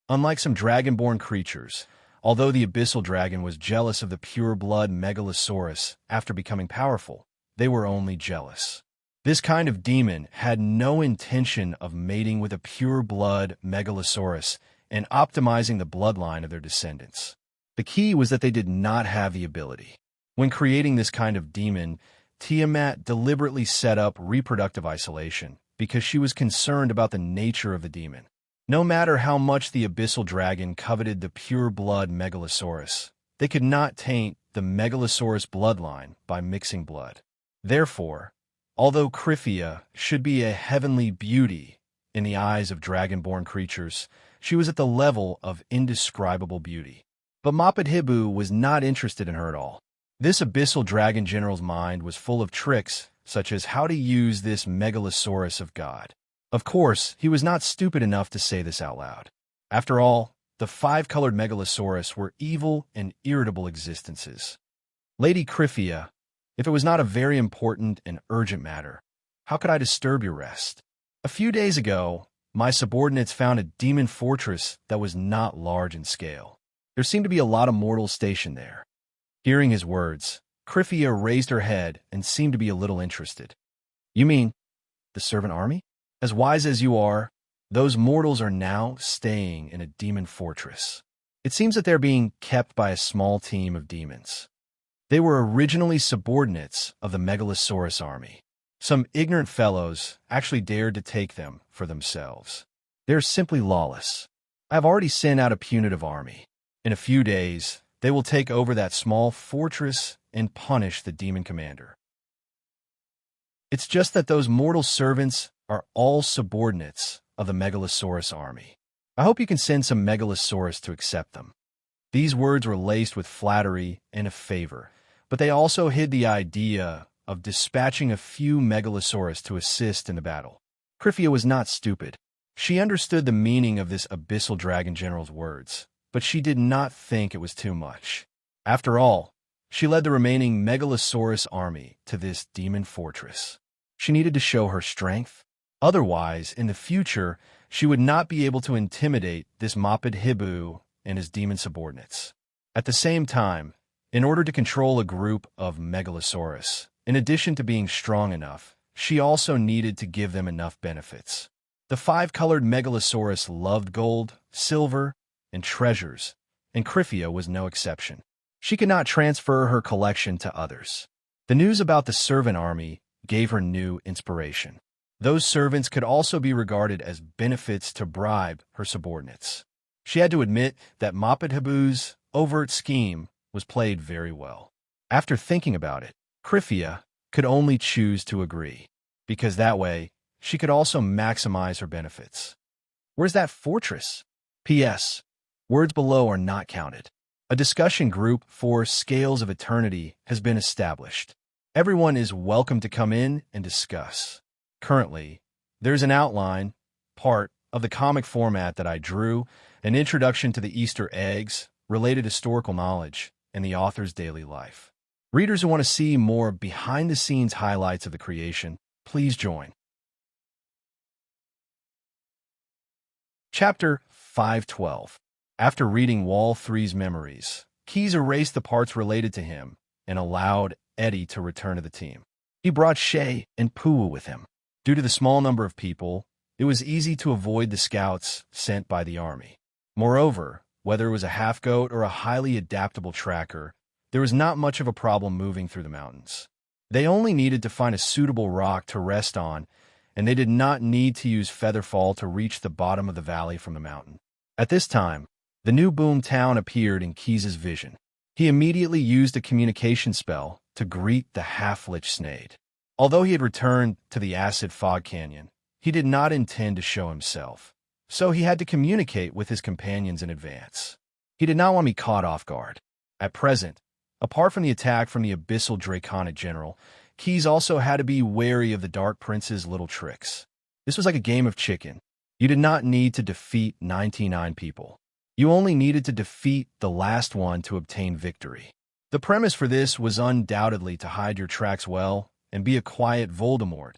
Unlike some dragon-born creatures, although the abyssal dragon was jealous of the pure-blood Megalosaurus after becoming powerful, they were only jealous. This kind of demon had no intention of mating with a pure-blood Megalosaurus and optimizing the bloodline of their descendants. The key was that they did not have the ability. When creating this kind of demon, Tiamat deliberately set up reproductive isolation because she was concerned about the nature of the demon. No matter how much the abyssal dragon coveted the pure-blood Megalosaurus, they could not taint the Megalosaurus bloodline by mixing blood. Therefore, although Kryphia should be a heavenly beauty in the eyes of dragon-born creatures, she was at the level of indescribable beauty. But Moped Hibou was not interested in her at all. This abyssal dragon general's mind was full of tricks, such as how to use this Megalosaurus of God. Of course, he was not stupid enough to say this out loud. After all, the five-colored Megalosaurus were evil and irritable existences. "Lady Kryphia, if it was not a very important and urgent matter, how could I disturb your rest? A few days ago, my subordinates found a demon fortress that was not large in scale. There seemed to be a lot of mortals stationed there." Hearing his words, Kryphia raised her head and seemed to be a little interested. "You mean the servant army? As wise as you are, those mortals are now staying in a demon fortress. It seems that they're being kept by a small team of demons. They were originally subordinates of the Megalosaurus army. Some ignorant fellows actually dared to take them for themselves. They're simply lawless. I've already sent out a punitive army. In a few days, they will take over that small fortress and punish the demon commander. It's just that those mortal servants are all subordinates of the Megalosaurus army. I hope you can send some Megalosaurus to accept them." These words were laced with flattery and a favor, but they also hid the idea of dispatching a few Megalosaurus to assist in the battle. Kryphia was not stupid. She understood the meaning of this abyssal dragon general's words, but she did not think it was too much. After all, she led the remaining Megalosaurus army to this demon fortress. She needed to show her strength. Otherwise, in the future, she would not be able to intimidate this Moped Hibou and his demon subordinates. At the same time, in order to control a group of Megalosaurus, in addition to being strong enough, she also needed to give them enough benefits. The five-colored Megalosaurus loved gold, silver, and treasures, and Kryphia was no exception. She could not transfer her collection to others. The news about the servant army gave her new inspiration. Those servants could also be regarded as benefits to bribe her subordinates. She had to admit that Moped Hibou's overt scheme was played very well. After thinking about it, Kryphia could only choose to agree, because that way she could also maximize her benefits. "Where's that fortress?" P.S. Words below are not counted. A discussion group for Scales of Eternity has been established. Everyone is welcome to come in and discuss. Currently, there's an outline, part of the comic format that I drew, an introduction to the Easter eggs, related historical knowledge, and the author's daily life. Readers who want to see more behind-the-scenes highlights of the creation Please join. Chapter 512. After reading Wall 3's memories, Keyes erased the parts related to him and allowed Eddie to return to the team. He brought Shay and Pua with him. Due to the small number of people, it was easy to avoid the scouts sent by the army. Moreover, whether it was a half-goat or a highly adaptable tracker, there was not much of a problem moving through the mountains. They only needed to find a suitable rock to rest on, and they did not need to use featherfall to reach the bottom of the valley from the mountain. At this time, the new boom town appeared in Keyes' vision. He immediately used a communication spell to greet the half-lich Snade. Although he had returned to the acid fog canyon, he did not intend to show himself, so he had to communicate with his companions in advance. He did not want to be caught off guard. At present, apart from the attack from the abyssal draconic general, Keyes also had to be wary of the Dark Prince's little tricks. This was like a game of chicken. You did not need to defeat 99 people. You only needed to defeat the last one to obtain victory. The premise for this was undoubtedly to hide your tracks well and be a quiet Voldemort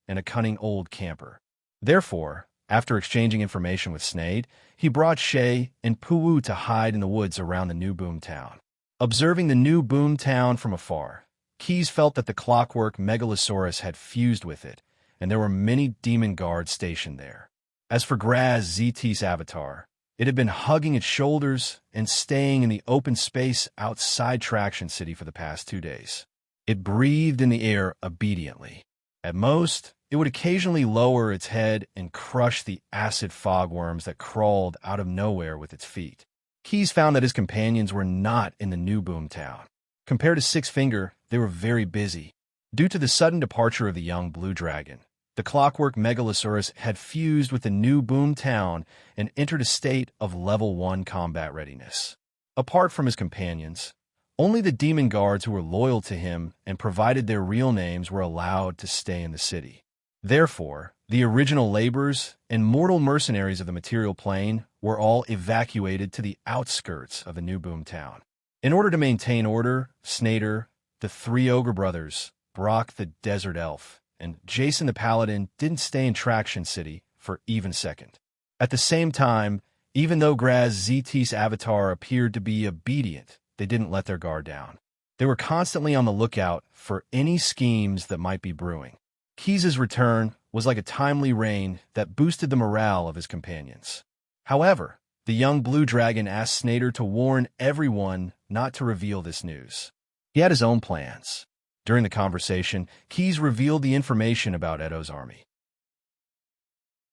and a cunning old camper. Therefore, after exchanging information with Snade, he brought Shay and Puu to hide in the woods around the new boom town. Observing the new boom town from afar, Keyes felt that the clockwork Megalosaurus had fused with it, and there were many demon guards stationed there. As for Graz Zt's avatar, it had been hugging its shoulders and staying in the open space outside Traction City for the past 2 days. It breathed in the air obediently. At most, it would occasionally lower its head and crush the acid fogworms that crawled out of nowhere with its feet. Keyes found that his companions were not in the new boom town. Compared to Six Finger, they were very busy. Due to the sudden departure of the young blue dragon, the clockwork Megalosaurus had fused with the new boom town and entered a state of level 1 combat readiness. Apart from his companions, only the demon guards who were loyal to him and provided their real names were allowed to stay in the city. Therefore, the original laborers and mortal mercenaries of the material plane were all evacuated to the outskirts of the new boom town. In order to maintain order, Snader, the 3 ogre brothers, Brock the desert elf, and Jason the paladin didn't stay in Traction City for even a second. At the same time, even though Graz Zt's avatar appeared to be obedient, they didn't let their guard down. They were constantly on the lookout for any schemes that might be brewing. Keyes' return was like a timely rain that boosted the morale of his companions. However, the young blue dragon asked Snader to warn everyone not to reveal this news. He had his own plans. During the conversation, Keyes revealed the information about Edo's army.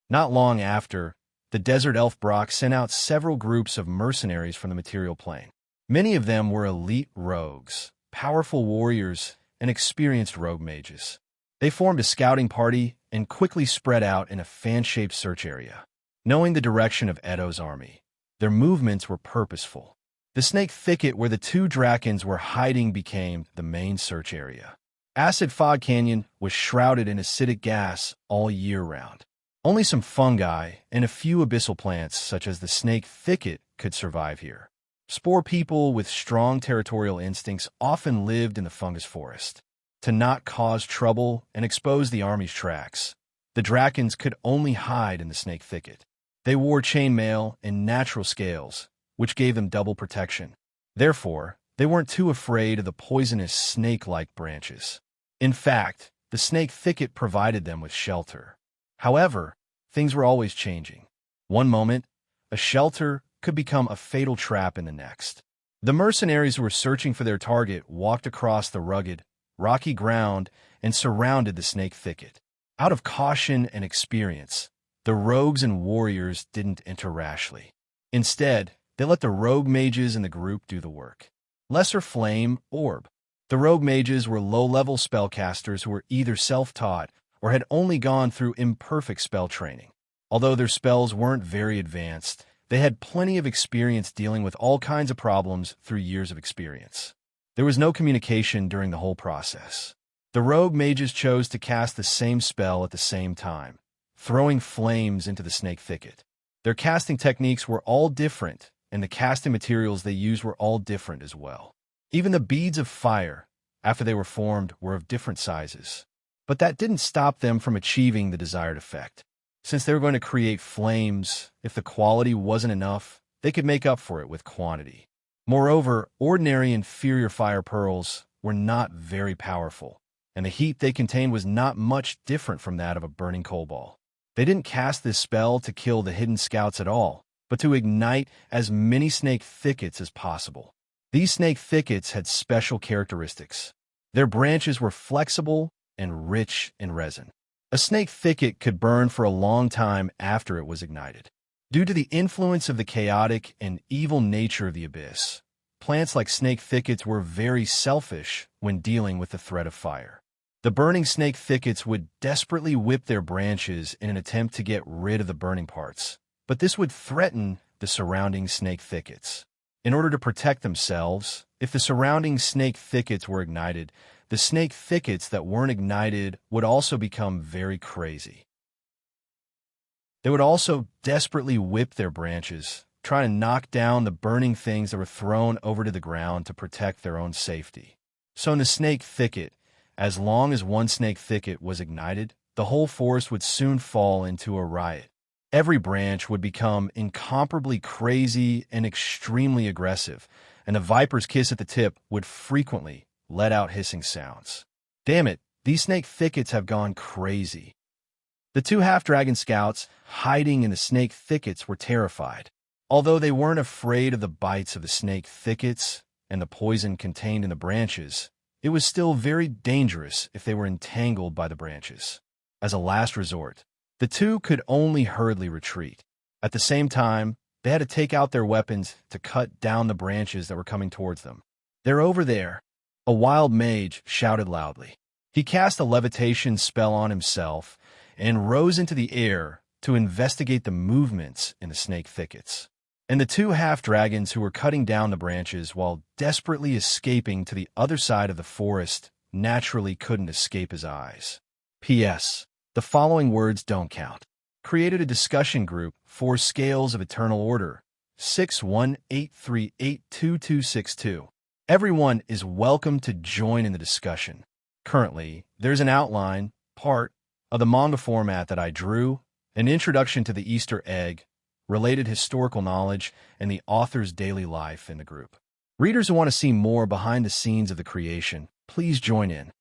Not long after, the desert elf Brock sent out several groups of mercenaries from the material plane. Many of them were elite rogues, powerful warriors, and experienced rogue mages. They formed a scouting party and quickly spread out in a fan-shaped search area. Knowing the direction of Edo's army, their movements were purposeful. The snake thicket where the 2 Drakens were hiding became the main search area. Acid Fog Canyon was shrouded in acidic gas all year round. Only some fungi and a few abyssal plants, such as the snake thicket, could survive here. Spore people with strong territorial instincts often lived in the fungus forest. To not cause trouble and expose the army's tracks, the Drakens could only hide in the snake thicket. They wore chainmail and natural scales, which gave them double protection. Therefore, they weren't too afraid of the poisonous snake-like branches. In fact, the snake thicket provided them with shelter. However, things were always changing. One moment, a shelter could become a fatal trap in the next. The mercenaries who were searching for their target walked across the rugged, rocky ground and surrounded the snake thicket. Out of caution and experience, the rogues and warriors didn't enter rashly. Instead, they let the rogue mages in the group do the work. Lesser Flame Orb. The rogue mages were low-level spellcasters who were either self-taught or had only gone through imperfect spell training. Although their spells weren't very advanced, they had plenty of experience dealing with all kinds of problems through years of experience. There was no communication during the whole process. The rogue mages chose to cast the same spell at the same time, throwing flames into the snake thicket. Their casting techniques were all different, and the casting materials they used were all different as well. Even the beads of fire, after they were formed, were of different sizes. But that didn't stop them from achieving the desired effect. Since they were going to create flames, if the quality wasn't enough, they could make up for it with quantity. Moreover, ordinary inferior fire pearls were not very powerful, and the heat they contained was not much different from that of a burning coal ball. They didn't cast this spell to kill the hidden scouts at all, but to ignite as many snake thickets as possible. These snake thickets had special characteristics. Their branches were flexible and rich in resin. A snake thicket could burn for a long time after it was ignited. Due to the influence of the chaotic and evil nature of the abyss, plants like snake thickets were very selfish when dealing with the threat of fire. The burning snake thickets would desperately whip their branches in an attempt to get rid of the burning parts, but this would threaten the surrounding snake thickets. In order to protect themselves, if the surrounding snake thickets were ignited, the snake thickets that weren't ignited would also become very crazy. They would also desperately whip their branches, trying to knock down the burning things that were thrown over to the ground to protect their own safety. So in the snake thicket, as long as one snake thicket was ignited, the whole forest would soon fall into a riot. Every branch would become incomparably crazy and extremely aggressive, and the viper's kiss at the tip would frequently let out hissing sounds. Damn it, these snake thickets have gone crazy. The two half-dragon scouts hiding in the snake thickets were terrified. Although they weren't afraid of the bites of the snake thickets and the poison contained in the branches, it was still very dangerous if they were entangled by the branches. As a last resort, the two could only hurriedly retreat. At the same time, they had to take out their weapons to cut down the branches that were coming towards them. "They're over there," a wild mage shouted loudly. He cast a levitation spell on himself and rose into the air to investigate the movements in the snake thickets. And the two half-dragons who were cutting down the branches while desperately escaping to the other side of the forest naturally couldn't escape his eyes. P.S. The following words don't count. Created a discussion group for Scales of Eternal Order, 6183822262. Everyone is welcome to join in the discussion. Currently, there's an outline, part, of the manga format that I drew, an introduction to the Easter egg, related historical knowledge, and the author's daily life in the group. Readers who want to see more behind the scenes of the creation, please join in.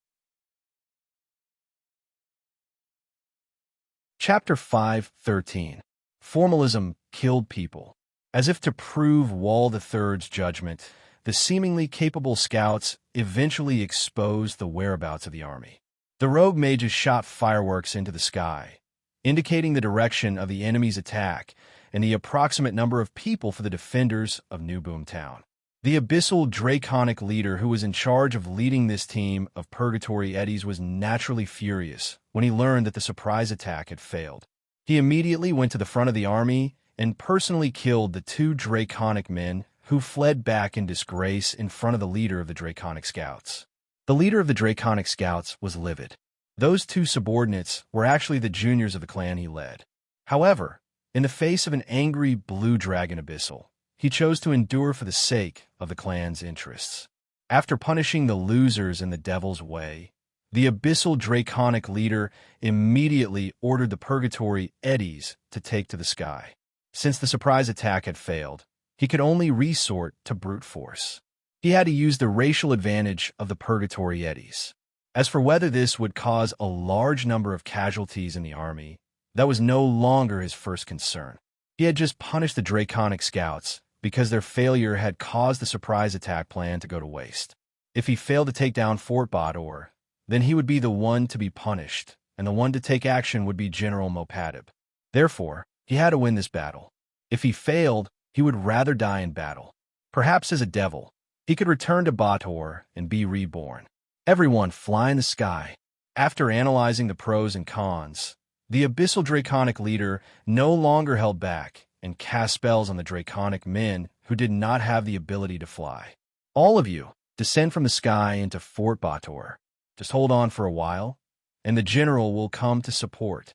Chapter 5:13. Formalism killed people. As if to prove Wall III's judgment, the seemingly capable scouts eventually exposed the whereabouts of the army. The rogue mages shot fireworks into the sky, indicating the direction of the enemy's attack and the approximate number of people for the defenders of New Boomtown. The abyssal draconic leader who was in charge of leading this team of Purgatory Eddies was naturally furious when he learned that the surprise attack had failed. He immediately went to the front of the army and personally killed the two draconic men who fled back in disgrace in front of the leader of the draconic scouts. The leader of the draconic scouts was livid. Those two subordinates were actually the juniors of the clan he led. However, in the face of an angry blue dragon abyssal, he chose to endure for the sake of the clan's interests. After punishing the losers in the Devil's Way, the abyssal draconic leader immediately ordered the Purgatory Eddies to take to the sky. Since the surprise attack had failed, he could only resort to brute force. He had to use the racial advantage of the Purgatory Eddies. As for whether this would cause a large number of casualties in the army, that was no longer his first concern. He had just punished the draconic scouts because their failure had caused the surprise attack plan to go to waste. If he failed to take down Fort Bador, then he would be the one to be punished, and the one to take action would be General Mopadib. Therefore, he had to win this battle. If he failed, he would rather die in battle. Perhaps as a devil, he could return to Bator and be reborn. Everyone fly in the sky. After analyzing the pros and cons, the abyssal draconic leader no longer held back and cast spells on the draconic men who did not have the ability to fly. "All of you, descend from the sky into Fort Bator. Just hold on for a while, and the general will come to support."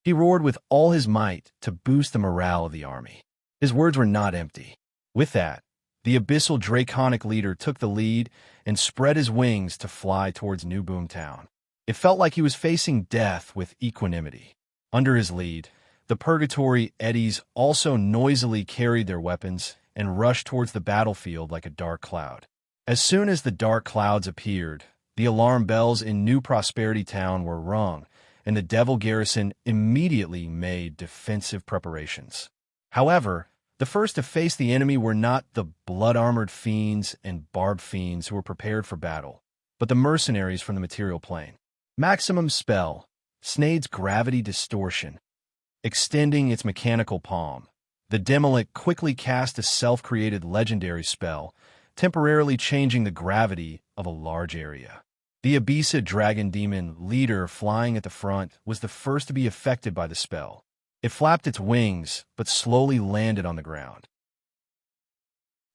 He roared with all his might to boost the morale of the army. His words were not empty. With that, the abyssal draconic leader took the lead and spread his wings to fly towards New Boomtown. It felt like he was facing death with equanimity. Under his lead, the Purgatory Eddies also noisily carried their weapons and rushed towards the battlefield like a dark cloud. As soon as the dark clouds appeared, the alarm bells in New Prosperity Town were rung, and the Devil garrison immediately made defensive preparations. However, the first to face the enemy were not the blood-armored fiends and barbed fiends who were prepared for battle, but the mercenaries from the material plane. Maximum spell, Snade's gravity distortion. Extending its mechanical palm, the Demolic quickly cast a self-created legendary spell, temporarily changing the gravity of a large area. The Abisa Dragon Demon leader flying at the front was the first to be affected by the spell. It flapped its wings, but slowly landed on the ground.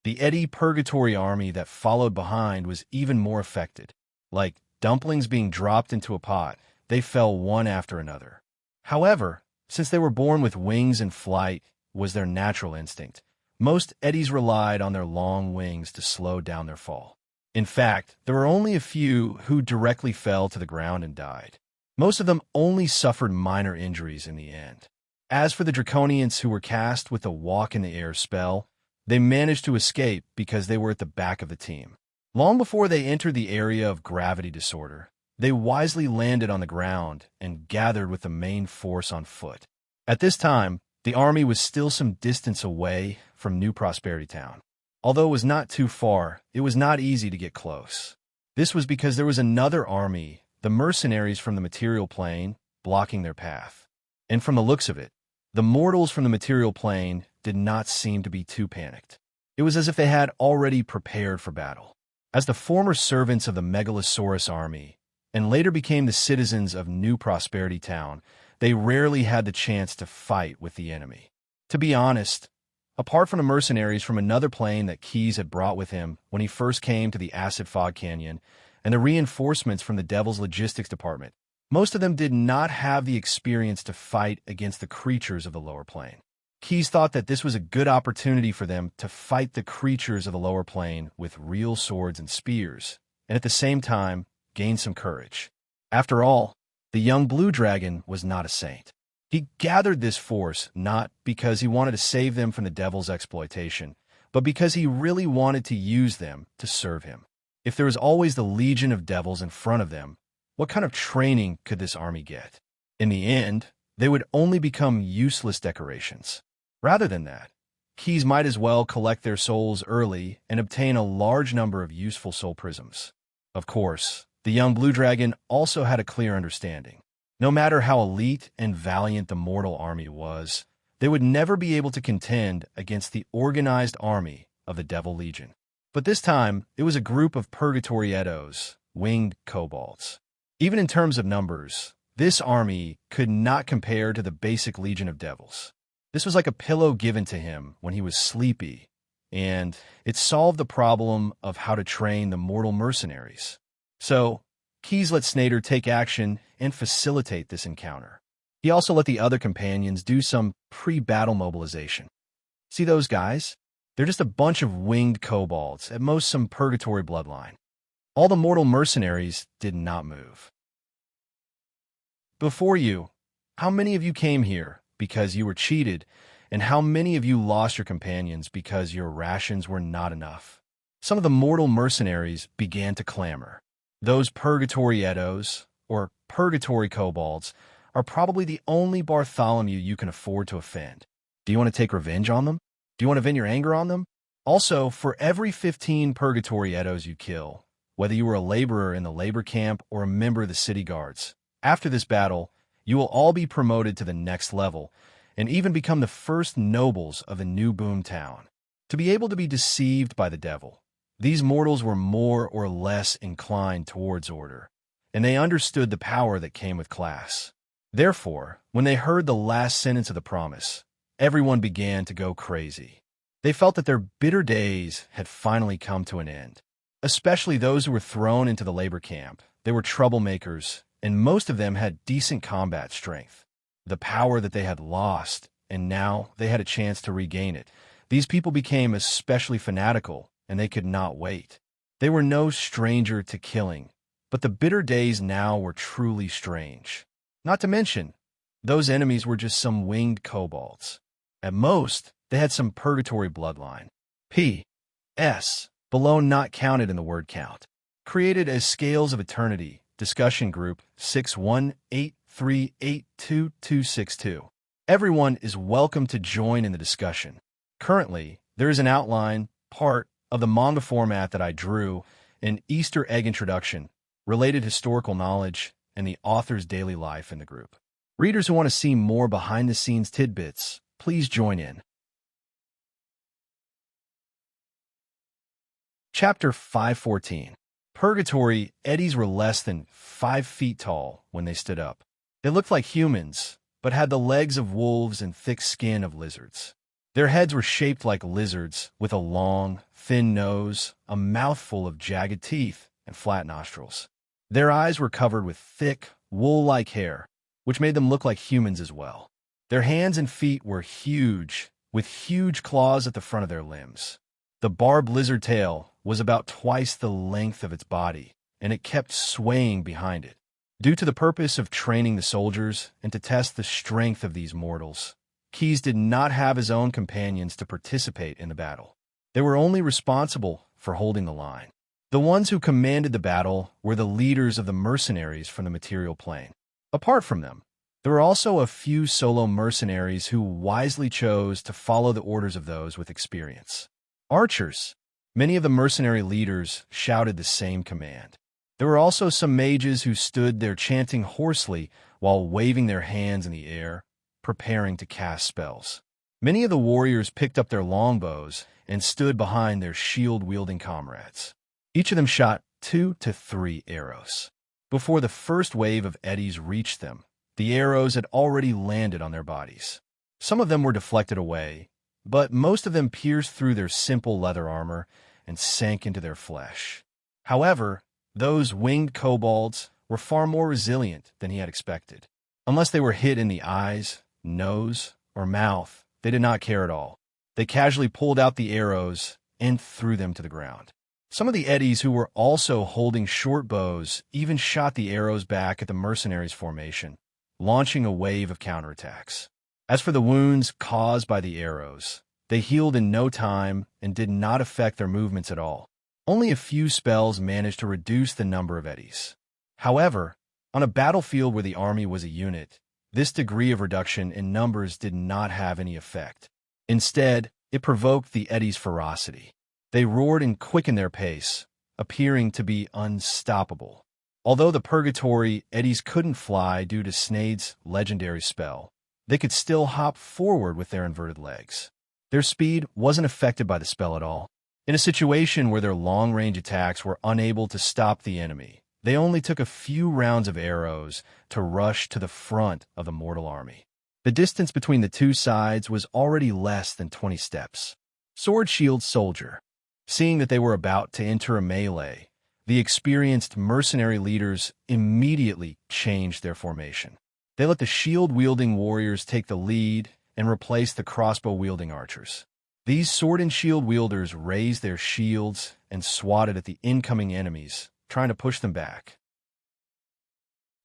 The Eddy Purgatory army that followed behind was even more affected. Like dumplings being dropped into a pot, they fell one after another. However, since they were born with wings and flight was their natural instinct, most Eddies relied on their long wings to slow down their fall. In fact, there were only a few who directly fell to the ground and died. Most of them only suffered minor injuries in the end. As for the Draconians who were cast with the Walk in the Air spell, they managed to escape because they were at the back of the team. Long before they entered the area of gravity disorder, they wisely landed on the ground and gathered with the main force on foot. At this time, the army was still some distance away from New Prosperity Town. Although it was not too far, it was not easy to get close. This was because there was another army, the mercenaries from the material plane, blocking their path. And from the looks of it, the mortals from the material plane did not seem to be too panicked. It was as if they had already prepared for battle. As the former servants of the Megalosaurus army, and later became the citizens of New Prosperity Town, they rarely had the chance to fight with the enemy. To be honest, apart from the mercenaries from another plane that Keyes had brought with him when he first came to the Acid Fog Canyon, and the reinforcements from the Devil's Logistics Department, most of them did not have the experience to fight against the creatures of the lower plane. Keyes thought that this was a good opportunity for them to fight the creatures of the lower plane with real swords and spears, and at the same time, gain some courage. After all, the young blue dragon was not a saint. He gathered this force not because he wanted to save them from the devil's exploitation, but because he really wanted to use them to serve him. If there was always the legion of devils in front of them, what kind of training could this army get? In the end, they would only become useless decorations. Rather than that, Keyes might as well collect their souls early and obtain a large number of useful soul prisms. Of course, the young blue dragon also had a clear understanding. No matter how elite and valiant the mortal army was, they would never be able to contend against the organized army of the Devil Legion. But this time, it was a group of Purgatory Eddos, winged kobolds. Even in terms of numbers, this army could not compare to the basic legion of devils. This was like a pillow given to him when he was sleepy, and it solved the problem of how to train the mortal mercenaries. So, Keyes let Snader take action and facilitate this encounter. He also let the other companions do some pre-battle mobilization. See those guys? They're just a bunch of winged kobolds, at most some purgatory bloodline. All the mortal mercenaries did not move. Before you, how many of you came here because you were cheated, and how many of you lost your companions because your rations were not enough? Some of the mortal mercenaries began to clamor. Those Purgatory Eddos, or Purgatory Kobolds, are probably the only Bartholomew you can afford to offend. Do you want to take revenge on them? Do you want to vent your anger on them? Also, for every 15 Purgatory Eddos you kill, whether you were a laborer in the labor camp or a member of the city guards, after this battle, you will all be promoted to the next level, and even become the first nobles of the new boom town. To be able to be deceived by the devil, these mortals were more or less inclined towards order, and they understood the power that came with class. Therefore, when they heard the last sentence of the promise, everyone began to go crazy. They felt that their bitter days had finally come to an end, especially those who were thrown into the labor camp. They were troublemakers, and most of them had decent combat strength. The power that they had lost, and now they had a chance to regain it. These people became especially fanatical, and they could not wait. They were no stranger to killing, But the bitter days now were truly strange. Not to mention, those enemies were just some winged kobolds. At most, they had some purgatory bloodline. P.S. Below not counted in the word count. Created as Scales of Eternity, Discussion Group 618382262. Everyone is welcome to join in the discussion. Currently, there is an outline, part of the manga format that I drew, an Easter egg introduction, related historical knowledge, and the author's daily life in the group. Readers who want to see more behind-the-scenes tidbits, please join in. Chapter 514. Purgatory eddies were less than 5 feet tall when they stood up. They looked like humans, but had the legs of wolves and thick skin of lizards. Their heads were shaped like lizards, with a long, thin nose, a mouthful of jagged teeth, and flat nostrils. Their eyes were covered with thick, wool-like hair, which made them look like humans as well. Their hands and feet were huge, with huge claws at the front of their limbs. The barbed lizard tail was about twice the length of its body, and it kept swaying behind it. Due to the purpose of training the soldiers and to test the strength of these mortals, Keyes did not have his own companions to participate in the battle. They were only responsible for holding the line. The ones who commanded the battle were the leaders of the mercenaries from the material plane. Apart from them, there were also a few solo mercenaries who wisely chose to follow the orders of those with experience. Archers. Many of the mercenary leaders shouted the same command. There were also some mages who stood there chanting hoarsely while waving their hands in the air, preparing to cast spells. Many of the warriors picked up their longbows and stood behind their shield-wielding comrades. Each of them shot 2 to 3 arrows. Before the first wave of eddies reached them, the arrows had already landed on their bodies. Some of them were deflected away, but most of them pierced through their simple leather armor and sank into their flesh. However, those winged kobolds were far more resilient than he had expected. Unless they were hit in the eyes, nose, or mouth, they did not care at all. They casually pulled out the arrows and threw them to the ground. Some of the eddies who were also holding short bows even shot the arrows back at the mercenaries' formation, launching a wave of counterattacks. As for the wounds caused by the arrows, they healed in no time and did not affect their movements at all. Only a few spells managed to reduce the number of eddies. However, on a battlefield where the army was a unit, this degree of reduction in numbers did not have any effect. Instead, it provoked the eddies' ferocity. They roared and quickened their pace, appearing to be unstoppable. Although the purgatory eddies couldn't fly due to Snade's legendary spell, they could still hop forward with their inverted legs. Their speed wasn't affected by the spell at all. In a situation where their long-range attacks were unable to stop the enemy, they only took a few rounds of arrows to rush to the front of the mortal army. The distance between the two sides was already less than 20 steps. Sword Shield Soldier. Seeing that they were about to enter a melee, the experienced mercenary leaders immediately changed their formation. They let the shield-wielding warriors take the lead and replace the crossbow-wielding archers. These sword and shield wielders raised their shields and swatted at the incoming enemies, trying to push them back.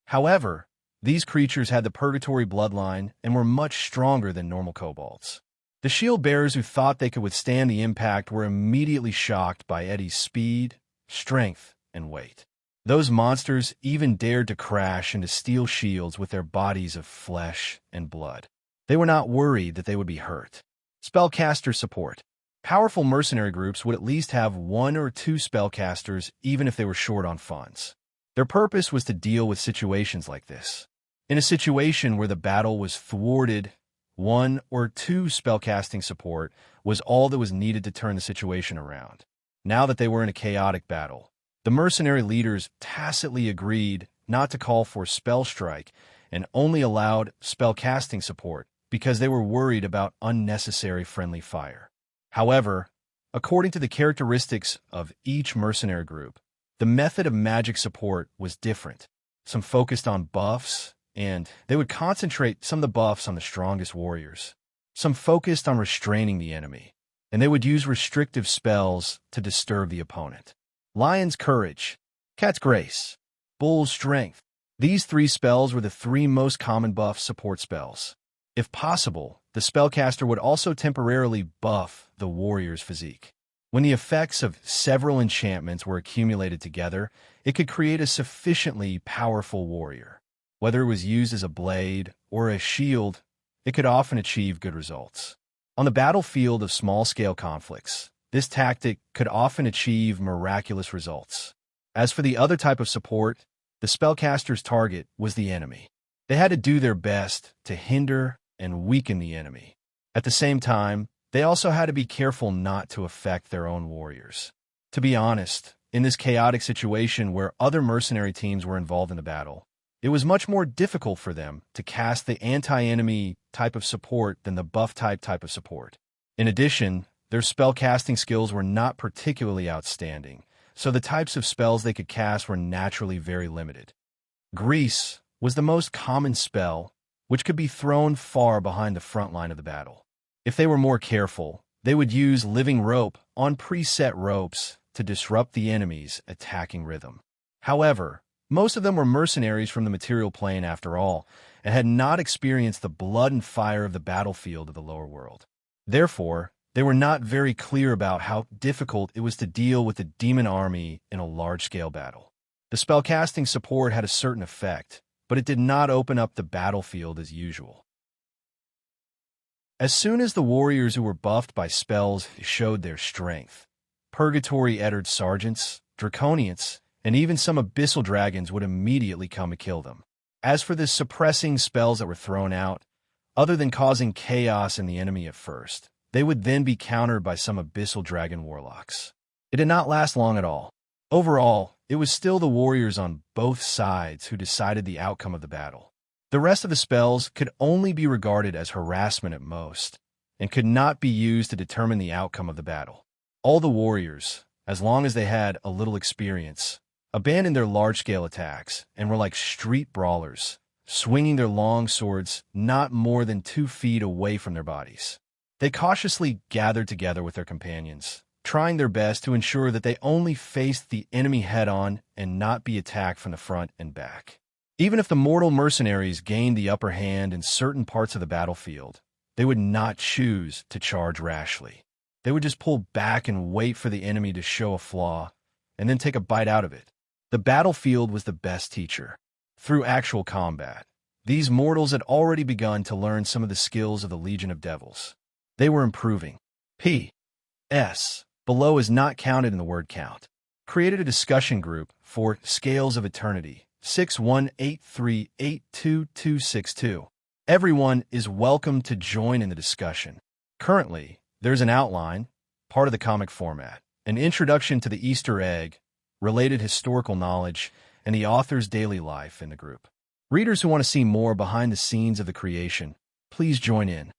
However, these creatures had the purgatory bloodline and were much stronger than normal kobolds. The shield-bearers who thought they could withstand the impact were immediately shocked by Eddie's speed, strength, and weight. Those monsters even dared to crash into steel shields with their bodies of flesh and blood. They were not worried that they would be hurt. Spellcaster support. Powerful mercenary groups would at least have 1 or 2 spellcasters even if they were short on funds. Their purpose was to deal with situations like this. In a situation where the battle was thwarted, 1 or 2 spellcasting support was all that was needed to turn the situation around. Now that they were in a chaotic battle, the mercenary leaders tacitly agreed not to call for spell strike and only allowed spellcasting support because they were worried about unnecessary friendly fire. However, according to the characteristics of each mercenary group, the method of magic support was different. Some focused on buffs, and they would concentrate some of the buffs on the strongest warriors. Some focused on restraining the enemy, and they would use restrictive spells to disturb the opponent. Lion's Courage. Cat's Grace. Bull's Strength. These 3 spells were the 3 most common buff support spells. If possible, the spellcaster would also temporarily buff the warrior's physique. When the effects of several enchantments were accumulated together, it could create a sufficiently powerful warrior. Whether it was used as a blade or a shield, it could often achieve good results. On the battlefield of small-scale conflicts, this tactic could often achieve miraculous results. As for the other type of support, the spellcaster's target was the enemy. They had to do their best to hinder and weaken the enemy. At the same time, they also had to be careful not to affect their own warriors. To be honest, in this chaotic situation where other mercenary teams were involved in the battle, it was much more difficult for them to cast the anti-enemy type of support than the buff type of support. In addition, their spellcasting skills were not particularly outstanding, so the types of spells they could cast were naturally very limited. Grease was the most common spell, which could be thrown far behind the front line of the battle. If they were more careful, they would use living rope on preset ropes to disrupt the enemy's attacking rhythm. However, most of them were mercenaries from the material plane after all, and had not experienced the blood and fire of the battlefield of the lower world. Therefore, they were not very clear about how difficult it was to deal with the demon army in a large-scale battle. The spellcasting support had a certain effect, but it did not open up the battlefield as usual. As soon as the warriors who were buffed by spells showed their strength, Purgatory Eddard Sergeants, Draconians, and even some Abyssal Dragons would immediately come to kill them. As for the suppressing spells that were thrown out, other than causing chaos in the enemy at first, they would then be countered by some Abyssal Dragon Warlocks. It did not last long at all. Overall, it was still the warriors on both sides who decided the outcome of the battle. The rest of the spells could only be regarded as harassment at most, and could not be used to determine the outcome of the battle. All the warriors, as long as they had a little experience, abandoned their large-scale attacks and were like street brawlers, swinging their long swords not more than 2 feet away from their bodies. They cautiously gathered together with their companions, trying their best to ensure that they only faced the enemy head-on and not be attacked from the front and back. Even if the mortal mercenaries gained the upper hand in certain parts of the battlefield, they would not choose to charge rashly. They would just pull back and wait for the enemy to show a flaw, and then take a bite out of it. The battlefield was the best teacher. Through actual combat, these mortals had already begun to learn some of the skills of the Legion of Devils. They were improving. P.S. Below is not counted in the word count. Created a discussion group for Scales of Eternity, 6183822262. Everyone is welcome to join in the discussion. Currently, there's an outline, part of the comic format, an introduction to the Easter egg, related historical knowledge, and the author's daily life in the group. Readers who want to see more behind the scenes of the creation, please join in.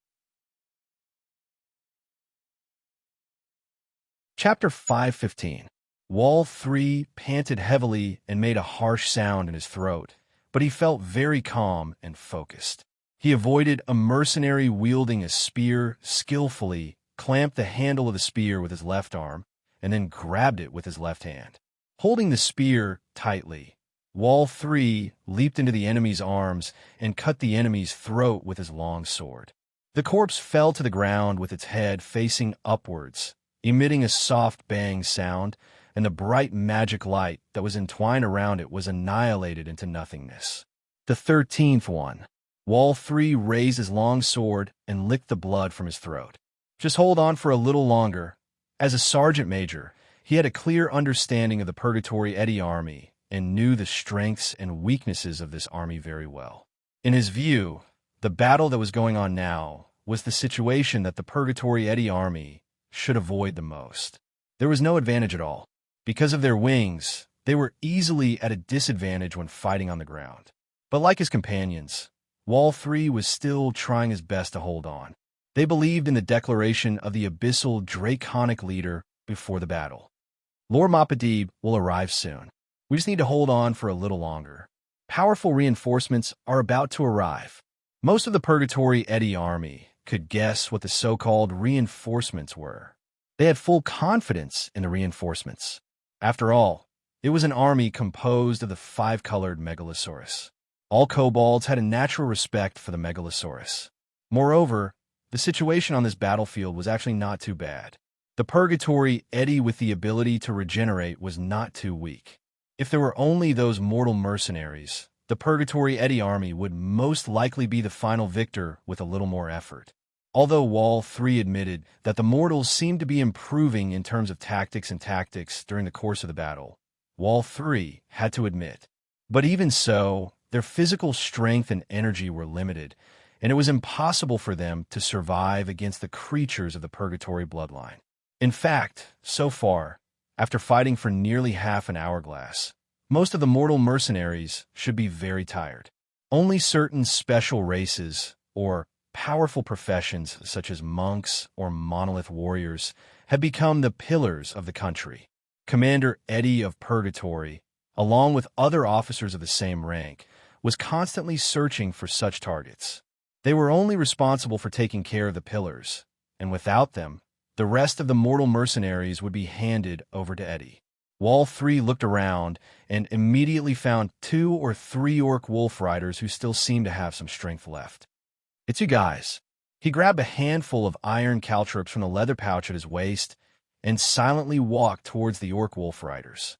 Chapter 5:15. Wall 3 panted heavily and made a harsh sound in his throat, but he felt very calm and focused. He avoided a mercenary wielding a spear skillfully, clamped the handle of the spear with his left arm, and then grabbed it with his left hand. Holding the spear tightly, Wall 3 leaped into the enemy's arms and cut the enemy's throat with his long sword. The corpse fell to the ground with its head facing upwards, emitting a soft bang sound, and the bright magic light that was entwined around it was annihilated into nothingness. The 13th one. Wall 3 raised his long sword and licked the blood from his throat. Just hold on for a little longer. As a sergeant major, he had a clear understanding of the Purgatory Eddy army and knew the strengths and weaknesses of this army very well. In his view, the battle that was going on now was the situation that the Purgatory Eddy army should avoid the most. There was no advantage at all. Because of their wings, they were easily at a disadvantage when fighting on the ground. But like his companions, Wall 3 was still trying his best to hold on. They believed in the declaration of the Abyssal Draconic leader before the battle. Lord Moppadib will arrive soon. We just need to hold on for a little longer. Powerful reinforcements are about to arrive. Most of the Purgatory Eddy army could guess what the so-called reinforcements were. They had full confidence in the reinforcements. After all, It was an army composed of the five-colored megalosaurus. All kobolds had a natural respect for the megalosaurus. Moreover, the situation on this battlefield was actually not too bad. The purgatory eddy with the ability to regenerate was not too weak. If there were only those mortal mercenaries, the Purgatory Eddy army would most likely be the final victor with a little more effort. Although Wall 3 admitted that the mortals seemed to be improving in terms of tactics during the course of the battle, Wall 3 had to admit. But even so, their physical strength and energy were limited, and it was impossible for them to survive against the creatures of the Purgatory bloodline. In fact, so far, after fighting for nearly half an hourglass, most of the mortal mercenaries should be very tired. Only certain special races or powerful professions such as monks or monolith warriors have become the pillars of the country. Commander Eddy of Purgatory, along with other officers of the same rank, was constantly searching for such targets. They were only responsible for taking care of the pillars, and without them, the rest of the mortal mercenaries would be handed over to Eddy. Wall 3 looked around and immediately found 2 or 3 orc wolf riders who still seemed to have some strength left. "It's you guys." He grabbed a handful of iron caltrops from the leather pouch at his waist and silently walked towards the orc wolf riders.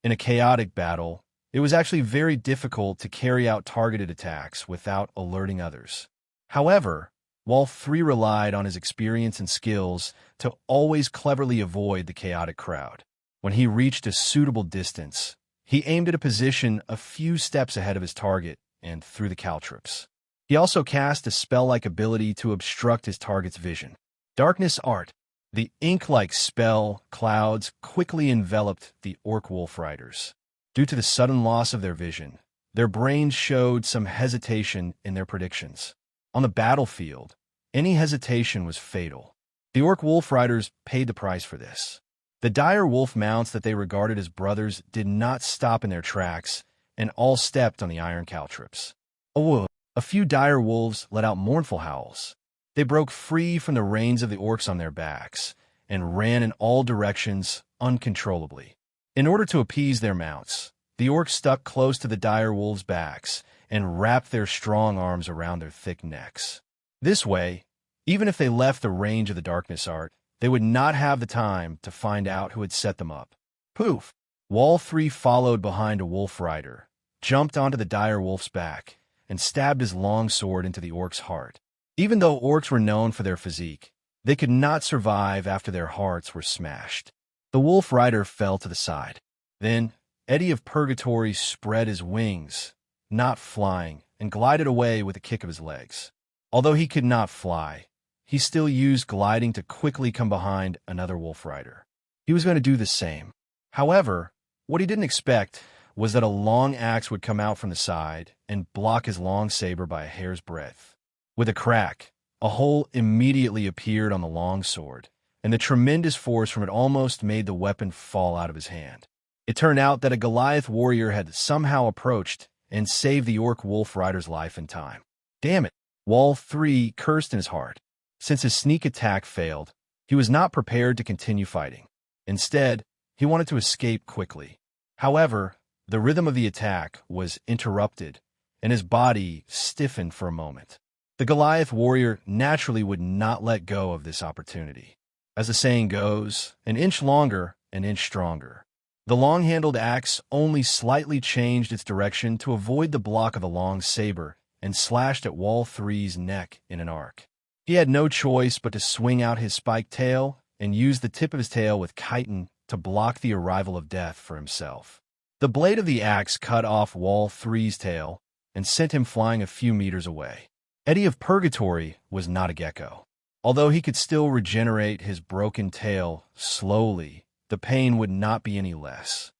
In a chaotic battle, it was actually very difficult to carry out targeted attacks without alerting others. However, Wall 3 relied on his experience and skills to always cleverly avoid the chaotic crowd. When he reached a suitable distance, he aimed at a position a few steps ahead of his target and threw the caltrops. He also cast a spell-like ability to obstruct his target's vision. Darkness Art. The ink-like spell clouds quickly enveloped the orc wolf riders. Due to the sudden loss of their vision, their brains showed some hesitation in their predictions. On the battlefield, any hesitation was fatal. The orc wolf riders paid the price for this. The dire wolf mounts that they regarded as brothers did not stop in their tracks, and all stepped on the iron caltrops. A few dire wolves let out mournful howls. They broke free from the reins of the orcs on their backs and ran in all directions uncontrollably. In order to appease their mounts, the orcs stuck close to the dire wolves' backs and wrapped their strong arms around their thick necks. This way, even if they left the range of the Darkness Art, they would not have the time to find out who had set them up. Poof! Wall 3 followed behind a wolf rider, jumped onto the dire wolf's back, and stabbed his long sword into the orc's heart. Even though orcs were known for their physique, they could not survive after their hearts were smashed. The wolf rider fell to the side. Then, Eddy of Purgatory spread his wings, not flying, and glided away with a kick of his legs. Although he could not fly, he still used gliding to quickly come behind another wolf rider. He was going to do the same. However, what he didn't expect was that a long axe would come out from the side and block his long saber by a hair's breadth. With a crack, a hole immediately appeared on the long sword, and the tremendous force from it almost made the weapon fall out of his hand. It turned out that a Goliath warrior had somehow approached and saved the orc wolf rider's life in time. Damn it! Wall 3 cursed in his heart. Since his sneak attack failed, he was not prepared to continue fighting. Instead, he wanted to escape quickly. However, the rhythm of the attack was interrupted, and his body stiffened for a moment. The Goliath warrior naturally would not let go of this opportunity. As the saying goes, an inch longer, an inch stronger. The long-handled axe only slightly changed its direction to avoid the block of the long saber and slashed at Wall 3's neck in an arc. He had no choice but to swing out his spiked tail and use the tip of his tail with chitin to block the arrival of death for himself. The blade of the axe cut off Wall 3's tail and sent him flying a few meters away. Eddy of Purgatory was not a gecko. Although he could still regenerate his broken tail slowly, the pain would not be any less.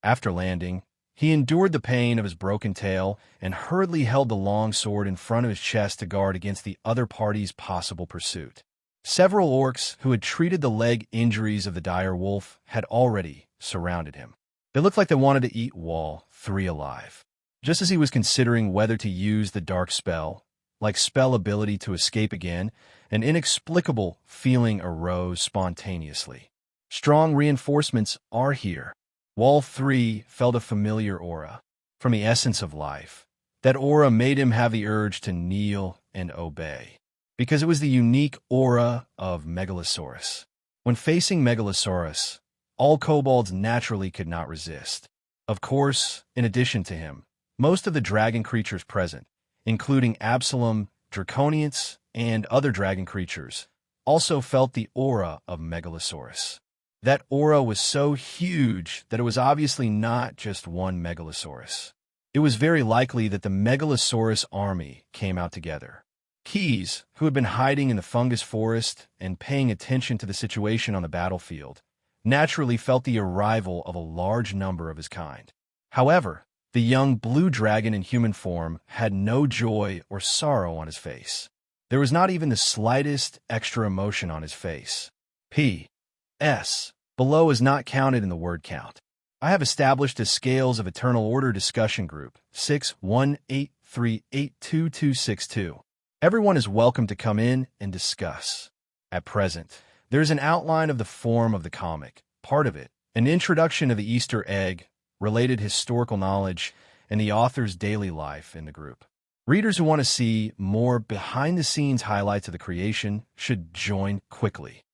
After landing, he endured the pain of his broken tail and hurriedly held the long sword in front of his chest to guard against the other party's possible pursuit. Several orcs who had treated the leg injuries of the dire wolf had already surrounded him. They looked like they wanted to eat Wall 3 alive. Just as he was considering whether to use the dark spell, like spell ability to escape again, an inexplicable feeling arose spontaneously. Strong reinforcements are here. Wall 3 felt a familiar aura from the essence of life. That aura made him have the urge to kneel and obey, because it was the unique aura of Megalosaurus. When facing Megalosaurus, all kobolds naturally could not resist. Of course, in addition to him, most of the dragon creatures present, including Absalom, Draconians, and other dragon creatures, also felt the aura of Megalosaurus. That aura was so huge that it was obviously not just one Megalosaurus. It was very likely that the Megalosaurus army came out together. Keys, who had been hiding in the fungus forest and paying attention to the situation on the battlefield, naturally felt the arrival of a large number of his kind. However, the young blue dragon in human form had no joy or sorrow on his face. There was not even the slightest extra emotion on his face. P.S. Below is not counted in the word count. I have established a Scales of Eternal Order discussion group, 618382262. Everyone is welcome to come in and discuss. At present, there is an outline of the form of the comic, part of it, an introduction of the Easter egg, related historical knowledge, and the author's daily life in the group. Readers who want to see more behind-the-scenes highlights of the creation should join quickly.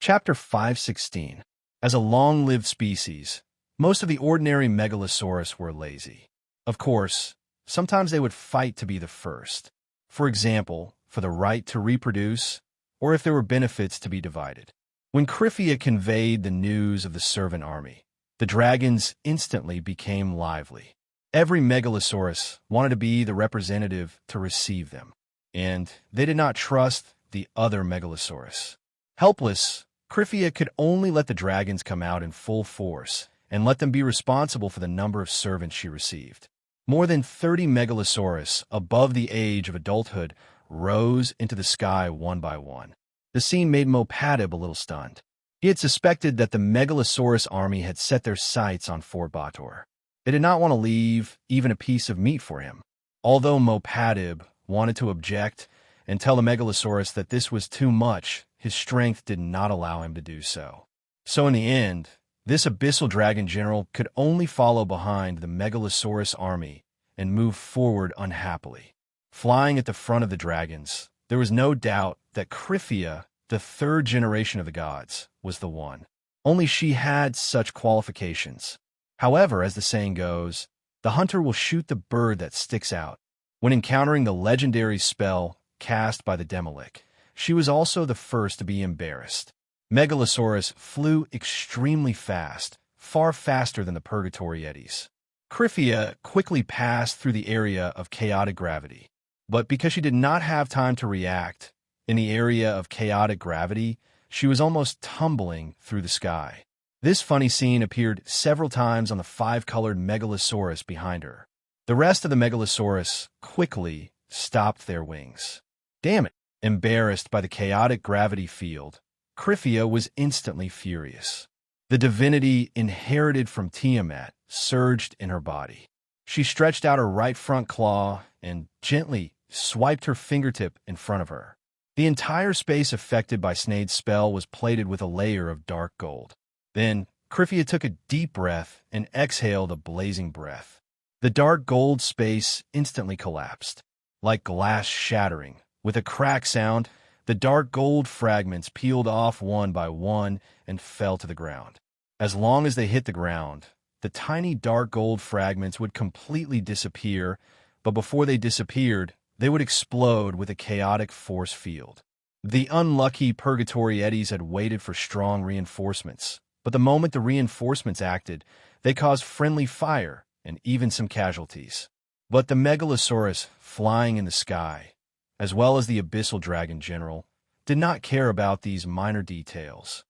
Chapter 516. As a long-lived species, most of the ordinary Megalosaurus were lazy. Of course, sometimes they would fight to be the first. For example, for the right to reproduce, or if there were benefits to be divided. When Cryphia conveyed the news of the servant army, the dragons instantly became lively. Every Megalosaurus wanted to be the representative to receive them, and they did not trust the other Megalosaurus. Helpless, Cryphia could only let the dragons come out in full force and let them be responsible for the number of servants she received. More than 30 Megalosaurus above the age of adulthood rose into the sky one by one. The scene made Mopatib a little stunned. He had suspected that the Megalosaurus army had set their sights on Fort Bator. They did not want to leave even a piece of meat for him. Although Mopatib wanted to object and tell the Megalosaurus that this was too much, his strength did not allow him to do so. So in the end, this abyssal dragon general could only follow behind the Megalosaurus army and move forward unhappily. Flying at the front of the dragons, there was no doubt that Cryphia, the third generation of the gods, was the one. Only she had such qualifications. However, as the saying goes, the hunter will shoot the bird that sticks out. When encountering the legendary spell cast by the Demolic, she was also the first to be embarrassed. Megalosaurus flew extremely fast, far faster than the Purgatory Eddies. Cryphia quickly passed through the area of chaotic gravity, but because she did not have time to react, in the area of chaotic gravity, she was almost tumbling through the sky. This funny scene appeared several times on the five-colored Megalosaurus behind her. The rest of the Megalosaurus quickly stopped their wings. Damn it! Embarrassed by the chaotic gravity field, Cryphia was instantly furious. The divinity inherited from Tiamat surged in her body. She stretched out her right front claw and gently swiped her fingertip in front of her. The entire space affected by Snade's spell was plated with a layer of dark gold. Then, Cryphia took a deep breath and exhaled a blazing breath. The dark gold space instantly collapsed. Like glass shattering, with a crack sound, the dark gold fragments peeled off one by one and fell to the ground. As long as they hit the ground, the tiny dark gold fragments would completely disappear, but before they disappeared, they would explode with a chaotic force field. The unlucky Purgatory Eddies had waited for strong reinforcements, but the moment the reinforcements acted, they caused friendly fire and even some casualties. But the Megalosaurus flying in the sky, as well as the abyssal dragon general, did not care about these minor details.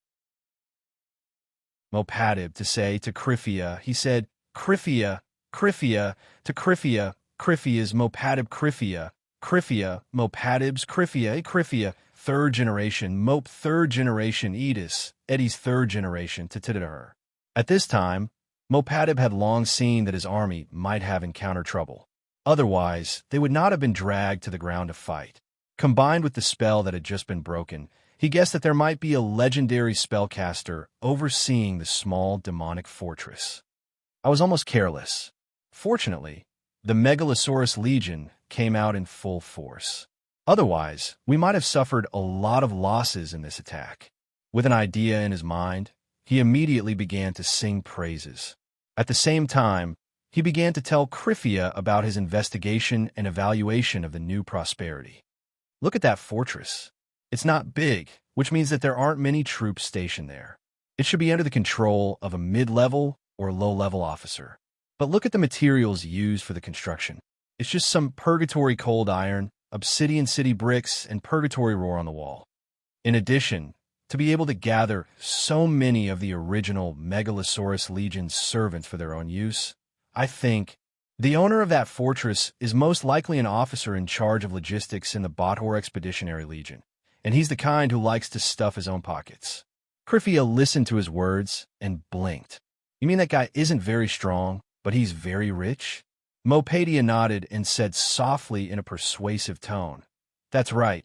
Mopatib to say to Cryphia, he said, Cryphia, Cryphia, to Cryphia, Cryphia's Mopatib Cryphia, Cryphia, Mopatib's Cryphia, Cryphia, third generation, Mope third generation, Edis, Eddie's third generation, to her. At this time, Mopatib had long seen that his army might have encountered trouble. Otherwise, they would not have been dragged to the ground to fight. Combined with the spell that had just been broken, he guessed that there might be a legendary spellcaster overseeing the small demonic fortress. I was almost careless. Fortunately, the Megalosaurus Legion came out in full force. Otherwise, we might have suffered a lot of losses in this attack. With an idea in his mind, he immediately began to sing praises. At the same time, he began to tell Kryphia about his investigation and evaluation of the new prosperity. Look at that fortress. It's not big, which means that there aren't many troops stationed there. It should be under the control of a mid-level or low-level officer. But look at the materials used for the construction. It's just some purgatory cold iron, obsidian city bricks, and purgatory roar on the wall. In addition, to be able to gather so many of the original Megalosaurus Legion's servants for their own use, I think the owner of that fortress is most likely an officer in charge of logistics in the Bator Expeditionary Legion, and he's the kind who likes to stuff his own pockets. Kryphia listened to his words and blinked. You mean that guy isn't very strong, but he's very rich? Mopadia nodded and said softly in a persuasive tone, "That's right,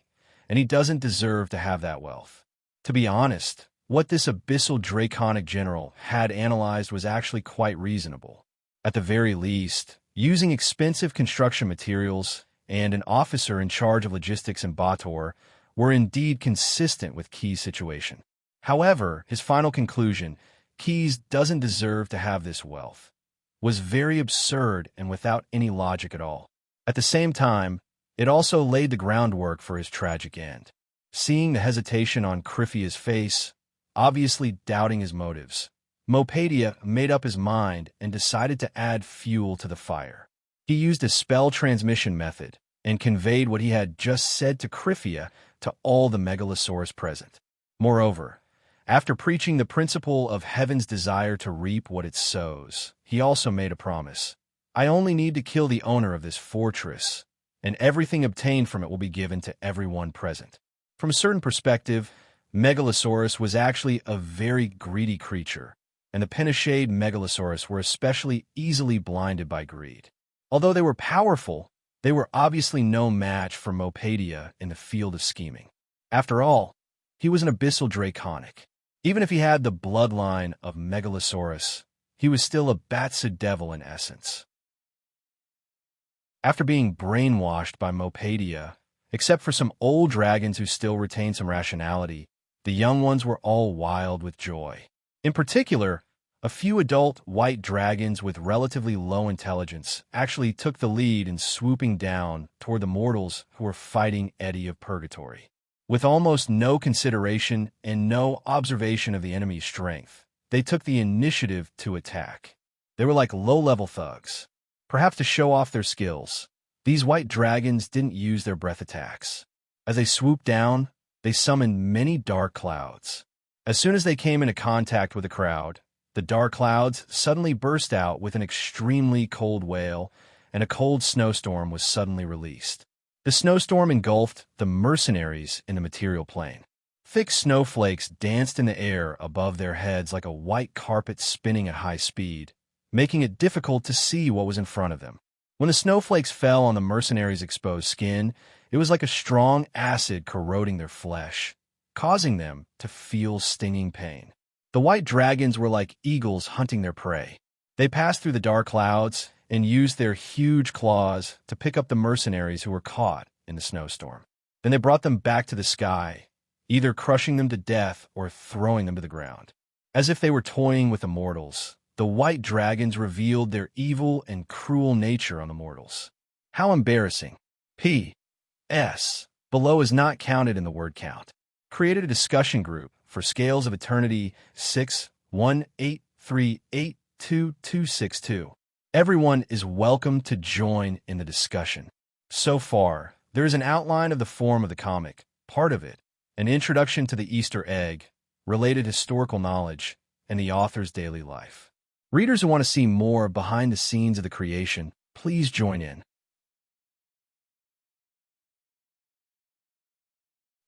and he doesn't deserve to have that wealth." To be honest, what this abyssal draconic general had analyzed was actually quite reasonable. At the very least, using expensive construction materials and an officer in charge of logistics in Bator were indeed consistent with Key's situation. However, his final conclusion, Keys doesn't deserve to have this wealth, was very absurd and without any logic at all. At the same time, it also laid the groundwork for his tragic end. Seeing the hesitation on Kryphia's face, obviously doubting his motives, Mopadia made up his mind and decided to add fuel to the fire. He used a spell transmission method and conveyed what he had just said to Kryphia to all the Megalosaurus present. Moreover, after preaching the principle of heaven's desire to reap what it sows, he also made a promise. I only need to kill the owner of this fortress, and everything obtained from it will be given to everyone present. From a certain perspective, Megalosaurus was actually a very greedy creature, and the Penishade Megalosaurus were especially easily blinded by greed. Although they were powerful, they were obviously no match for Mopadia in the field of scheming. After all, he was an abyssal draconic. Even if he had the bloodline of Megalosaurus, he was still a Batsid devil in essence. After being brainwashed by Mopadia, except for some old dragons who still retained some rationality, the young ones were all wild with joy. In particular, a few adult white dragons with relatively low intelligence actually took the lead in swooping down toward the mortals who were fighting Eddie of Purgatory. With almost no consideration and no observation of the enemy's strength, they took the initiative to attack. They were like low-level thugs. Perhaps to show off their skills, these white dragons didn't use their breath attacks. As they swooped down, they summoned many dark clouds. As soon as they came into contact with the crowd, the dark clouds suddenly burst out with an extremely cold wail, and a cold snowstorm was suddenly released. The snowstorm engulfed the mercenaries in the material plane. Thick snowflakes danced in the air above their heads like a white carpet spinning at high speed, making it difficult to see what was in front of them. When the snowflakes fell on the mercenaries' exposed skin, it was like a strong acid corroding their flesh, causing them to feel stinging pain. The white dragons were like eagles hunting their prey. They passed through the dark clouds and used their huge claws to pick up the mercenaries who were caught in the snowstorm. Then they brought them back to the sky, either crushing them to death or throwing them to the ground. As if they were toying with the mortals, the white dragons revealed their evil and cruel nature on the mortals. How embarrassing. P.S. Below is not counted in the word count. Created a discussion group for Scales of Eternity 618382262. Everyone is welcome to join in the discussion. So far, there is an outline of the form of the comic, part of it, an introduction to the Easter egg, related historical knowledge, and the author's daily life. Readers who want to see more behind the scenes of the creation, please join in.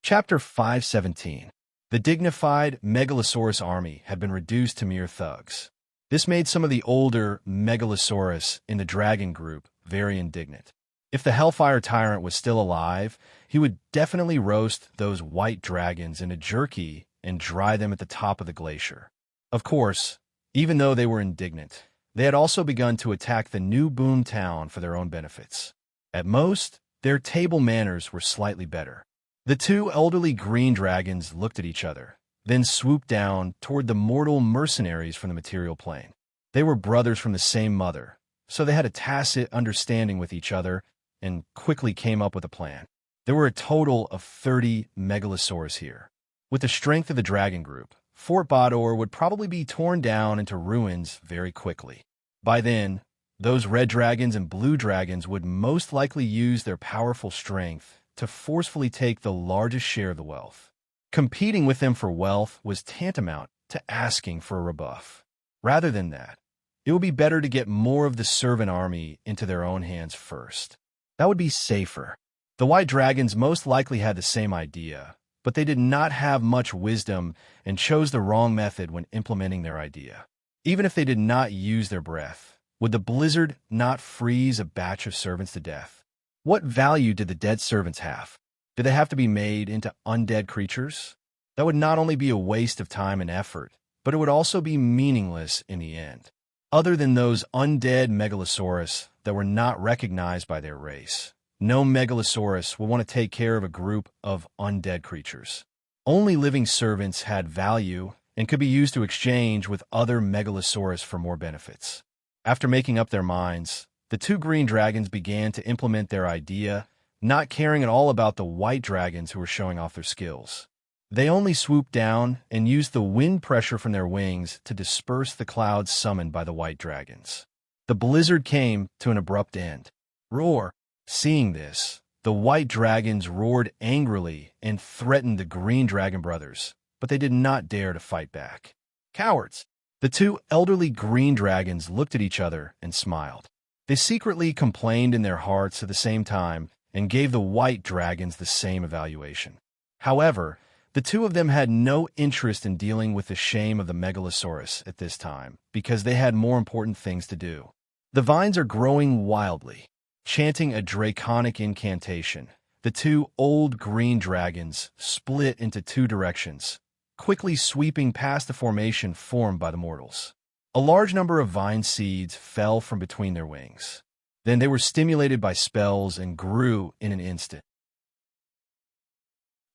Chapter 517. The dignified Megalosaurus army had been reduced to mere thugs. This made some of the older Megalosaurus in the dragon group very indignant. If the Hellfire Tyrant was still alive, he would definitely roast those white dragons in a jerky and dry them at the top of the glacier. Of course, even though they were indignant, they had also begun to attack the new boom town for their own benefits. At most, their table manners were slightly better. The two elderly green dragons looked at each other, then swooped down toward the mortal mercenaries from the material plane. They were brothers from the same mother, so they had a tacit understanding with each other and quickly came up with a plan. There were a total of 30 megalosaurs here. With the strength of the dragon group, Fort Bodor would probably be torn down into ruins very quickly. By then, those red dragons and blue dragons would most likely use their powerful strength to forcefully take the largest share of the wealth. Competing with them for wealth was tantamount to asking for a rebuff. Rather than that, it would be better to get more of the servant army into their own hands first. That would be safer. The white dragons most likely had the same idea, but they did not have much wisdom and chose the wrong method when implementing their idea. Even if they did not use their breath, would the blizzard not freeze a batch of servants to death? What value did the dead servants have? Did they have to be made into undead creatures? That would not only be a waste of time and effort, but it would also be meaningless in the end. Other than those undead megalosaurus that were not recognized by their race, no megalosaurus will want to take care of a group of undead creatures. Only living servants had value and could be used to exchange with other megalosaurus for more benefits. After making up their minds, the two green dragons began to implement their idea, not caring at all about the white dragons who were showing off their skills. They only swooped down and used the wind pressure from their wings to disperse the clouds summoned by the white dragons. The blizzard came to an abrupt end. Roar! Seeing this, the white dragons roared angrily and threatened the green dragon brothers, but they did not dare to fight back. Cowards! The two elderly green dragons looked at each other and smiled. They secretly complained in their hearts at the same time and gave the white dragons the same evaluation. However, the two of them had no interest in dealing with the shame of the megalosaurus at this time because they had more important things to do. The vines are growing wildly. Chanting a draconic incantation, the two old green dragons split into two directions, quickly sweeping past the formation formed by the mortals. A large number of vine seeds fell from between their wings. Then they were stimulated by spells and grew in an instant.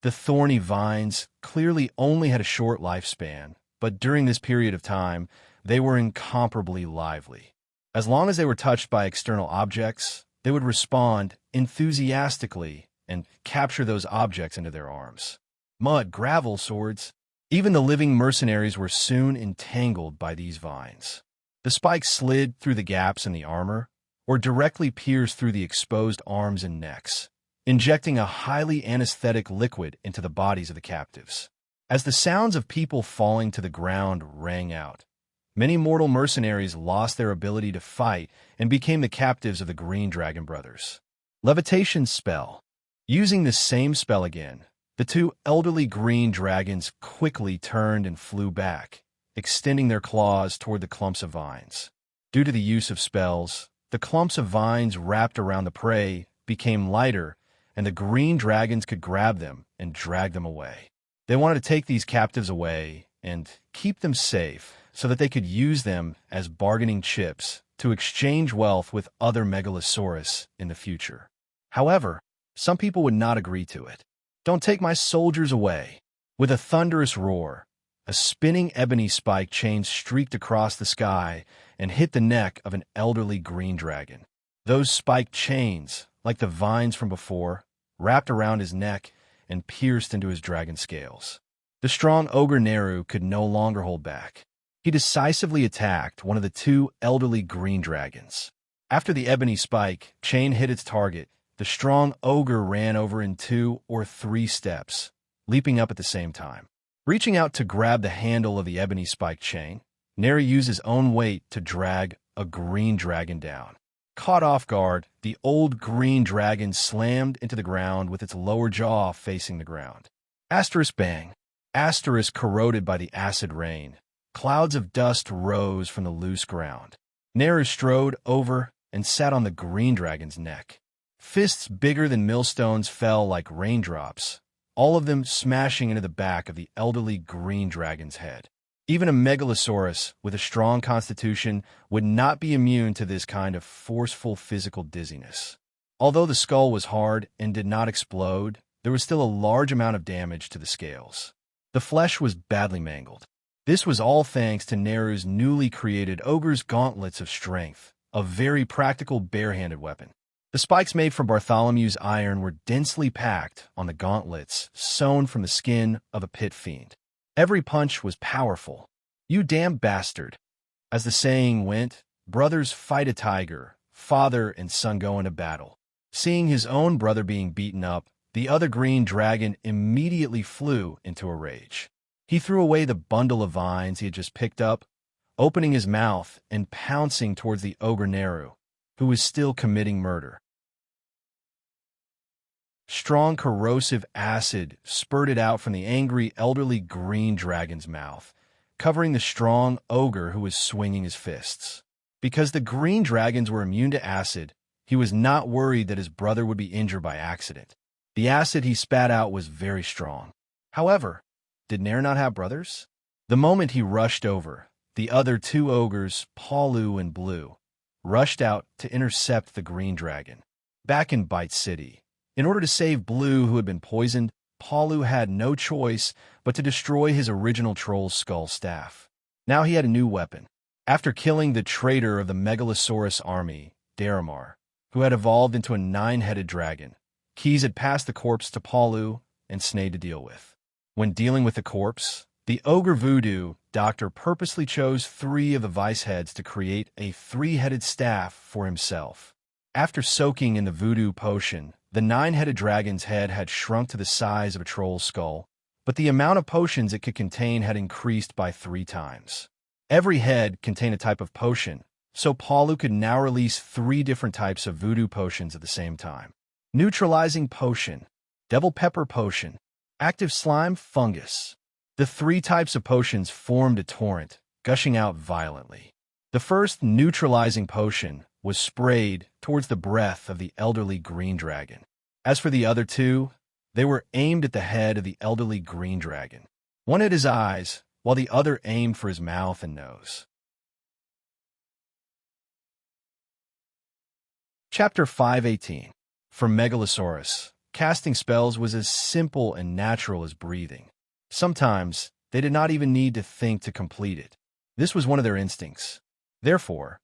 The thorny vines clearly only had a short lifespan, but during this period of time, they were incomparably lively. As long as they were touched by external objects, they would respond enthusiastically and capture those objects into their arms. Mud, gravel, swords. Even the living mercenaries were soon entangled by these vines. The spikes slid through the gaps in the armor or directly pierced through the exposed arms and necks, injecting a highly anesthetic liquid into the bodies of the captives. As the sounds of people falling to the ground rang out, many mortal mercenaries lost their ability to fight and became the captives of the Green Dragon Brothers. Levitation spell. Using the same spell again, the two elderly green dragons quickly turned and flew back, extending their claws toward the clumps of vines. Due to the use of spells, the clumps of vines wrapped around the prey became lighter, and the green dragons could grab them and drag them away. They wanted to take these captives away and keep them safe so that they could use them as bargaining chips to exchange wealth with other megalosaurus in the future. However, some people would not agree to it. "Don't take my soldiers away." With a thunderous roar, a spinning ebony spike chain streaked across the sky and hit the neck of an elderly green dragon. Those spiked chains, like the vines from before, wrapped around his neck and pierced into his dragon scales. The strong ogre Neru could no longer hold back. He decisively attacked one of the two elderly green dragons. After the ebony spike chain hit its target, the strong ogre ran over in 2 or 3 steps, leaping up at the same time. Reaching out to grab the handle of the ebony spike chain, Neru used his own weight to drag a green dragon down. Caught off guard, the old green dragon slammed into the ground with its lower jaw facing the ground. Asterisk bang. Asterisk corroded by the acid rain. Clouds of dust rose from the loose ground. Neru strode over and sat on the green dragon's neck. Fists bigger than millstones fell like raindrops, all of them smashing into the back of the elderly green dragon's head. Even a megalosaurus with a strong constitution would not be immune to this kind of forceful physical dizziness. Although the skull was hard and did not explode, there was still a large amount of damage to the scales. The flesh was badly mangled. This was all thanks to Neru's newly created ogre's gauntlets of strength, a very practical bare-handed weapon. The spikes made from Bartholomew's iron were densely packed on the gauntlets sewn from the skin of a pit fiend. Every punch was powerful. "You damn bastard." As the saying went, brothers fight a tiger, father and son go into battle. Seeing his own brother being beaten up, the other green dragon immediately flew into a rage. He threw away the bundle of vines he had just picked up, opening his mouth and pouncing towards the ogre Neru, who was still committing murder. Strong corrosive acid spurted out from the angry elderly green dragon's mouth, covering the strong ogre who was swinging his fists. Because the green dragons were immune to acid, he was not worried that his brother would be injured by accident. The acid he spat out was very strong. However, did Nair not have brothers? The moment he rushed over, the other two ogres, Palu and Blue, rushed out to intercept the green dragon. Back in Bite City, in order to save Blue, who had been poisoned, Palu had no choice but to destroy his original troll's skull staff. Now he had a new weapon. After killing the traitor of the Megalosaurus army, Daramar, who had evolved into a 9-headed dragon, Keys had passed the corpse to Palu and Snade to deal with. When dealing with the corpse, the ogre voodoo doctor purposely chose 3 of the vice heads to create a 3-headed staff for himself. After soaking in the voodoo potion, the 9-headed dragon's head had shrunk to the size of a troll's skull, but the amount of potions it could contain had increased by 3 times. Every head contained a type of potion, so Palu could now release 3 different types of voodoo potions at the same time. Neutralizing potion, devil pepper potion, active slime fungus. The 3 types of potions formed a torrent, gushing out violently. The first neutralizing potion was sprayed towards the breath of the elderly green dragon. As for the other 2, they were aimed at the head of the elderly green dragon. One at his eyes, while the other aimed for his mouth and nose. Chapter 518. For Megalosaurus, casting spells was as simple and natural as breathing. Sometimes, they did not even need to think to complete it. This was one of their instincts. Therefore,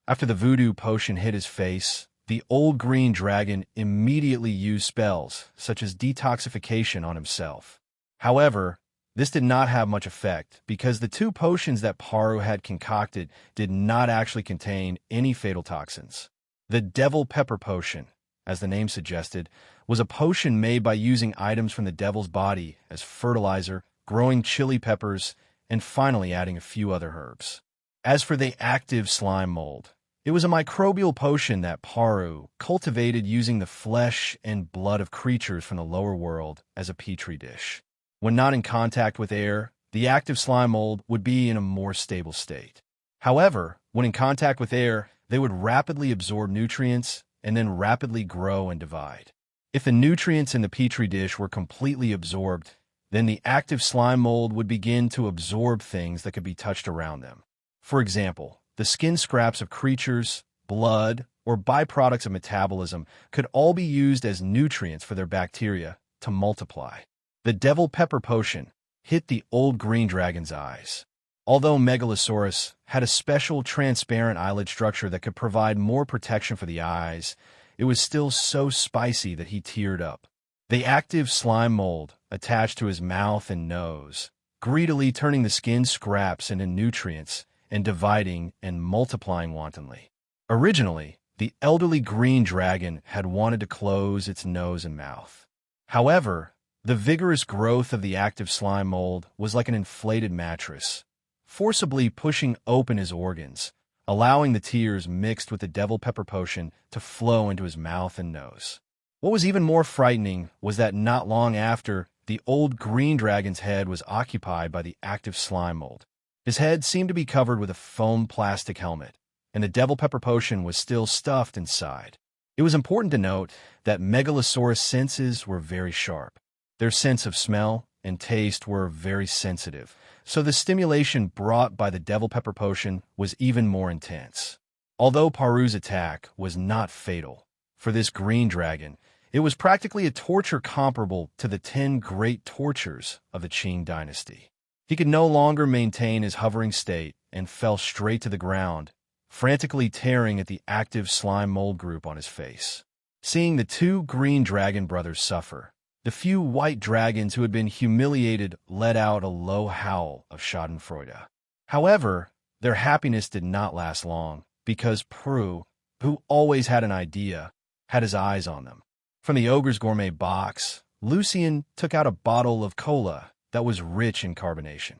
after the voodoo potion hit his face, the old green dragon immediately used spells, such as detoxification, on himself. However, this did not have much effect, because the 2 potions that Paru had concocted did not actually contain any fatal toxins. The Devil Pepper Potion, as the name suggested, was a potion made by using items from the devil's body as fertilizer, growing chili peppers, and finally adding a few other herbs. As for the active slime mold, it was a microbial potion that Paru cultivated using the flesh and blood of creatures from the lower world as a petri dish. When not in contact with air, the active slime mold would be in a more stable state. However, when in contact with air, they would rapidly absorb nutrients and then rapidly grow and divide. If the nutrients in the petri dish were completely absorbed, then the active slime mold would begin to absorb things that could be touched around them. For example, the skin scraps of creatures, blood, or byproducts of metabolism could all be used as nutrients for their bacteria to multiply. The Devil Pepper Potion hit the old green dragon's eyes. Although Megalosaurus had a special transparent eyelid structure that could provide more protection for the eyes, it was still so spicy that he teared up. The active slime mold attached to his mouth and nose, greedily turning the skin scraps into nutrients and dividing and multiplying wantonly. Originally, the elderly green dragon had wanted to close its nose and mouth. However, the vigorous growth of the active slime mold was like an inflated mattress, forcibly pushing open his organs, allowing the tears mixed with the devil pepper potion to flow into his mouth and nose. What was even more frightening was that not long after, the old green dragon's head was occupied by the active slime mold. His head seemed to be covered with a foam plastic helmet, and the devil pepper potion was still stuffed inside. It was important to note that Megalosaurus' senses were very sharp. Their sense of smell and taste were very sensitive, so the stimulation brought by the devil pepper potion was even more intense. Although Paru's attack was not fatal, for this green dragon, it was practically a torture comparable to the 10 great tortures of the Qing dynasty. He could no longer maintain his hovering state and fell straight to the ground, frantically tearing at the active slime mold group on his face. Seeing the 2 green dragon brothers suffer, the few white dragons who had been humiliated let out a low howl of schadenfreude. However, their happiness did not last long, because Paru, who always had an idea, had his eyes on them. From the ogre's gourmet box, Lucien took out a bottle of cola that was rich in carbonation.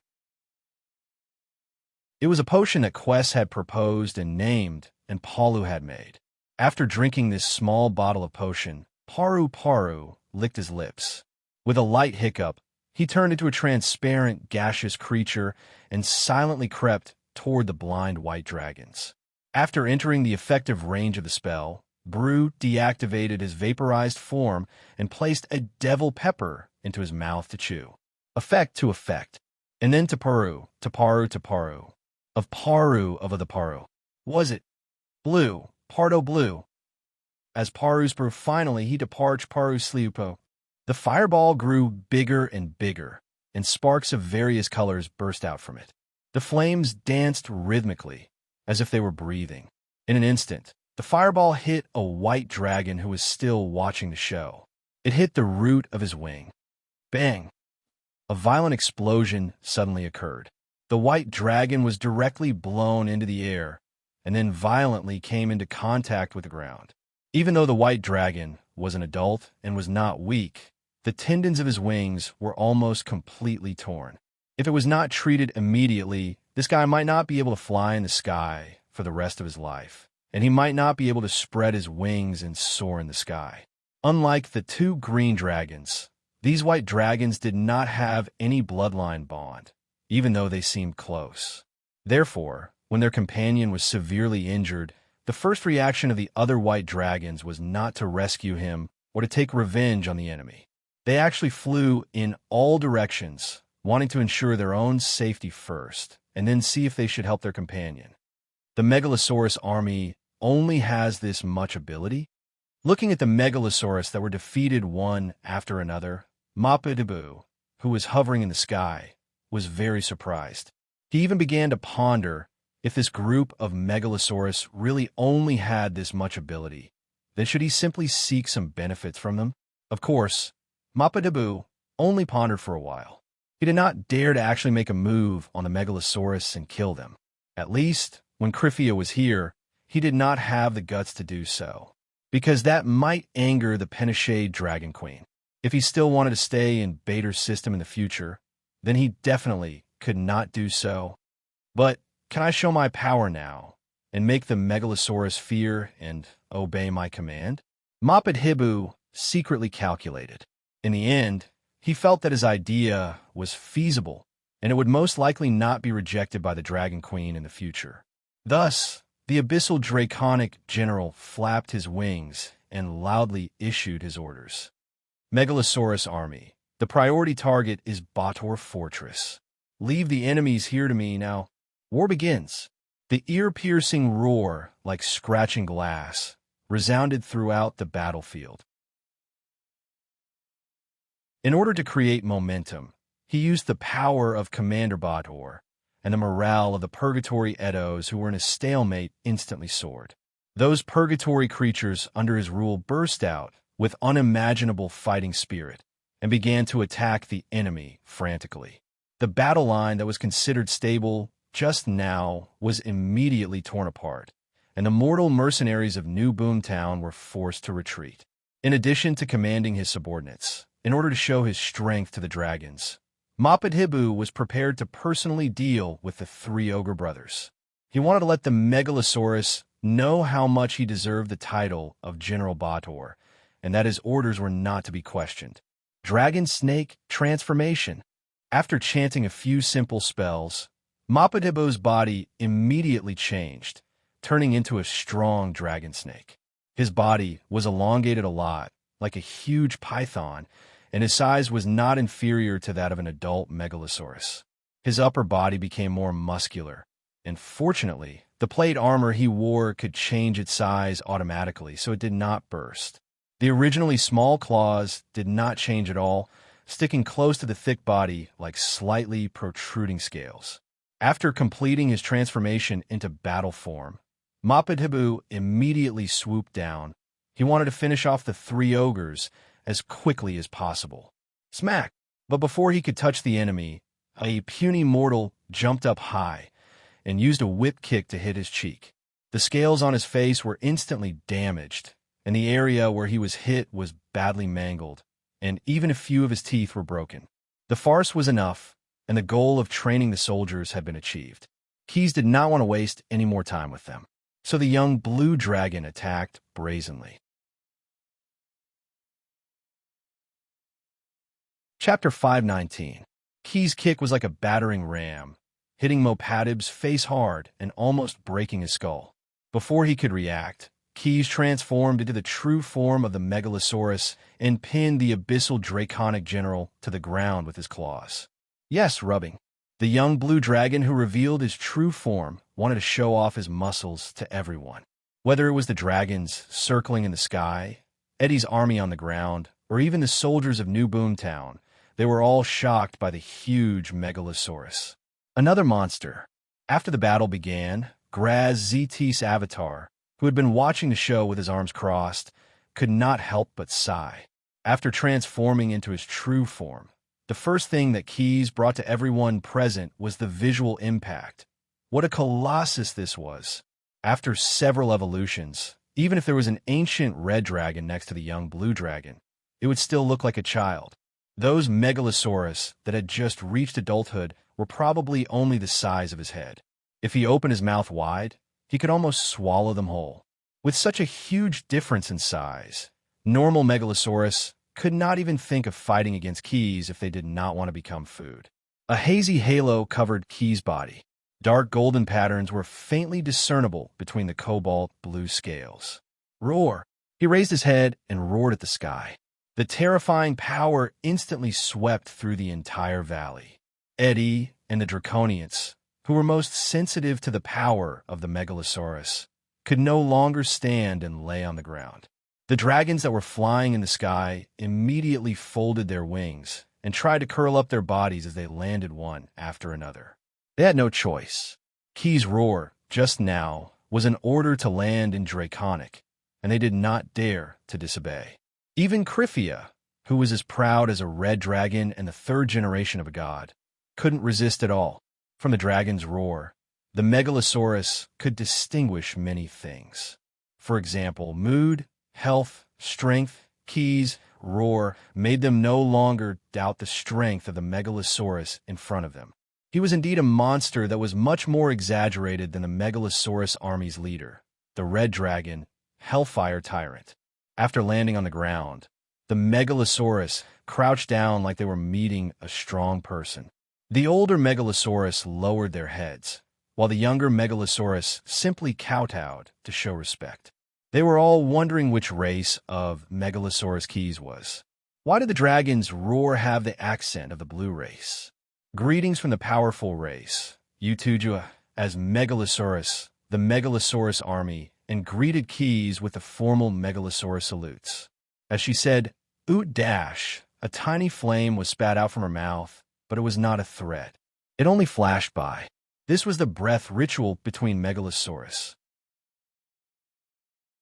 It was a potion that Quest had proposed and named, and Palu had made. After drinking this small bottle of potion, Paru licked his lips. With a light hiccup, he turned into a transparent, gaseous creature and silently crept toward the blind white dragons. After entering the effective range of the spell, Bru deactivated his vaporized form and placed a devil pepper into his mouth to chew. Effect to effect. And then to Paru. Of the Paru. Was it? Blue. Pardo blue. As Paru's brew finally he departs Paru's sleepo. The fireball grew bigger and bigger, and sparks of various colors burst out from it. The flames danced rhythmically, as if they were breathing. In an instant, the fireball hit a white dragon who was still watching the show. It hit the root of his wing. Bang! A violent explosion suddenly occurred. The white dragon was directly blown into the air, and then violently came into contact with the ground. Even though the white dragon was an adult and was not weak, the tendons of his wings were almost completely torn. If it was not treated immediately, this guy might not be able to fly in the sky for the rest of his life, and he might not be able to spread his wings and soar in the sky. Unlike the 2 green dragons, these white dragons did not have any bloodline bond, even though they seemed close. Therefore, when their companion was severely injured, the first reaction of the other white dragons was not to rescue him or to take revenge on the enemy. They actually flew in all directions, wanting to ensure their own safety first, and then see if they should help their companion. The Megalosaurus army only has this much ability? Looking at the Megalosaurus that were defeated one after another, Mappa-Debu, who was hovering in the sky, was very surprised. He even began to ponder if this group of Megalosaurus really only had this much ability, then should he simply seek some benefits from them? Of course, Mappa-Debu only pondered for a while. He did not dare to actually make a move on the Megalosaurus and kill them. At least, when Kryphia was here, he did not have the guts to do so, because that might anger the Penishade Dragon Queen. If he still wanted to stay in Bader's system in the future, then he definitely could not do so. But can I show my power now and make the Megalosaurus fear and obey my command? Mappa-Debu secretly calculated. In the end, he felt that his idea was feasible, and it would most likely not be rejected by the Dragon Queen in the future. Thus, the abyssal draconic general flapped his wings and loudly issued his orders. Megalosaurus army, the priority target is Bator Fortress. Leave the enemies here to me now. War begins. The ear-piercing roar, like scratching glass, resounded throughout the battlefield. In order to create momentum, he used the power of Commander Bator, and the morale of the Purgatory Edos who were in a stalemate instantly soared. Those Purgatory creatures under his rule burst out with unimaginable fighting spirit and began to attack the enemy frantically. The battle line that was considered stable just now was immediately torn apart, and the mortal mercenaries of New Boomtown were forced to retreat. In addition to commanding his subordinates, in order to show his strength to the dragons, Mappa-Debu was prepared to personally deal with the 3 ogre brothers. He wanted to let the Megalosaurus know how much he deserved the title of General Bator, and that his orders were not to be questioned. Dragon Snake Transformation. After chanting a few simple spells, Mappa-Debu's body immediately changed, turning into a strong dragon snake. His body was elongated a lot, like a huge python, and his size was not inferior to that of an adult megalosaurus. His upper body became more muscular, and fortunately, the plate armor he wore could change its size automatically, so it did not burst. The originally small claws did not change at all, sticking close to the thick body like slightly protruding scales. After completing his transformation into battle form, Mappadhabu immediately swooped down. He wanted to finish off the three ogres as quickly as possible. Smack! But before he could touch the enemy, a puny mortal jumped up high and used a whip kick to hit his cheek. The scales on his face were instantly damaged, and the area where he was hit was badly mangled, and even a few of his teeth were broken. The farce was enough, and the goal of training the soldiers had been achieved. Keys did not want to waste any more time with them, so the young blue dragon attacked brazenly. Chapter 519. Key's kick was like a battering ram, hitting Moppadib's face hard and almost breaking his skull. Before he could react, Keys transformed into the true form of the Megalosaurus and pinned the abyssal draconic general to the ground with his claws. Yes, rubbing. The young blue dragon who revealed his true form wanted to show off his muscles to everyone. Whether it was the dragons circling in the sky, Eddie's army on the ground, or even the soldiers of New Boomtown, they were all shocked by the huge Megalosaurus. Another monster. After the battle began, Graz Zt's avatar, who had been watching the show with his arms crossed, could not help but sigh. After transforming into his true form, the first thing that Keys brought to everyone present was the visual impact. What a colossus this was! After several evolutions, even if there was an ancient red dragon next to the young blue dragon, it would still look like a child. Those Megalosaurus that had just reached adulthood were probably only the size of his head. If he opened his mouth wide, he could almost swallow them whole. With such a huge difference in size, normal Megalosaurus could not even think of fighting against Keys if they did not want to become food. A hazy halo covered Keys' body. Dark golden patterns were faintly discernible between the cobalt blue scales. Roar! He raised his head and roared at the sky. The terrifying power instantly swept through the entire valley. Eddie and the Draconians, who were most sensitive to the power of the Megalosaurus, could no longer stand and lay on the ground. The dragons that were flying in the sky immediately folded their wings and tried to curl up their bodies as they landed one after another. They had no choice. Key's roar, just now, was an order to land in Draconic, and they did not dare to disobey. Even Kryphia, who was as proud as a red dragon and the third generation of a god, couldn't resist at all. From the dragon's roar, the Megalosaurus could distinguish many things. For example, mood, health, strength, Keys, roar made them no longer doubt the strength of the Megalosaurus in front of them. He was indeed a monster that was much more exaggerated than the Megalosaurus army's leader, the red dragon, Hellfire Tyrant. After landing on the ground, the Megalosaurus crouched down like they were meeting a strong person. The older Megalosaurus lowered their heads, while the younger Megalosaurus simply kowtowed to show respect. They were all wondering which race of Megalosaurus Keys was. Why did the dragons roar have the accent of the blue race? Greetings from the powerful race, Utujua, as Megalosaurus, the Megalosaurus army, and greeted Keys with the formal Megalosaurus salutes. As she said, "Oot dash," a tiny flame was spat out from her mouth, but it was not a threat. It only flashed by. This was the breath ritual between Megalosaurus.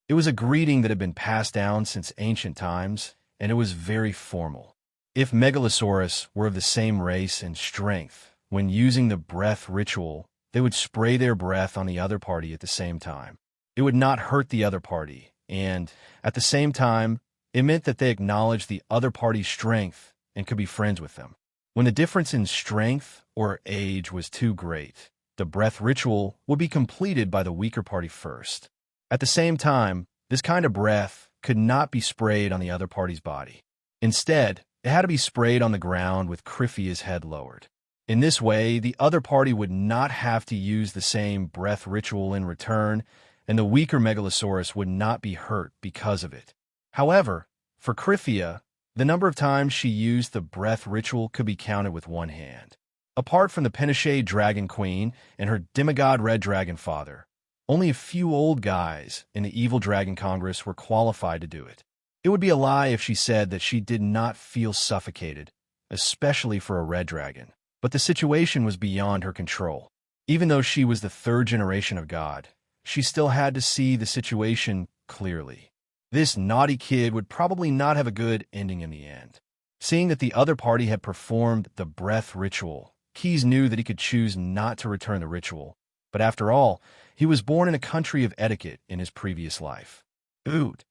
It was a greeting that had been passed down since ancient times, and it was very formal. If Megalosaurus were of the same race and strength, when using the breath ritual, they would spray their breath on the other party at the same time. It would not hurt the other party, and, at the same time, it meant that they acknowledged the other party's strength and could be friends with them. When the difference in strength or age was too great, the breath ritual would be completed by the weaker party first. At the same time, this kind of breath could not be sprayed on the other party's body. Instead, it had to be sprayed on the ground with Kryphia's head lowered. In this way, the other party would not have to use the same breath ritual in return, and the weaker Megalosaurus would not be hurt because of it. However, for Cryphia, the number of times she used the breath ritual could be counted with one hand. Apart from the Penachet Dragon Queen and her demigod Red Dragon father, only a few old guys in the Evil Dragon Congress were qualified to do it. It would be a lie if she said that she did not feel suffocated, especially for a red dragon. But the situation was beyond her control. Even though she was the third generation of God, she still had to see the situation clearly. This naughty kid would probably not have a good ending in the end. Seeing that the other party had performed the breath ritual, Keyes knew that he could choose not to return the ritual. But after all, he was born in a country of etiquette in his previous life. Oot!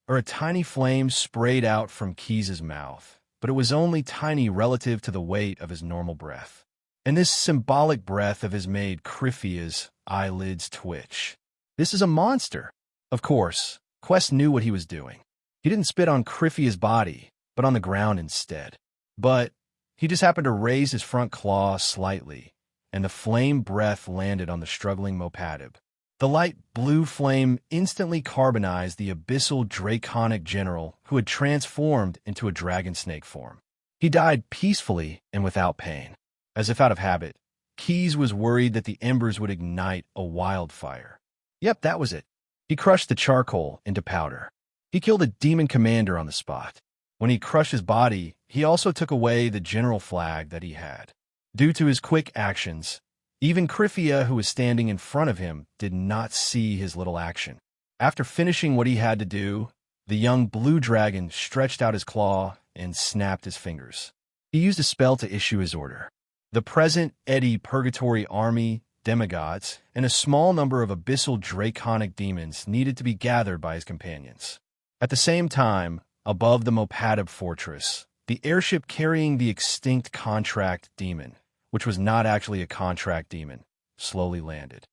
Or a tiny flame sprayed out from Keyes' mouth, but it was only tiny relative to the weight of his normal breath. And this symbolic breath of his made Cryphia's eyelids twitch. This is a monster. Of course, Quest knew what he was doing. He didn't spit on Cryphia's body, but on the ground instead. But he just happened to raise his front claw slightly, and the flame breath landed on the struggling Mopatib. The light blue flame instantly carbonized the abyssal draconic general who had transformed into a dragon snake form. He died peacefully and without pain. As if out of habit, Keyes was worried that the embers would ignite a wildfire. Yep, that was it. He crushed the charcoal into powder. He killed a demon commander on the spot. When he crushed his body, he also took away the general flag that he had. Due to his quick actions, even Cryphia, who was standing in front of him, did not see his little action. After finishing what he had to do, the young blue dragon stretched out his claw and snapped his fingers. He used a spell to issue his order. The present Eddy Purgatory army, demigods, and a small number of abyssal draconic demons needed to be gathered by his companions. At the same time, above the Mopatib fortress, the airship carrying the extinct contract demon, which was not actually a contract demon, slowly landed.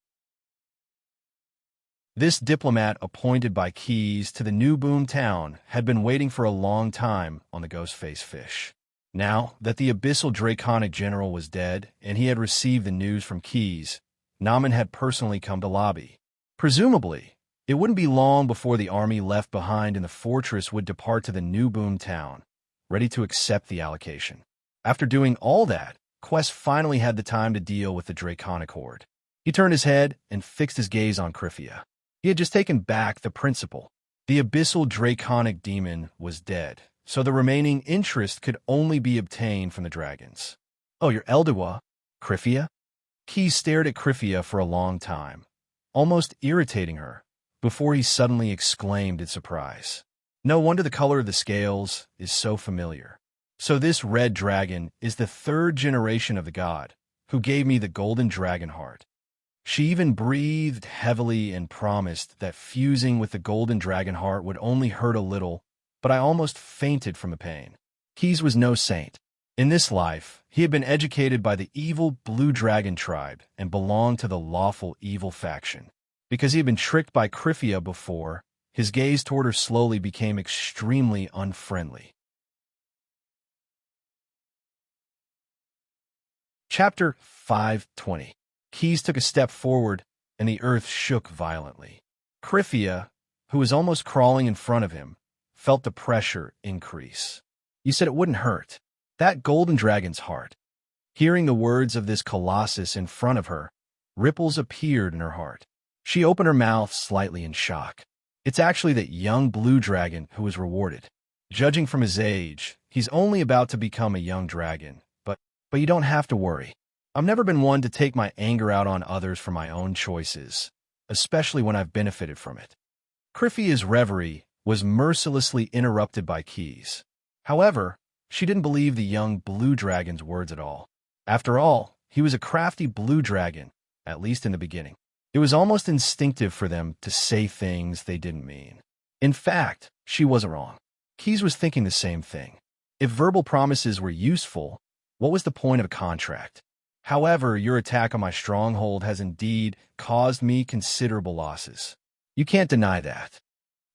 This diplomat appointed by Keyes to the new boom town had been waiting for a long time on the Ghostface fish. Now that the abyssal draconic general was dead and he had received the news from Keyes, Naaman had personally come to lobby. Presumably, it wouldn't be long before the army left behind in the fortress would depart to the new boom town, ready to accept the allocation. After doing all that, Quest finally had the time to deal with the draconic horde. He turned his head and fixed his gaze on Cryphia. He had just taken back the principal. The abyssal draconic demon was dead, so the remaining interest could only be obtained from the dragons. Oh, you're Eldewa, Cryphia? Keyes stared at Cryphia for a long time, almost irritating her, before he suddenly exclaimed in surprise. No wonder the color of the scales is so familiar. So this red dragon is the third generation of the god, who gave me the golden dragon heart. She even breathed heavily and promised that fusing with the golden dragon heart would only hurt a little, but I almost fainted from the pain. Keyes was no saint. In this life, he had been educated by the evil Blue Dragon tribe and belonged to the lawful evil faction. Because he had been tricked by Cryphia before, his gaze toward her slowly became extremely unfriendly. Chapter 520. Keyes took a step forward, and the earth shook violently. Cryphia, who was almost crawling in front of him, felt the pressure increase. You said it wouldn't hurt. That golden dragon's heart. Hearing the words of this colossus in front of her, ripples appeared in her heart. She opened her mouth slightly in shock. It's actually that young blue dragon who was rewarded. Judging from his age, he's only about to become a young dragon, but you don't have to worry. I've never been one to take my anger out on others for my own choices, especially when I've benefited from it. Cryphia's reverie was mercilessly interrupted by Keyes. However, she didn't believe the young blue dragon's words at all. After all, he was a crafty blue dragon, at least in the beginning. It was almost instinctive for them to say things they didn't mean. In fact, she wasn't wrong. Keyes was thinking the same thing. If verbal promises were useful, what was the point of a contract? However, your attack on my stronghold has indeed caused me considerable losses. You can't deny that.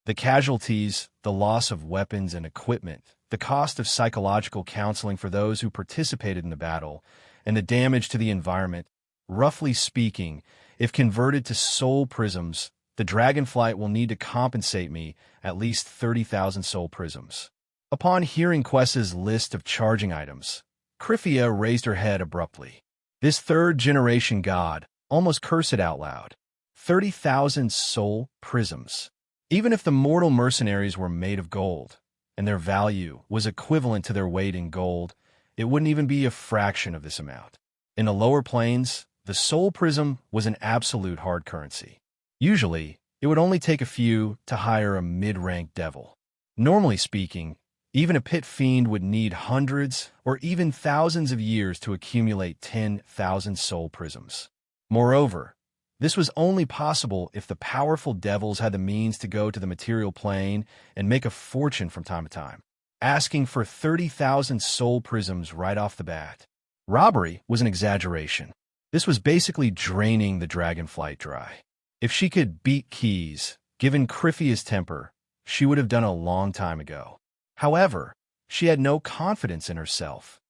The casualties, the loss of weapons and equipment, the cost of psychological counseling for those who participated in the battle, and the damage to the environment, roughly speaking, if converted to soul prisms, the dragonflight will need to compensate me at least 30,000 soul prisms. Upon hearing Quessa's list of charging items, Kryphia raised her head abruptly. This third-generation god almost cursed out loud. 30,000 soul prisms. Even if the mortal mercenaries were made of gold, and their value was equivalent to their weight in gold, it wouldn't even be a fraction of this amount. In the lower planes, the soul prism was an absolute hard currency. Usually, it would only take a few to hire a mid-rank devil. Normally speaking, even a pit fiend would need hundreds or even thousands of years to accumulate 10,000 soul prisms. Moreover, this was only possible if the powerful devils had the means to go to the material plane and make a fortune from time to time. Asking for 30,000 soul prisms right off the bat. Robbery was an exaggeration. This was basically draining the dragonflight dry. If she could beat Keys, given Kryphia's temper, she would have done a long time ago. However, she had no confidence in herself.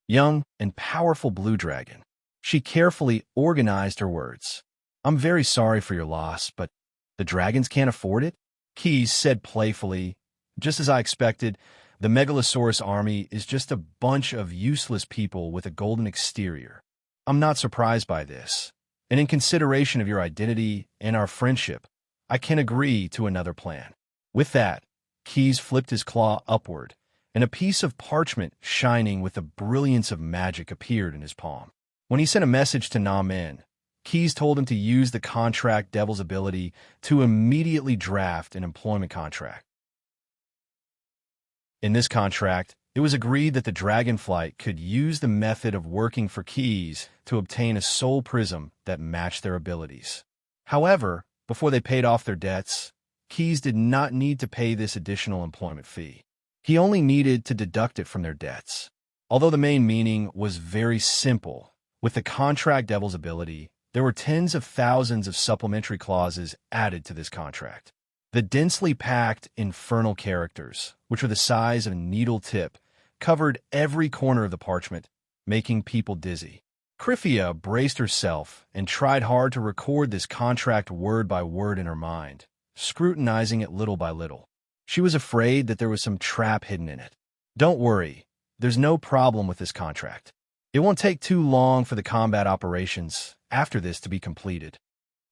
Young and powerful blue dragon. She carefully organized her words. "I'm very sorry for your loss, but the dragons can't afford it?" Keys said playfully. "Just as I expected, the Megalosaurus army is just a bunch of useless people with a golden exterior. I'm not surprised by this, and in consideration of your identity and our friendship, I can agree to another plan." With that, Keys flipped his claw upward, and a piece of parchment shining with the brilliance of magic appeared in his palm. When he sent a message to Namen, Keys told him to use the contract devil's ability to immediately draft an employment contract. In this contract, it was agreed that the dragonflight could use the method of working for Keys to obtain a soul prism that matched their abilities. However, before they paid off their debts, Keys did not need to pay this additional employment fee. He only needed to deduct it from their debts. Although the main meaning was very simple, with the contract devil's ability, there were tens of thousands of supplementary clauses added to this contract. The densely packed infernal characters, which were the size of a needle tip, covered every corner of the parchment, making people dizzy. Kryphia braced herself and tried hard to record this contract word by word in her mind, scrutinizing it little by little. She was afraid that there was some trap hidden in it. "Don't worry, there's no problem with this contract. It won't take too long for the combat operations after this to be completed.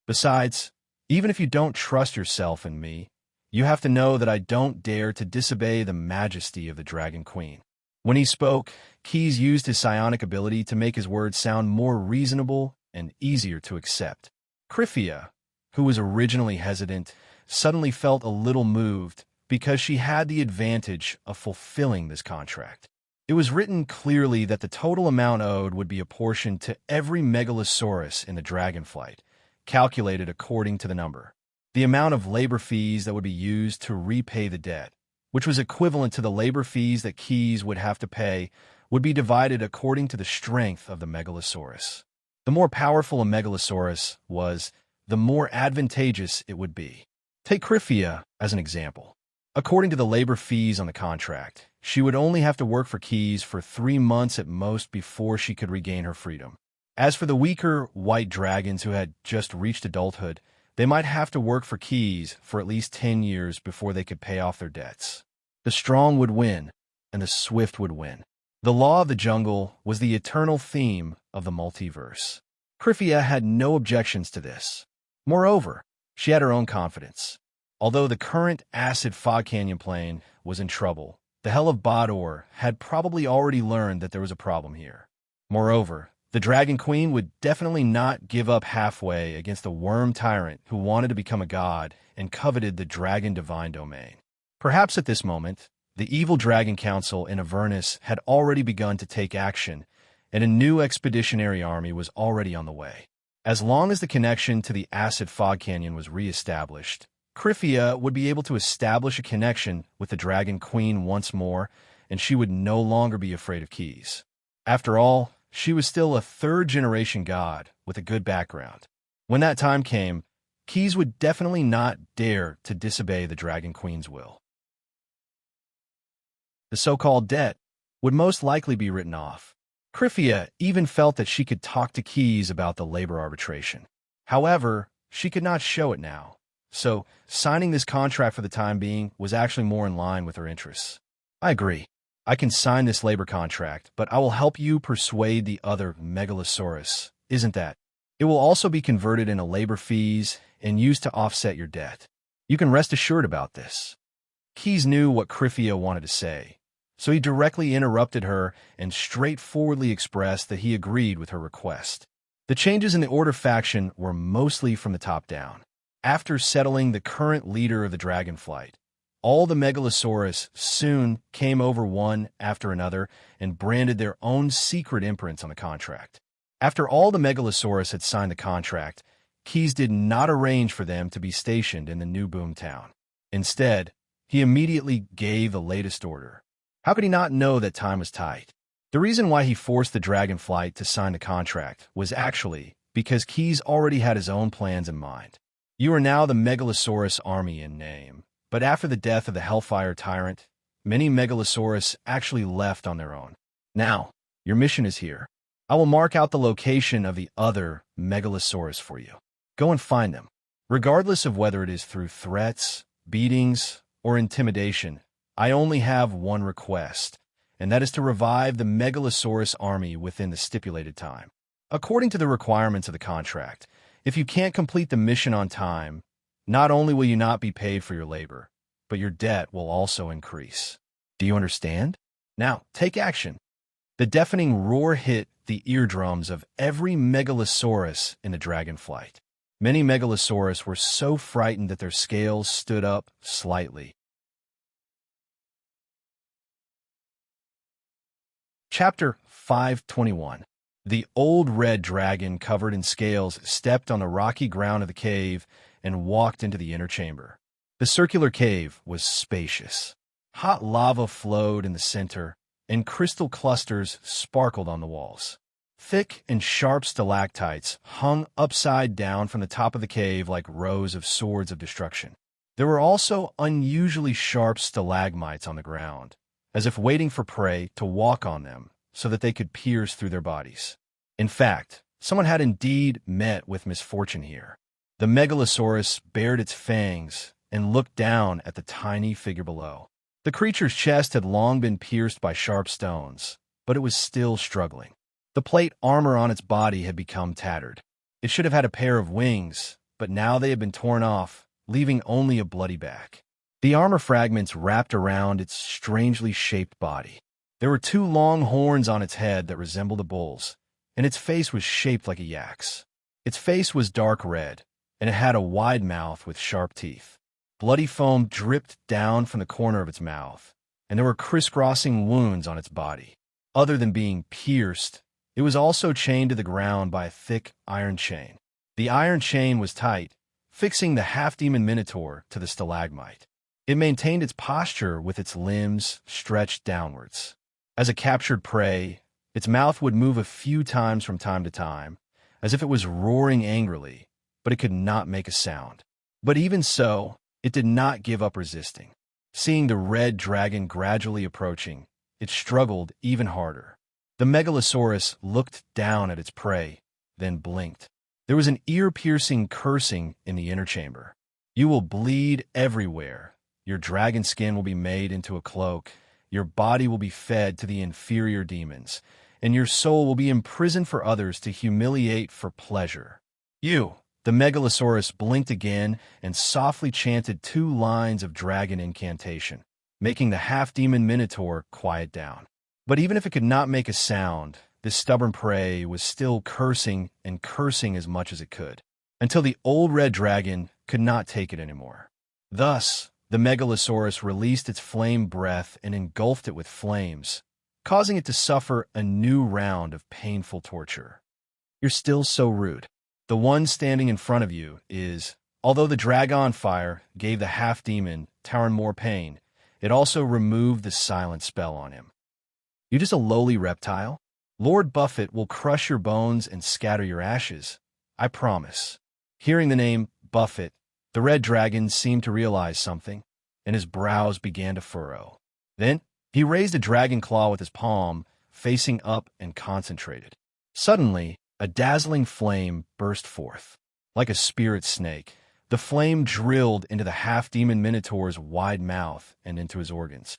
Besides, even if you don't trust yourself and me, you have to know that I don't dare to disobey the majesty of the Dragon Queen." When he spoke, Keys used his psionic ability to make his words sound more reasonable and easier to accept. Kryphia, who was originally hesitant, suddenly felt a little moved because she had the advantage of fulfilling this contract. It was written clearly that the total amount owed would be apportioned to every Megalosaurus in the dragonflight, calculated according to the number. The amount of labor fees that would be used to repay the debt, which was equivalent to the labor fees that Keys would have to pay, would be divided according to the strength of the Megalosaurus. The more powerful a Megalosaurus was, the more advantageous it would be. Take Kryphia as an example. According to the labor fees on the contract, she would only have to work for Keys for 3 months at most before she could regain her freedom. As for the weaker white dragons who had just reached adulthood, they might have to work for Keys for at least 10 years before they could pay off their debts. The strong would win, and the swift would win. The law of the jungle was the eternal theme of the multiverse. Kryphia had no objections to this. Moreover, she had her own confidence. Although the current acid fog canyon plane was in trouble, the Hell of Bador had probably already learned that there was a problem here. Moreover, the Dragon Queen would definitely not give up halfway against a worm tyrant who wanted to become a god and coveted the Dragon Divine domain. Perhaps at this moment, the evil Dragon Council in Avernus had already begun to take action, and a new expeditionary army was already on the way. As long as the connection to the acid fog canyon was re-established, Kryphia would be able to establish a connection with the Dragon Queen once more, and she would no longer be afraid of Keys. After all, she was still a third-generation god with a good background. When that time came, Keys would definitely not dare to disobey the Dragon Queen's will. The so-called debt would most likely be written off. Kryphia even felt that she could talk to Keys about the labor arbitration. However, she could not show it now. So, signing this contract for the time being was actually more in line with her interests. I agree. I can sign this labor contract, but I will help you persuade the other megalosaurus, isn't that? It will also be converted into labor fees and used to offset your debt. You can rest assured about this. Keyes knew what Criffia wanted to say, so he directly interrupted her and straightforwardly expressed that he agreed with her request. The changes in the Order faction were mostly from the top down. After settling the current leader of the Dragonflight, all the Megalosaurus soon came over one after another and branded their own secret imprints on the contract. After all the Megalosaurus had signed the contract, Keyes did not arrange for them to be stationed in the new boomtown. Instead, he immediately gave the latest order. How could he not know that time was tight? The reason why he forced the Dragonflight to sign the contract was actually because Keyes already had his own plans in mind. You are now the Megalosaurus army in name, but after the death of the Hellfire Tyrant, many Megalosaurus actually left on their own. Now, your mission is here. I will mark out the location of the other Megalosaurus for you. Go and find them. Regardless of whether it is through threats, beatings, or intimidation, I only have one request, and that is to revive the Megalosaurus army within the stipulated time. According to the requirements of the contract, if you can't complete the mission on time, not only will you not be paid for your labor, but your debt will also increase. Do you understand? Now, take action. The deafening roar hit the eardrums of every Megalosaurus in the Dragonflight. Many Megalosaurus were so frightened that their scales stood up slightly. Chapter 521. The old red dragon covered in scales stepped on the rocky ground of the cave and walked into the inner chamber. The circular cave was spacious. Hot lava flowed in the center, and crystal clusters sparkled on the walls. Thick and sharp stalactites hung upside down from the top of the cave like rows of swords of destruction. There were also unusually sharp stalagmites on the ground, as if waiting for prey to walk on them so that they could pierce through their bodies. In fact, someone had indeed met with misfortune here. The Megalosaurus bared its fangs and looked down at the tiny figure below. The creature's chest had long been pierced by sharp stones, but it was still struggling. The plate armor on its body had become tattered. It should have had a pair of wings, but now they had been torn off, leaving only a bloody back. The armor fragments wrapped around its strangely shaped body. There were two long horns on its head that resembled a bull's, and its face was shaped like a yak's. Its face was dark red, and it had a wide mouth with sharp teeth. Bloody foam dripped down from the corner of its mouth, and there were crisscrossing wounds on its body. Other than being pierced, it was also chained to the ground by a thick iron chain. The iron chain was tight, fixing the half-demon minotaur to the stalagmite. It maintained its posture with its limbs stretched downwards. As a captured prey, its mouth would move a few times from time to time, as if it was roaring angrily, but it could not make a sound. But even so, it did not give up resisting. Seeing the red dragon gradually approaching, it struggled even harder. The Megalosaurus looked down at its prey, then blinked. There was an ear-piercing cursing in the inner chamber. You will bleed everywhere. Your dragon skin will be made into a cloak. Your body will be fed to the inferior demons, and your soul will be imprisoned for others to humiliate for pleasure. You, the Megalosaurus, blinked again and softly chanted 2 lines of dragon incantation, making the half-demon minotaur quiet down. But even if it could not make a sound, this stubborn prey was still cursing and cursing as much as it could, until the old red dragon could not take it anymore. Thus, the Megalosaurus released its flame breath and engulfed it with flames, causing it to suffer a new round of painful torture. You're still so rude. The one standing in front of you is, although the dragon fire gave the half-demon Taran more pain, it also removed the silent spell on him. You're just a lowly reptile? Lord Buffett will crush your bones and scatter your ashes, I promise. Hearing the name Buffett, the red dragon seemed to realize something, and his brows began to furrow. Then, he raised a dragon claw with his palm, facing up and concentrated. Suddenly, a dazzling flame burst forth. Like a spirit snake, The flame drilled into the half-demon minotaur's wide mouth and into his organs.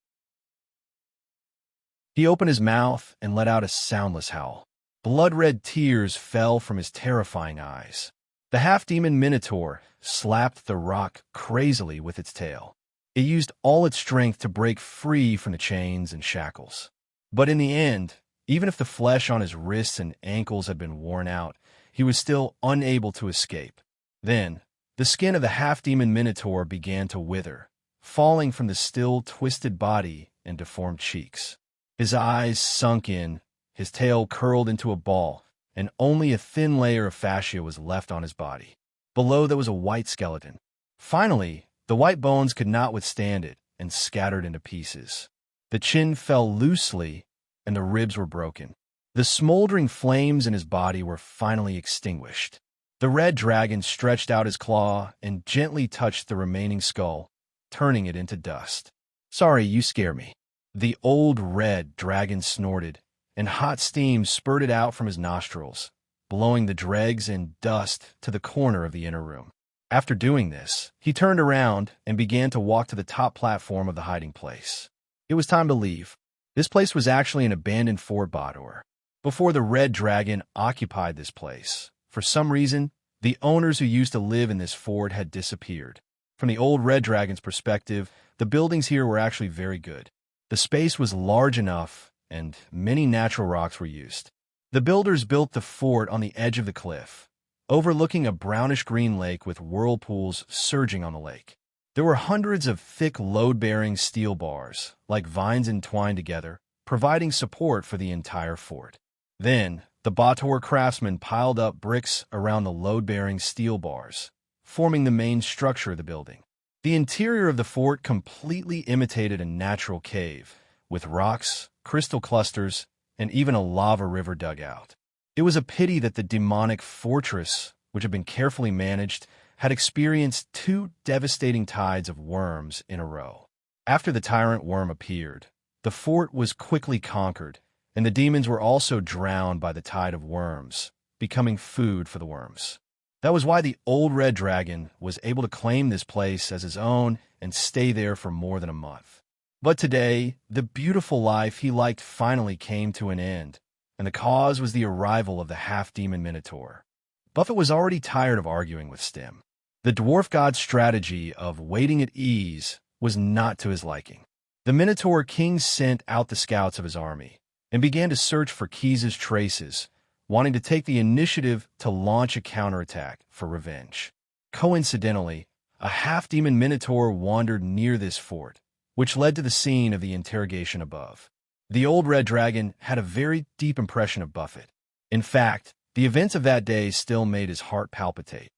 He opened his mouth and let out a soundless howl. Blood-red tears fell from his terrifying eyes. The half-demon minotaur slapped the rock crazily with its tail. It used all its strength to break free from the chains and shackles. But in the end, even if the flesh on his wrists and ankles had been worn out, he was still unable to escape. Then, the skin of the half-demon minotaur began to wither, falling from the still twisted body and deformed cheeks. His eyes sunk in, his tail curled into a ball, and only a thin layer of fascia was left on his body. Below there was a white skeleton. Finally, the white bones could not withstand it and scattered into pieces. The chin fell loosely, and the ribs were broken. The smoldering flames in his body were finally extinguished. The red dragon stretched out his claw and gently touched the remaining skull, turning it into dust. "Sorry, you scare me." The old red dragon snorted, and hot steam spurted out from his nostrils, blowing the dregs and dust to the corner of the inner room. After doing this, he turned around and began to walk to the top platform of the hiding place. It was time to leave. This place was actually an abandoned Fort Bador. Before the red dragon occupied this place, for some reason, the owners who used to live in this fort had disappeared. From the old red dragon's perspective, the buildings here were actually very good. The space was large enough, and many natural rocks were used. The builders built the fort on the edge of the cliff, overlooking a brownish-green lake with whirlpools surging on the lake. There were hundreds of thick load-bearing steel bars, like vines entwined together, providing support for the entire fort. Then, the Bator craftsmen piled up bricks around the load-bearing steel bars, forming the main structure of the building. The interior of the fort completely imitated a natural cave, with rocks, crystal clusters, and even a lava river dug out. It was a pity that the demonic fortress, which had been carefully managed, had experienced 2 devastating tides of worms in a row. After the tyrant worm appeared, the fort was quickly conquered, and the demons were also drowned by the tide of worms, becoming food for the worms. That was why the old red dragon was able to claim this place as his own and stay there for more than a month. But today, the beautiful life he liked finally came to an end, and the cause was the arrival of the half-demon minotaur. Buffett was already tired of arguing with Stim. The dwarf god's strategy of waiting at ease was not to his liking. The Minotaur King sent out the scouts of his army and began to search for Keys's traces, wanting to take the initiative to launch a counterattack for revenge. Coincidentally, a half-demon minotaur wandered near this fort, which led to the scene of the interrogation above. The old red dragon had a very deep impression of Buffett. In fact, the events of that day still made his heart palpitate.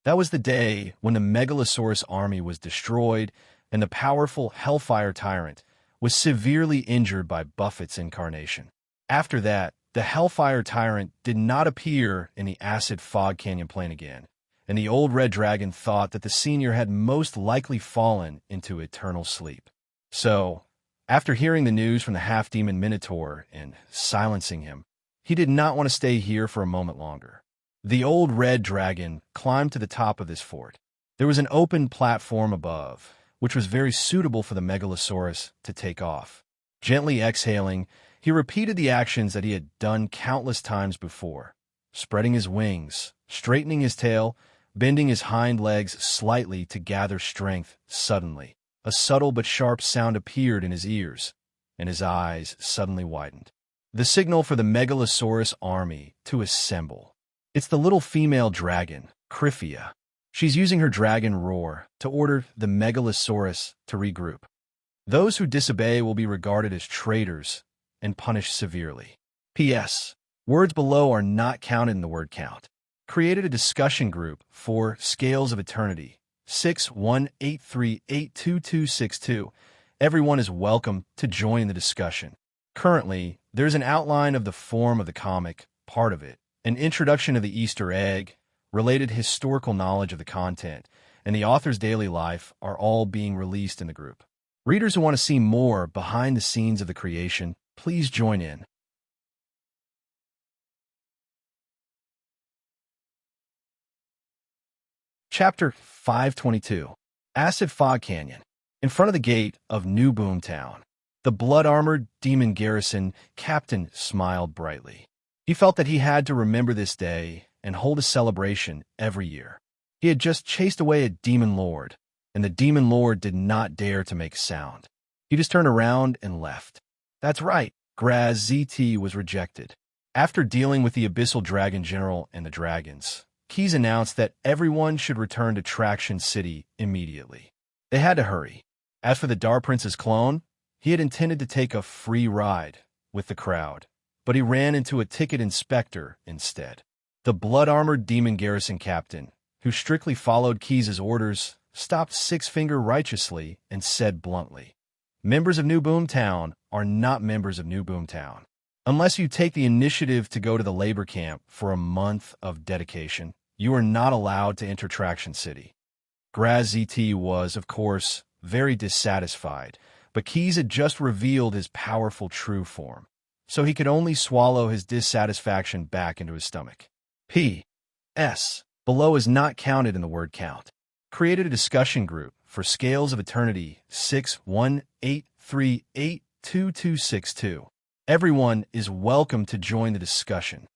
That was the day when the Megalosaurus army was destroyed and the powerful Hellfire Tyrant was severely injured by Buffett's incarnation. After that, the Hellfire Tyrant did not appear in the acid Fog Canyon Plain again, and the old red dragon thought that the senior had most likely fallen into eternal sleep. So, after hearing the news from the half-demon Minotaur and silencing him, he did not want to stay here for a moment longer. The old red dragon climbed to the top of this fort. There was an open platform above, which was very suitable for the Megalosaurus to take off. Gently exhaling, he repeated the actions that he had done countless times before, spreading his wings, straightening his tail, bending his hind legs slightly to gather strength. Suddenly, a subtle but sharp sound appeared in his ears, and his eyes suddenly widened. The signal for the Megalosaurus army to assemble. It's the little female dragon, Cryphia. She's using her dragon roar to order the Megalosaurus to regroup. Those who disobey will be regarded as traitors and punished severely. P.S. Words below are not counted in the word count. Created a discussion group for Scales of Eternity, 6183822262. Everyone is welcome to join the discussion. Currently, there's an outline of the form of the comic, part of it, an introduction of the Easter egg, related historical knowledge of the content, and the author's daily life are all being released in the group. Readers who want to see more behind the scenes of the creation, please join in. Chapter 522. Acid Fog Canyon. In front of the gate of New Boomtown, the blood-armored demon garrison captain smiled brightly. He felt that he had to remember this day and hold a celebration every year. He had just chased away a demon lord, and the demon lord did not dare to make sound. He just turned around and left. That's right, Graz ZT was rejected. After dealing with the Abyssal Dragon General and the dragons, Keys announced that everyone should return to Traction City immediately. They had to hurry. As for the Dar Prince's clone, he had intended to take a free ride with the crowd, but he ran into a ticket inspector instead. The blood-armored demon garrison captain, who strictly followed Keys' orders, stopped Six Finger righteously and said bluntly, "Members of New Boomtown are not members of New Boomtown. Unless you take the initiative to go to the labor camp for a month of dedication, you are not allowed to enter Traction City." Graz ZT was, of course, very dissatisfied, but Keys had just revealed his powerful true form, so he could only swallow his dissatisfaction back into his stomach. P.S. Below is not counted in the word count. Created a discussion group for Scales of Eternity 618382262. Everyone is welcome to join the discussion.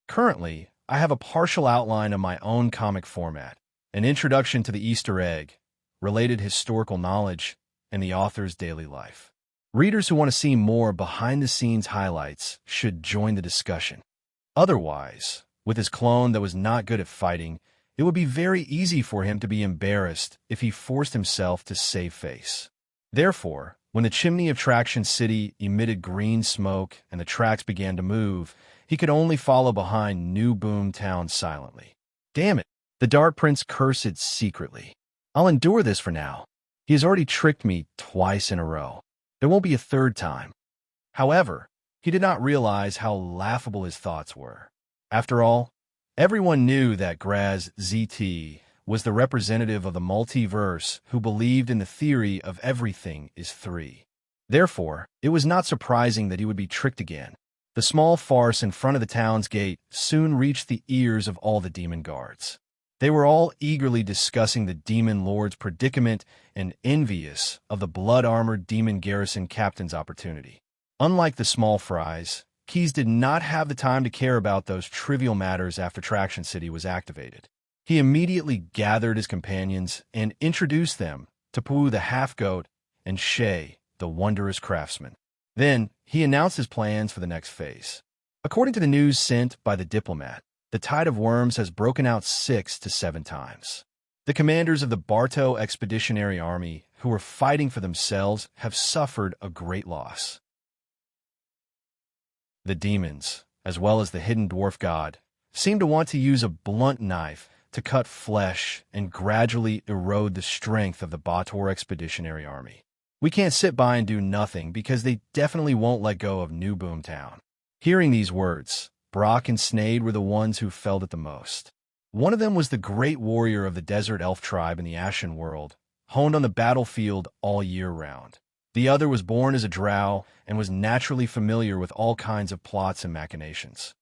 Currently, I have a partial outline of my own comic format, an introduction to the Easter egg, related historical knowledge, and the author's daily life. Readers who want to see more behind-the-scenes highlights should join the discussion. Otherwise, with his clone that was not good at fighting, it would be very easy for him to be embarrassed if he forced himself to save face. Therefore, when the chimney of Traction City emitted green smoke and the tracks began to move, he could only follow behind New Boomtown silently. Damn it, the Dark Prince cursed secretly. I'll endure this for now. He has already tricked me twice in a row. There won't be a third time. However, he did not realize how laughable his thoughts were. After all, everyone knew that Graz ZT was the representative of the multiverse who believed in the theory of everything is three. Therefore, it was not surprising that he would be tricked again. The small farce in front of the town's gate soon reached the ears of all the demon guards. They were all eagerly discussing the demon lord's predicament and envious of the blood-armored demon garrison captain's opportunity. Unlike the small fries, Keys did not have the time to care about those trivial matters after Traction City was activated. He immediately gathered his companions and introduced them to Poo the half-goat and Shay, the wondrous craftsman. Then, he announced his plans for the next phase. According to the news sent by the diplomat, the tide of worms has broken out 6 to 7 times. The commanders of the Bartow Expeditionary Army, who were fighting for themselves, have suffered a great loss. The demons, as well as the hidden dwarf god, seem to want to use a blunt knife to cut flesh and gradually erode the strength of the Bartow Expeditionary Army. We can't sit by and do nothing because they definitely won't let go of New Boomtown. Hearing these words, Brock and Snade were the ones who felt it the most. One of them was the great warrior of the desert elf tribe in the Ashen world, honed on the battlefield all year round. The other was born as a drow and was naturally familiar with all kinds of plots and machinations.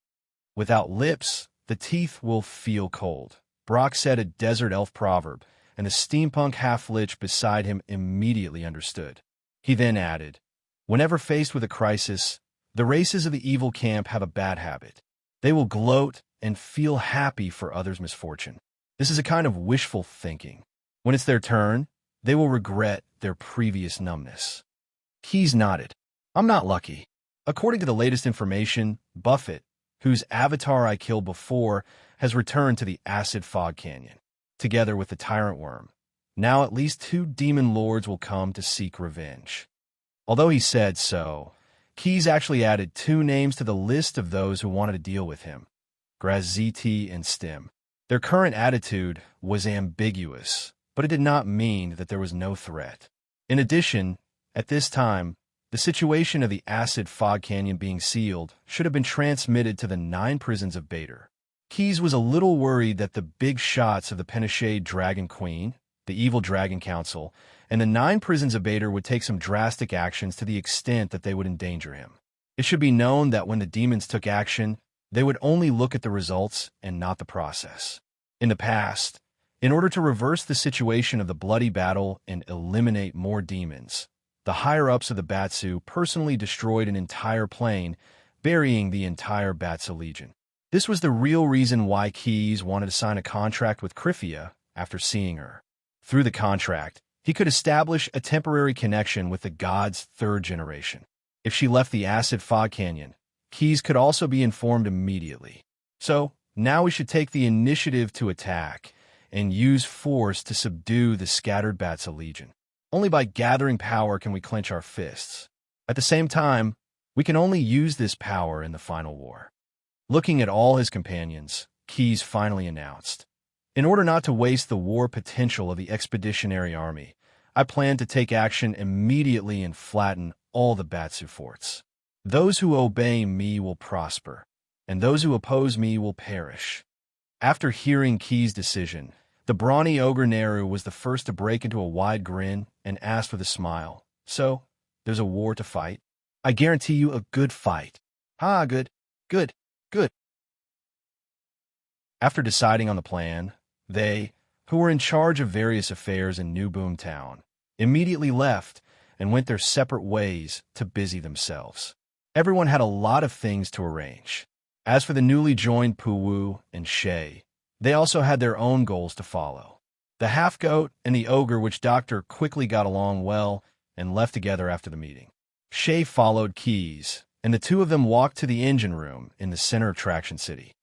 Without lips, the teeth will feel cold. Brock said a desert elf proverb, and the steampunk half-lich beside him immediately understood. He then added, "Whenever faced with a crisis, the races of the evil camp have a bad habit. They will gloat and feel happy for others' misfortune. This is a kind of wishful thinking. When it's their turn, they will regret their previous numbness." Keys nodded. "I'm not lucky. According to the latest information, Buffett, whose avatar I killed before, has returned to the Acid Fog Canyon, together with the Tyrant Worm. Now at least 2 demon lords will come to seek revenge." Although he said so, Keys actually added 2 names to the list of those who wanted to deal with him, Graz ZT and Stim. Their current attitude was ambiguous, but it did not mean that there was no threat. In addition, at this time, the situation of the Acid Fog Canyon being sealed should have been transmitted to the 9 prisons of Bader. Keys was a little worried that the big shots of the Penishade Dragon Queen, the Evil Dragon Council, and the 9 prisons of Bader would take some drastic actions to the extent that they would endanger him. It should be known that when the demons took action, they would only look at the results and not the process. In the past, In order to reverse the situation of the bloody battle and eliminate more demons, the higher-ups of the Batsu personally destroyed an entire plane, burying the entire Batsu Legion. This was the real reason why Keyes wanted to sign a contract with Kryphia after seeing her. Through the contract, he could establish a temporary connection with the god's third generation. If she left the acid fog canyon, Keyes could also be informed immediately. So, now we should take the initiative to attack and use force to subdue the scattered Batsu Legion. Only by gathering power can we clench our fists. At the same time, we can only use this power in the final war. Looking at all his companions, Keyes finally announced, "In order not to waste the war potential of the expeditionary army, I plan to take action immediately and flatten all the Batsu forts. Those who obey me will prosper, and those who oppose me will perish." After hearing Keyes' decision, the brawny ogre Neru was the first to break into a wide grin and asked with a smile, "So, there's a war to fight? I guarantee you a good fight." "Ah, good, good, good." After deciding on the plan, they, who were in charge of various affairs in New Boom Town, immediately left and went their separate ways to busy themselves. Everyone had a lot of things to arrange. As for the newly joined Puwu and Shay, they also had their own goals to follow. The half-goat and the ogre witch doctor quickly got along well and left together after the meeting. Shay followed Keyes, and the two of them walked to the engine room in the center of Traction City.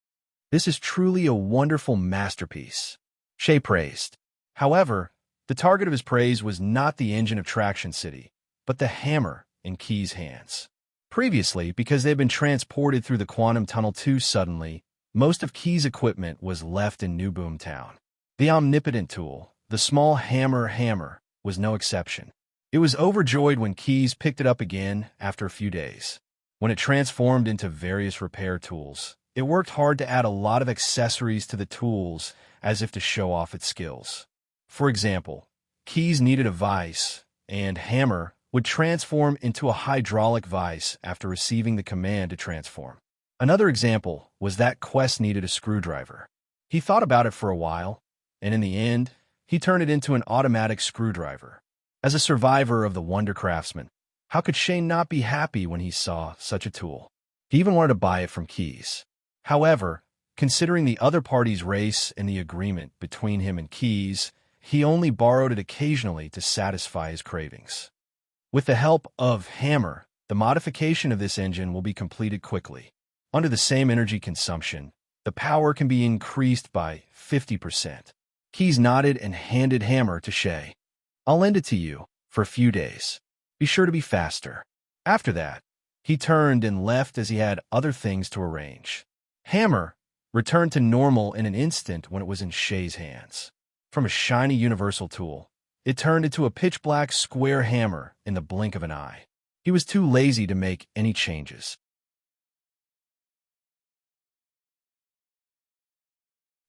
"This is truly a wonderful masterpiece," Shay praised. However, the target of his praise was not the engine of Traction City, but the hammer in Keyes' hands. Previously, because they had been transported through the quantum tunnel too suddenly, most of Keyes' equipment was left in New Boom Town. The omnipotent tool, the small hammer, was no exception. It was overjoyed when Keyes picked it up again after a few days. When it transformed into various repair tools, it worked hard to add a lot of accessories to the tools as if to show off its skills. For example, Keyes needed a vise, and hammer would transform into a hydraulic vise after receiving the command to transform. Another example was that Quest needed a screwdriver. He thought about it for a while, and in the end, he turned it into an automatic screwdriver. As a survivor of the Wonder Craftsman, how could Shane not be happy when he saw such a tool? He even wanted to buy it from Keyes. However, considering the other party's race and the agreement between him and Keyes, he only borrowed it occasionally to satisfy his cravings. With the help of Hammer, the modification of this engine will be completed quickly. Under the same energy consumption, the power can be increased by 50%. Keyes nodded and handed Hammer to Shay. "I'll lend it to you for a few days. Be sure to be faster." After that, he turned and left as he had other things to arrange. Hammer returned to normal in an instant when it was in Shay's hands. From a shiny universal tool, it turned into a pitch-black square hammer in the blink of an eye. He was too lazy to make any changes.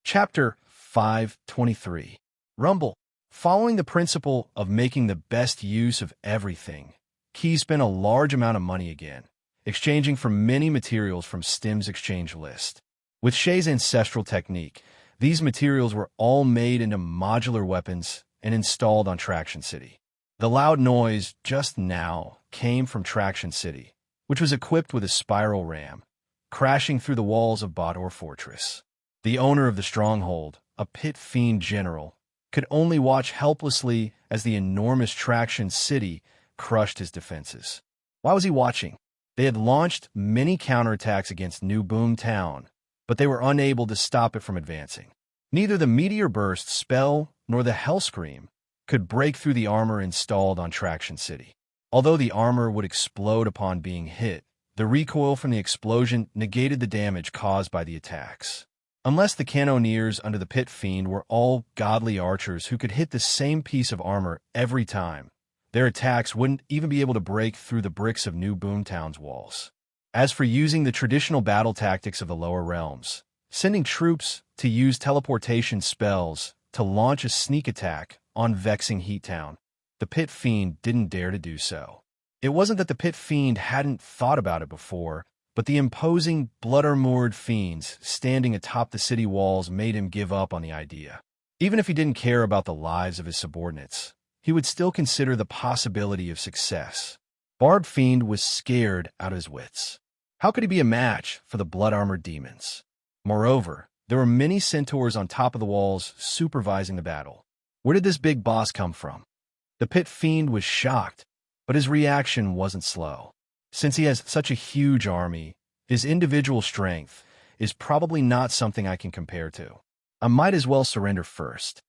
Chapter 523. Rumble. Following the principle of making the best use of everything, Key spent a large amount of money again, exchanging for many materials from Stim's exchange list. With Shay's ancestral technique, these materials were all made into modular weapons and installed on Traction City. The loud noise just now came from Traction City, which was equipped with a spiral ram, crashing through the walls of Bador Fortress. The owner of the stronghold, a pit fiend general, could only watch helplessly as the enormous Traction City crushed his defenses. Why was he watching? They had launched many counterattacks against New Boom Town, but they were unable to stop it from advancing. Neither the Meteor Burst spell nor the Hellscream could break through the armor installed on Traction City. Although the armor would explode upon being hit, the recoil from the explosion negated the damage caused by the attacks. Unless the cannoneers under the Pit Fiend were all godly archers who could hit the same piece of armor every time, their attacks wouldn't even be able to break through the bricks of New Boomtown's walls. As for using the traditional battle tactics of the lower realms, sending troops to use teleportation spells to launch a sneak attack on Vexing Heat Town, the Pit Fiend didn't dare to do so. It wasn't that the Pit Fiend hadn't thought about it before, but the imposing, blood-armored fiends standing atop the city walls made him give up on the idea. Even if he didn't care about the lives of his subordinates, he would still consider the possibility of success. Barbed Fiend was scared out of his wits. How could he be a match for the blood-armored demons? Moreover, there were many centaurs on top of the walls supervising the battle. Where did this big boss come from? The Pit Fiend was shocked, but his reaction wasn't slow. Since he has such a huge army, his individual strength is probably not something I can compare to. I might as well surrender first.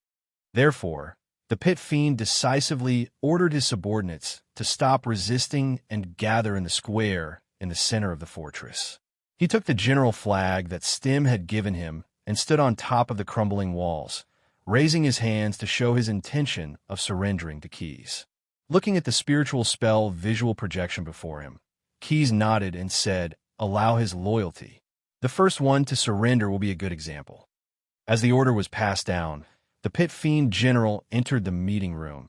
Therefore, the Pit Fiend decisively ordered his subordinates to stop resisting and gather in the square in the center of the fortress. He took the general flag that Stim had given him and stood on top of the crumbling walls, raising his hands to show his intention of surrendering to Keys. Looking at the spiritual spell visual projection before him, Keys nodded and said, "Allow his loyalty. The first one to surrender will be a good example." As the order was passed down, the Pit Fiend General entered the meeting room,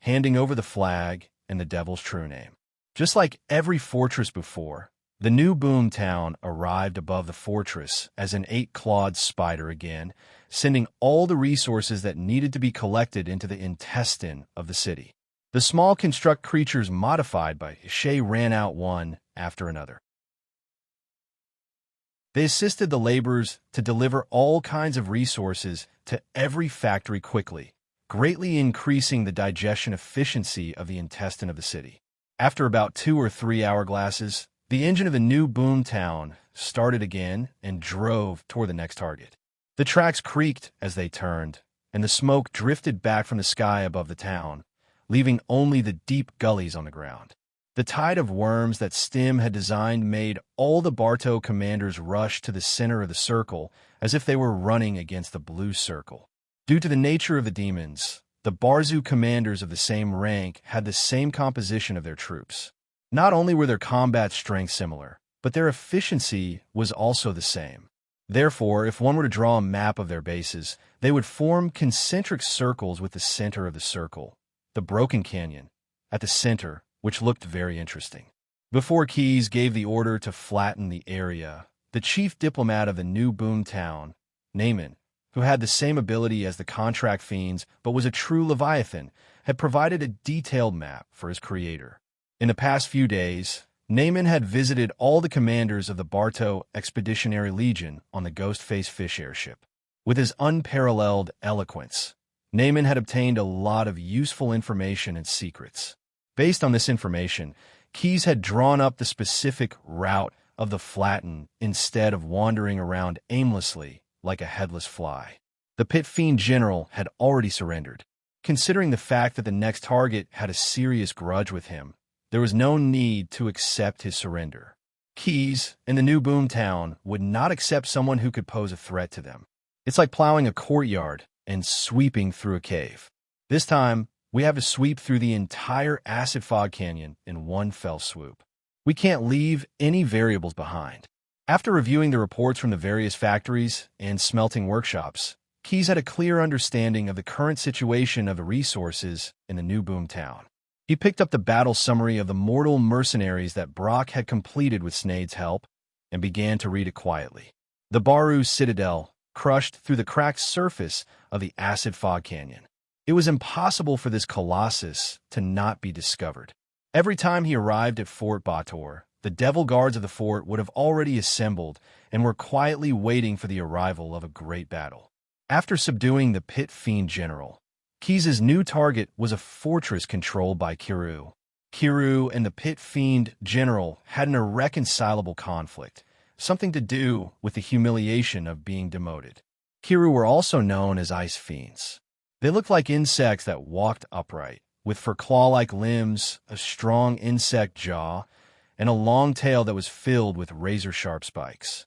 handing over the flag and the devil's true name. Just like every fortress before, the new boom town arrived above the fortress as an 8-clawed spider again, sending all the resources that needed to be collected into the intestine of the city. The small construct creatures modified by Shay ran out one after another. They assisted the laborers to deliver all kinds of resources to every factory quickly, greatly increasing the digestion efficiency of the intestine of the city. After about 2 or 3 hourglasses, the engine of the new boom town started again and drove toward the next target. The tracks creaked as they turned, and the smoke drifted back from the sky above the town, leaving only the deep gullies on the ground. The tide of worms that Stim had designed made all the Bartow commanders rush to the center of the circle as if they were running against the blue circle. Due to the nature of the demons, the Barzu commanders of the same rank had the same composition of their troops. Not only were their combat strengths similar, but their efficiency was also the same. Therefore, if one were to draw a map of their bases, they would form concentric circles with the center of the circle, the broken canyon, at the center, which looked very interesting. Before Keys gave the order to flatten the area, the chief diplomat of the new boom town, Naaman, who had the same ability as the contract fiends but was a true Leviathan, had provided a detailed map for his creator. In the past few days, Naaman had visited all the commanders of the Bartow Expeditionary Legion on the Ghostface fish airship. With his unparalleled eloquence, Naaman had obtained a lot of useful information and secrets. Based on this information, Keys had drawn up the specific route of the flatten instead of wandering around aimlessly like a headless fly. The Pit Fiend General had already surrendered. Considering the fact that the next target had a serious grudge with him, there was no need to accept his surrender. Keys and the new boom town would not accept someone who could pose a threat to them. It's like plowing a courtyard and sweeping through a cave. This time, we have to sweep through the entire acid fog canyon in one fell swoop. We can't leave any variables behind. After reviewing the reports from the various factories and smelting workshops, Keys had a clear understanding of the current situation of the resources in the new boom town. He picked up the battle summary of the mortal mercenaries that Brock had completed with Snade's help and began to read it quietly. The Baru Citadel crushed through the cracked surface of the acid fog canyon. It was impossible for this colossus to not be discovered. Every time he arrived at Fort Bator, the devil guards of the fort would have already assembled and were quietly waiting for the arrival of a great battle. After subduing the Pit Fiend General, Keys's new target was a fortress controlled by Kiru. Kiru and the Pit Fiend General had an irreconcilable conflict, something to do with the humiliation of being demoted. Kiru were also known as ice fiends. They looked like insects that walked upright, with fur claw-like limbs, a strong insect jaw, and a long tail that was filled with razor-sharp spikes.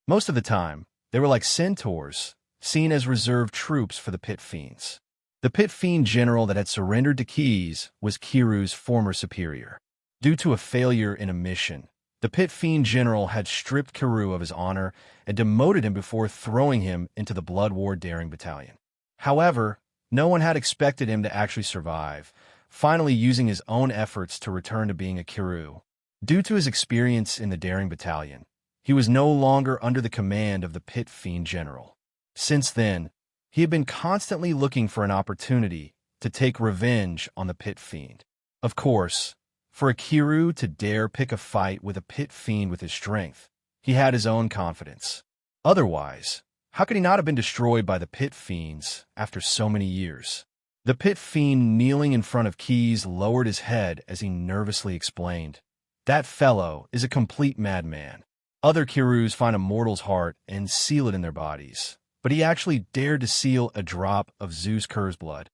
Most of the time, they were like centaurs, seen as reserve troops for the Pit Fiends. The Pit Fiend General that had surrendered to Keys was Kiru's former superior. Due to a failure in a mission, the Pit Fiend General had stripped Kiru of his honor and demoted him before throwing him into the Blood War Daring Battalion. However, no one had expected him to actually survive, finally using his own efforts to return to being a Kiru. Due to his experience in the Daring Battalion, he was no longer under the command of the Pit Fiend General. Since then, he had been constantly looking for an opportunity to take revenge on the pit fiend. Of course, for a Kiru to dare pick a fight with a pit fiend with his strength, he had his own confidence. Otherwise, how could he not have been destroyed by the pit fiends after so many years? The pit fiend kneeling in front of Keys lowered his head as he nervously explained, "That fellow is a complete madman. Other Kirus find a mortal's heart and seal it in their bodies, but he actually dared to seal a drop of Zeus Kerr's blood."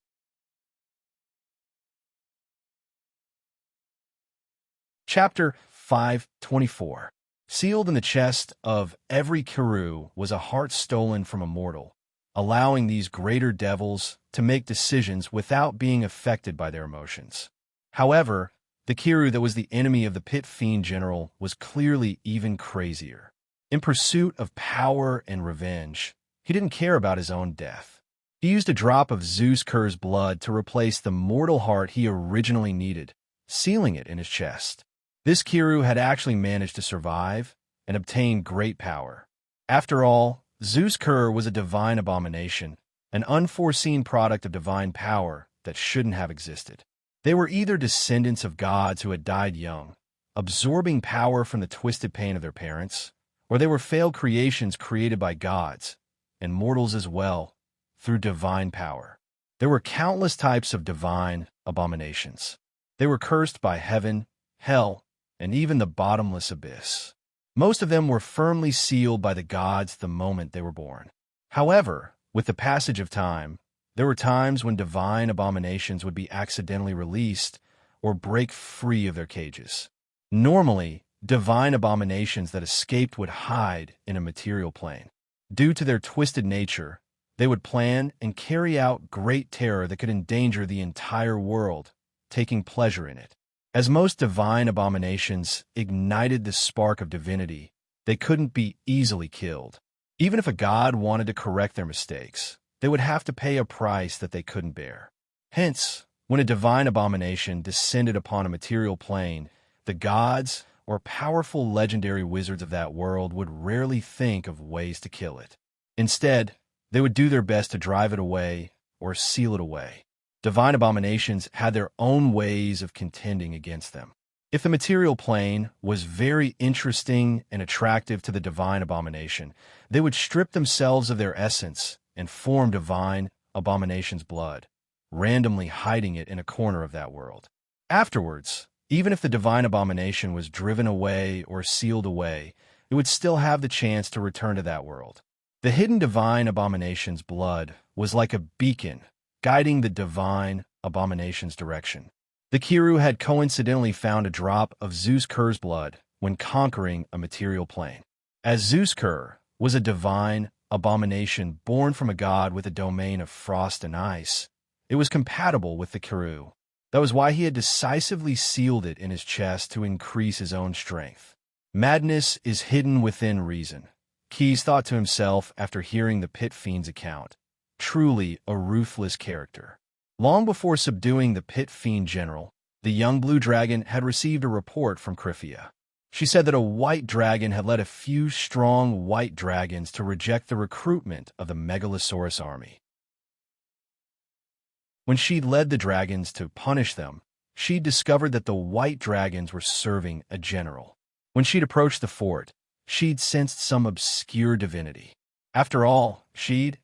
Chapter 524. Sealed in the chest of every Kiru was a heart stolen from a mortal, allowing these greater devils to make decisions without being affected by their emotions. However, the Kiru that was the enemy of the pit fiend general was clearly even crazier. In pursuit of power and revenge, he didn't care about his own death. He used a drop of Zeus Kerr's blood to replace the mortal heart he originally needed, sealing it in his chest. This Kiru had actually managed to survive and obtain great power. After all, Zeus Kerr was a divine abomination, an unforeseen product of divine power that shouldn't have existed. They were either descendants of gods who had died young, absorbing power from the twisted pain of their parents, or they were failed creations created by gods, and mortals as well, through divine power. There were countless types of divine abominations. They were cursed by heaven, hell, and even the bottomless abyss. Most of them were firmly sealed by the gods the moment they were born. However, with the passage of time, there were times when divine abominations would be accidentally released or break free of their cages. Normally, divine abominations that escaped would hide in a material plane. Due to their twisted nature, they would plan and carry out great terror that could endanger the entire world, taking pleasure in it. As most divine abominations ignited the spark of divinity, they couldn't be easily killed. Even if a god wanted to correct their mistakes, they would have to pay a price that they couldn't bear. Hence, when a divine abomination descended upon a material plane, the gods or powerful legendary wizards of that world would rarely think of ways to kill it. Instead, they would do their best to drive it away or seal it away. Divine abominations had their own ways of contending against them. If the material plane was very interesting and attractive to the divine abomination, they would strip themselves of their essence and form divine abomination's blood, randomly hiding it in a corner of that world. Afterwards, even if the divine abomination was driven away or sealed away, it would still have the chance to return to that world. The hidden divine abomination's blood was like a beacon guiding the divine abomination's direction. The Kiru had coincidentally found a drop of Zeus Kerr's blood when conquering a material plane. As Zeus Kerr was a divine abomination born from a god with a domain of frost and ice, it was compatible with the Kiru. That was why he had decisively sealed it in his chest to increase his own strength. Madness is hidden within reason, Keys thought to himself after hearing the pit fiend's account. Truly a ruthless character. Long before subduing the pit fiend general, the young blue dragon had received a report from Kryphia. She said that a white dragon had led a few strong white dragons to reject the recruitment of the Megalosaurus army. When she'd led the dragons to punish them, she'd discovered that the white dragons were serving a general. When she'd approached the fort, she'd sensed some obscure divinity. After all, she's.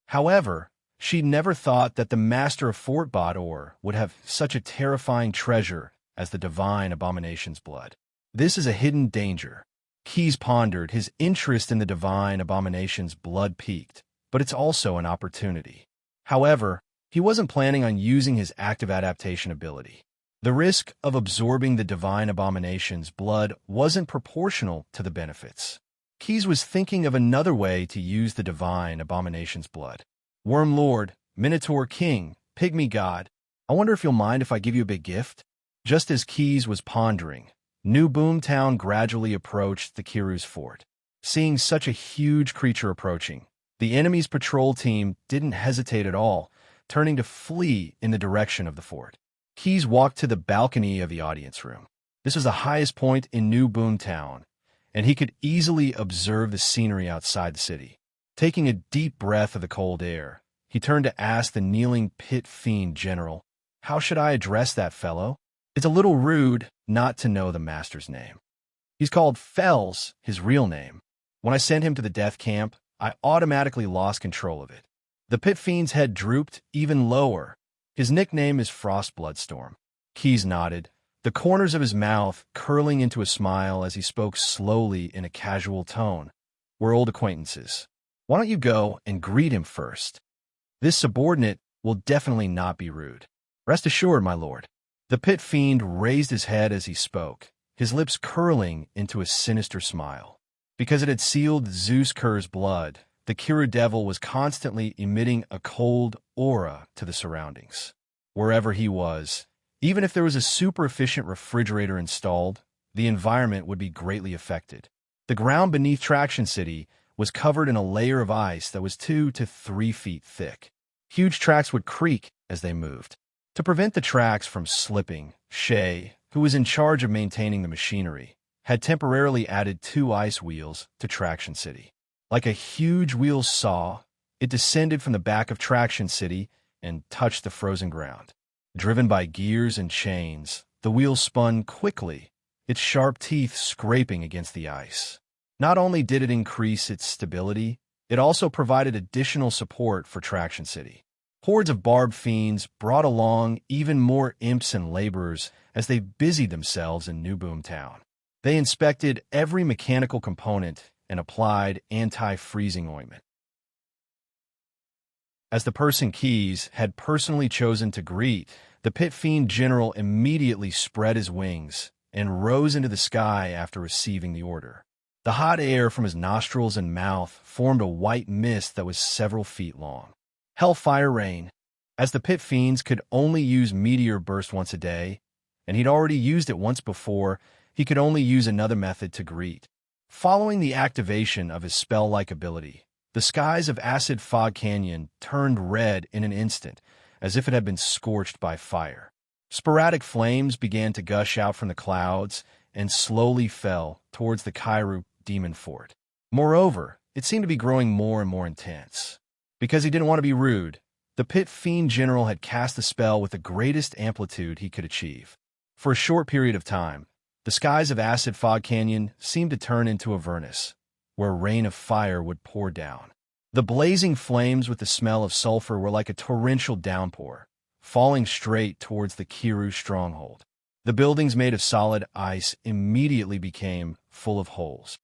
However, she'd never thought that the master of Fort Bador would have such a terrifying treasure as the divine abomination's blood. This is a hidden danger. Keys pondered, his interest in the divine abomination's blood peaked, but it's also an opportunity. However, he wasn't planning on using his active adaptation ability. The risk of absorbing the divine abomination's blood wasn't proportional to the benefits. Keys was thinking of another way to use the divine abomination's blood. Worm Lord, Minotaur King, Pygmy God, I wonder if you'll mind if I give you a big gift? Just as Keys was pondering, New Boomtown gradually approached the Kiru's fort. Seeing such a huge creature approaching, the enemy's patrol team didn't hesitate at all, turning to flee in the direction of the fort. Keys walked to the balcony of the audience room. This was the highest point in New Boomtown, and he could easily observe the scenery outside the city. Taking a deep breath of the cold air, he turned to ask the kneeling pit fiend general, "How should I address that fellow? It's a little rude not to know the master's name. He's called Fells, his real name. When I sent him to the death camp, I automatically lost control of it." The pit fiend's head drooped even lower. "His nickname is Frost Bloodstorm." Keys nodded, the corners of his mouth curling into a smile as he spoke slowly in a casual tone. "We're old acquaintances. Why don't you go and greet him first? This subordinate will definitely not be rude. Rest assured, my lord." The pit fiend raised his head as he spoke, his lips curling into a sinister smile. Because it had sealed Zeus Kerr's blood, the Kiru devil was constantly emitting a cold aura to the surroundings. Wherever he was, even if there was a super-efficient refrigerator installed, the environment would be greatly affected. The ground beneath Traction City was covered in a layer of ice that was 2 to 3 feet thick. Huge tracks would creak as they moved. To prevent the tracks from slipping, Shay, who was in charge of maintaining the machinery, had temporarily added 2 ice wheels to Traction City. Like a huge wheel saw, it descended from the back of Traction City and touched the frozen ground. Driven by gears and chains, the wheel spun quickly, its sharp teeth scraping against the ice. Not only did it increase its stability, it also provided additional support for Traction City. Hordes of barbed fiends brought along even more imps and laborers as they busied themselves in New Boom Town. They inspected every mechanical component and applied anti-freezing ointment. As the person Keys had personally chosen to greet, the pit fiend general immediately spread his wings and rose into the sky after receiving the order. The hot air from his nostrils and mouth formed a white mist that was several feet long. Hellfire rain. As the pit fiends could only use meteor burst once a day, and he'd already used it once before, he could only use another method to greet. Following the activation of his spell-like ability, the skies of Acid Fog Canyon turned red in an instant, as if it had been scorched by fire. Sporadic flames began to gush out from the clouds and slowly fell towards the Kairu demon fort. Moreover, it seemed to be growing more and more intense. Because he didn't want to be rude, the pit fiend general had cast the spell with the greatest amplitude he could achieve. For a short period of time, the skies of Acid Fog Canyon seemed to turn into Avernus, where a rain of fire would pour down. The blazing flames with the smell of sulfur were like a torrential downpour, falling straight towards the Kiru stronghold. The buildings made of solid ice immediately became full of holes.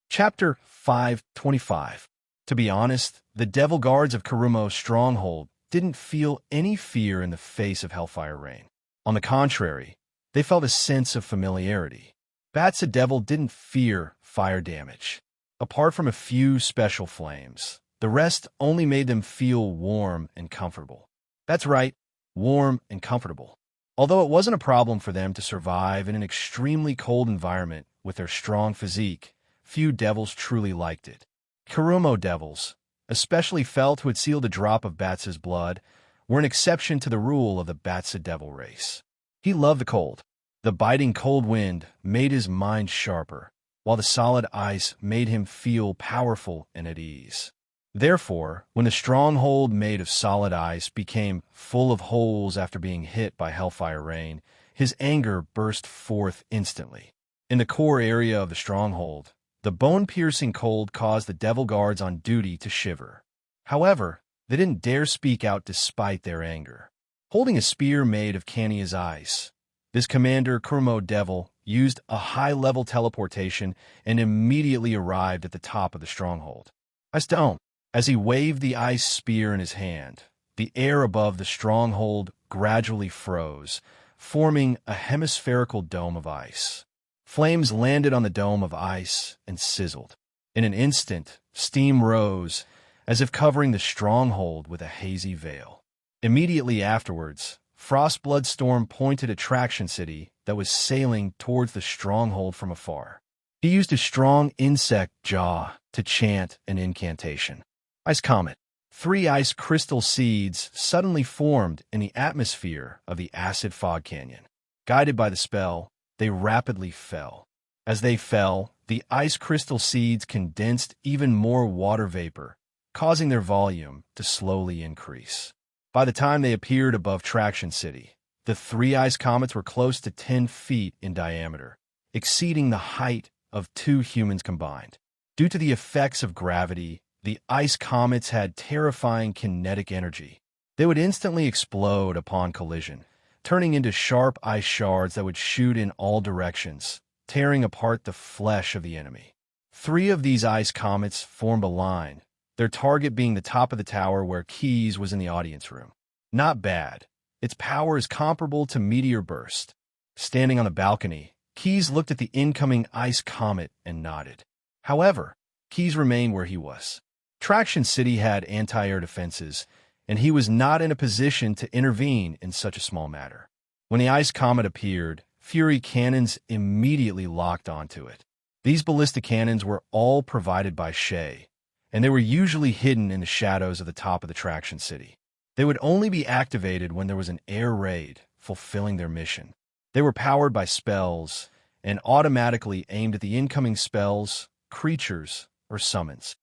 Chapter 525. To be honest, the devil guards of Karumo's stronghold didn't feel any fear in the face of Hellfire Rain. On the contrary, they felt a sense of familiarity. Batsa Devil didn't fear fire damage. Apart from a few special flames, the rest only made them feel warm and comfortable. That's right, warm and comfortable. Although it wasn't a problem for them to survive in an extremely cold environment with their strong physique, few devils truly liked it. Karumo devils, especially Felt, who had sealed a drop of Batsa's blood, were an exception to the rule of the Batsa devil race. He loved the cold. The biting cold wind made his mind sharper, while the solid ice made him feel powerful and at ease. Therefore, when the stronghold made of solid ice became full of holes after being hit by Hellfire Rain, his anger burst forth instantly. In the core area of the stronghold, the bone-piercing cold caused the devil guards on duty to shiver. However, they didn't dare speak out despite their anger. Holding a spear made of Kania's ice, this commander Kurmo Devil used a high-level teleportation and immediately arrived at the top of the stronghold. I stone. As he waved the ice spear in his hand, the air above the stronghold gradually froze, forming a hemispherical dome of ice. Flames landed on the dome of ice and sizzled. In an instant, steam rose, as if covering the stronghold with a hazy veil. Immediately afterwards, Frost Bloodstorm pointed at Traction City that was sailing towards the stronghold from afar. He used his strong insect jaw to chant an incantation. Ice Comet. 3 ice crystal seeds suddenly formed in the atmosphere of the acid fog canyon. Guided by the spell, they rapidly fell. As they fell, the ice crystal seeds condensed even more water vapor, causing their volume to slowly increase. By the time they appeared above Traction City, the 3 ice comets were close to 10 feet in diameter, exceeding the height of 2 humans combined. Due to the effects of gravity, the ice comets had terrifying kinetic energy. They would instantly explode upon collision, turning into sharp ice shards that would shoot in all directions, tearing apart the flesh of the enemy. 3 of these ice comets formed a line, their target being the top of the tower where Keys was in the audience room. Not bad. Its power is comparable to meteor burst. Standing on the balcony, Keys looked at the incoming ice comet and nodded. However, Keys remained where he was. Traction City had anti-air defenses, and he was not in a position to intervene in such a small matter. When the ice comet appeared, Fury cannons immediately locked onto it. These ballistic cannons were all provided by Shay, and they were usually hidden in the shadows of the top of the Traction City. They would only be activated when there was an air raid, fulfilling their mission. They were powered by spells and automatically aimed at the incoming spells, creatures, or summons.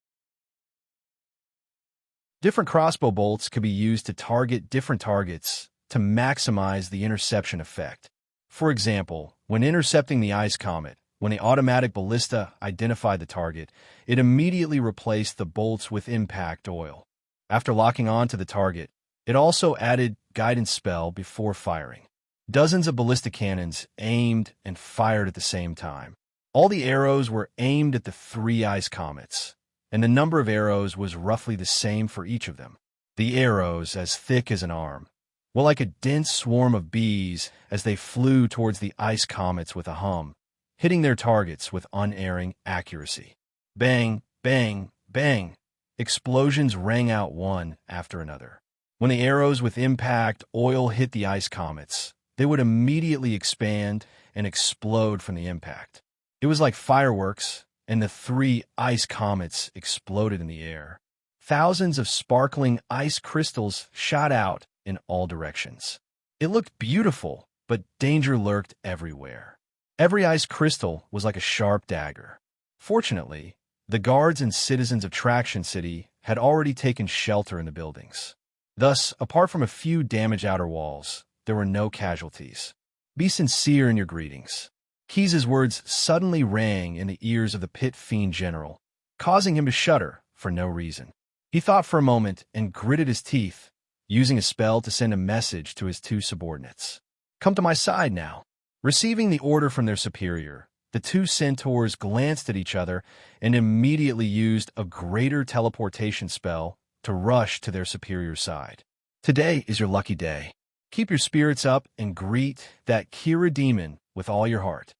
Different crossbow bolts could be used to target different targets to maximize the interception effect. For example, when intercepting the ice comet, when the automatic ballista identified the target, it immediately replaced the bolts with impact oil. After locking on to the target, it also added guidance spell before firing. Dozens of ballistic cannons aimed and fired at the same time. All the arrows were aimed at the 3 ice comets, and the number of arrows was roughly the same for each of them. The arrows, as thick as an arm, were like a dense swarm of bees as they flew towards the ice comets with a hum, hitting their targets with unerring accuracy. Bang, bang, bang. Explosions rang out one after another. When the arrows with impact oil hit the ice comets, they would immediately expand and explode from the impact. It was like fireworks, and the 3 ice comets exploded in the air. Thousands of sparkling ice crystals shot out in all directions. It looked beautiful, but danger lurked everywhere. Every ice crystal was like a sharp dagger. Fortunately, the guards and citizens of Traction City had already taken shelter in the buildings. Thus, apart from a few damaged outer walls, there were no casualties. Be sincere in your greetings. Keys's words suddenly rang in the ears of the Pit Fiend General, causing him to shudder for no reason. He thought for a moment and gritted his teeth, using a spell to send a message to his 2 subordinates. Come to my side now. Receiving the order from their superior, the 2 centaurs glanced at each other and immediately used a greater teleportation spell to rush to their superior's side. Today is your lucky day. Keep your spirits up and greet that Kira demon with all your heart.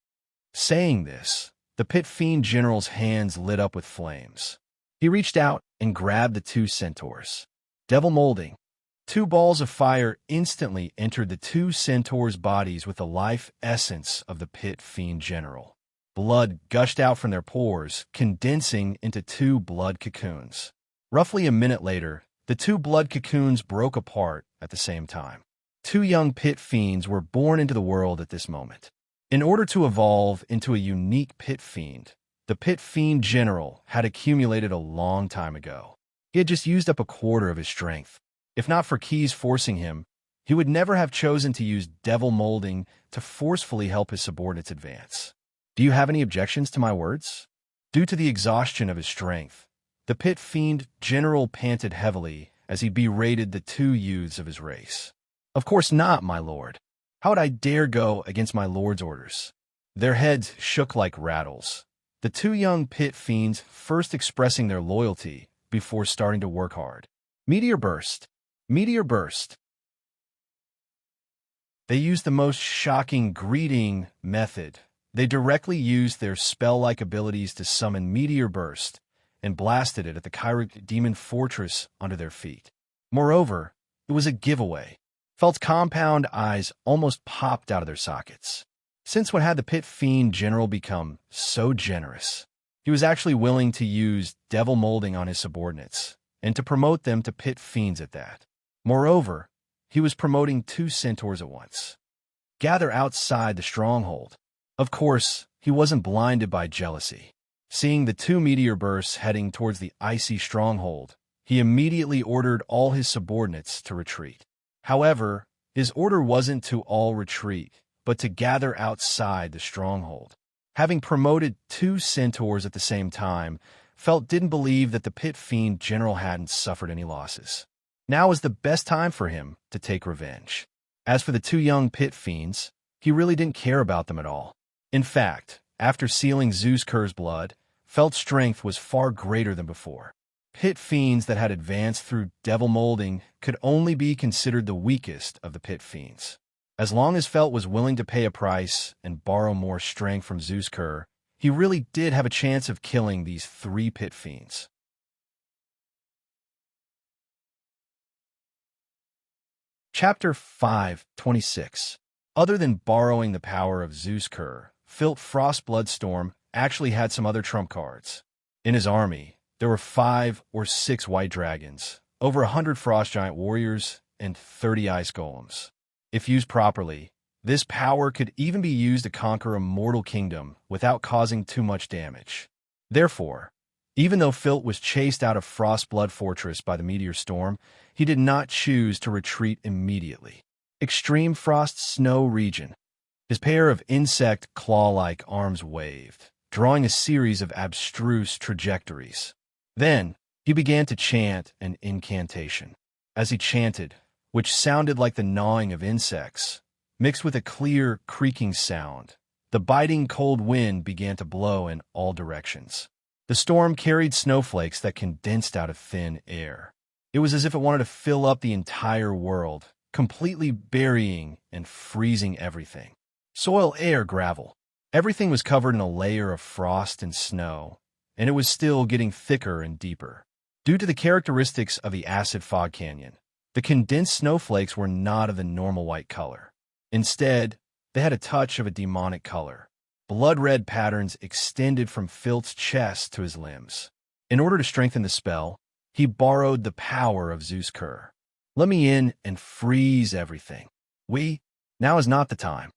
Saying this, the Pit Fiend General's hands lit up with flames. He reached out and grabbed the 2 centaurs. Devil molding. 2 balls of fire instantly entered the 2 centaurs' bodies with the life essence of the Pit Fiend General. Blood gushed out from their pores, condensing into 2 blood cocoons. Roughly a minute later, the 2 blood cocoons broke apart at the same time. 2 young pit fiends were born into the world at this moment. In order to evolve into a unique pit fiend, the Pit Fiend General had accumulated a long time ago. He had just used up a quarter of his strength. If not for Keys forcing him, he would never have chosen to use devil molding to forcefully help his subordinates advance. Do you have any objections to my words? Due to the exhaustion of his strength, the Pit Fiend General panted heavily as he berated the 2 youths of his race. Of course not, my lord. How would I dare go against my lord's orders? Their heads shook like rattles. The 2 young pit fiends first expressing their loyalty before starting to work hard. Meteor burst. Meteor burst. They used the most shocking greeting method. They directly used their spell-like abilities to summon Meteor Burst and blasted it at the Kyric Demon Fortress under their feet. Moreover, it was a giveaway. Felt's compound eyes almost popped out of their sockets. Since when had the Pit Fiend General become so generous? He was actually willing to use devil molding on his subordinates, and to promote them to pit fiends at that. Moreover, he was promoting 2 centaurs at once. Gather outside the stronghold. Of course, he wasn't blinded by jealousy. Seeing the 2 meteor bursts heading towards the icy stronghold, he immediately ordered all his subordinates to retreat. However, his order wasn't to all retreat, but to gather outside the stronghold. Having promoted 2 centaurs at the same time, Felt didn't believe that the pit fiend general hadn't suffered any losses. Now was the best time for him to take revenge. As for the 2 young pit fiends, he really didn't care about them at all. In fact, after sealing Zeus Kerr's blood, Felt's strength was far greater than before. Pit fiends that had advanced through devil molding could only be considered the weakest of the pit fiends. As long as Felt was willing to pay a price and borrow more strength from Zeus Kerr, he really did have a chance of killing these 3 pit fiends. Chapter 5:26. Other than borrowing the power of Zeus Kerr, Filt Frost Bloodstorm actually had some other trump cards. In his army, there were 5 or 6 white dragons, over 100 frost giant warriors, and 30 ice golems. If used properly, this power could even be used to conquer a mortal kingdom without causing too much damage. Therefore, even though Filt was chased out of Frostblood Fortress by the meteor storm, he did not choose to retreat immediately. Extreme Frost Snow Region. His pair of insect claw-like arms waved, drawing a series of abstruse trajectories. Then, he began to chant an incantation. As he chanted, which sounded like the gnawing of insects, mixed with a clear, creaking sound, the biting cold wind began to blow in all directions. The storm carried snowflakes that condensed out of thin air. It was as if it wanted to fill up the entire world, completely burying and freezing everything. Soil, air, gravel. Everything was covered in a layer of frost and snow, and it was still getting thicker and deeper. Due to the characteristics of the acid fog canyon, the condensed snowflakes were not of the normal white color. Instead, they had a touch of a demonic color. Blood-red patterns extended from Filt's chest to his limbs. In order to strengthen the spell, he borrowed the power of Zeus Kerr. Let me in and freeze everything. Now is not the time.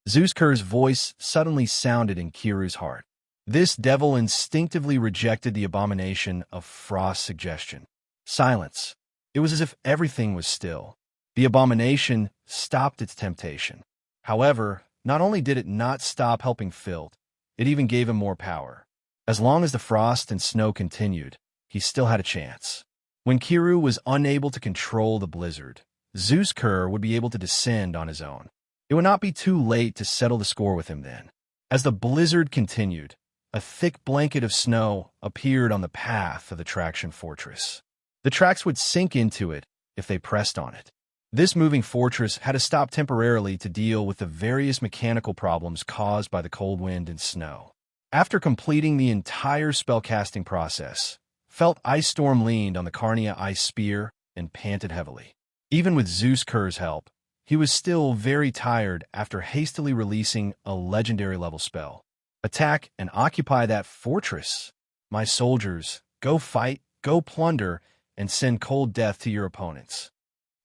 Zeus Kerr's voice suddenly sounded in Kiru's heart. This devil instinctively rejected the abomination of Frost's suggestion. Silence. It was as if everything was still. The abomination stopped its temptation. However, not only did it not stop helping Filt, it even gave him more power. As long as the frost and snow continued, he still had a chance. When Kiru was unable to control the blizzard, Zeus Kerr would be able to descend on his own. It would not be too late to settle the score with him then. As the blizzard continued, a thick blanket of snow appeared on the path of the traction fortress. The tracks would sink into it if they pressed on it. This moving fortress had to stop temporarily to deal with the various mechanical problems caused by the cold wind and snow. After completing the entire spellcasting process, Felt Ice Storm leaned on the Carnia Ice Spear and panted heavily. Even with Zeus Kerr's help, he was still very tired after hastily releasing a legendary level spell. Attack and occupy that fortress. My soldiers, go fight, go plunder, and send cold death to your opponents.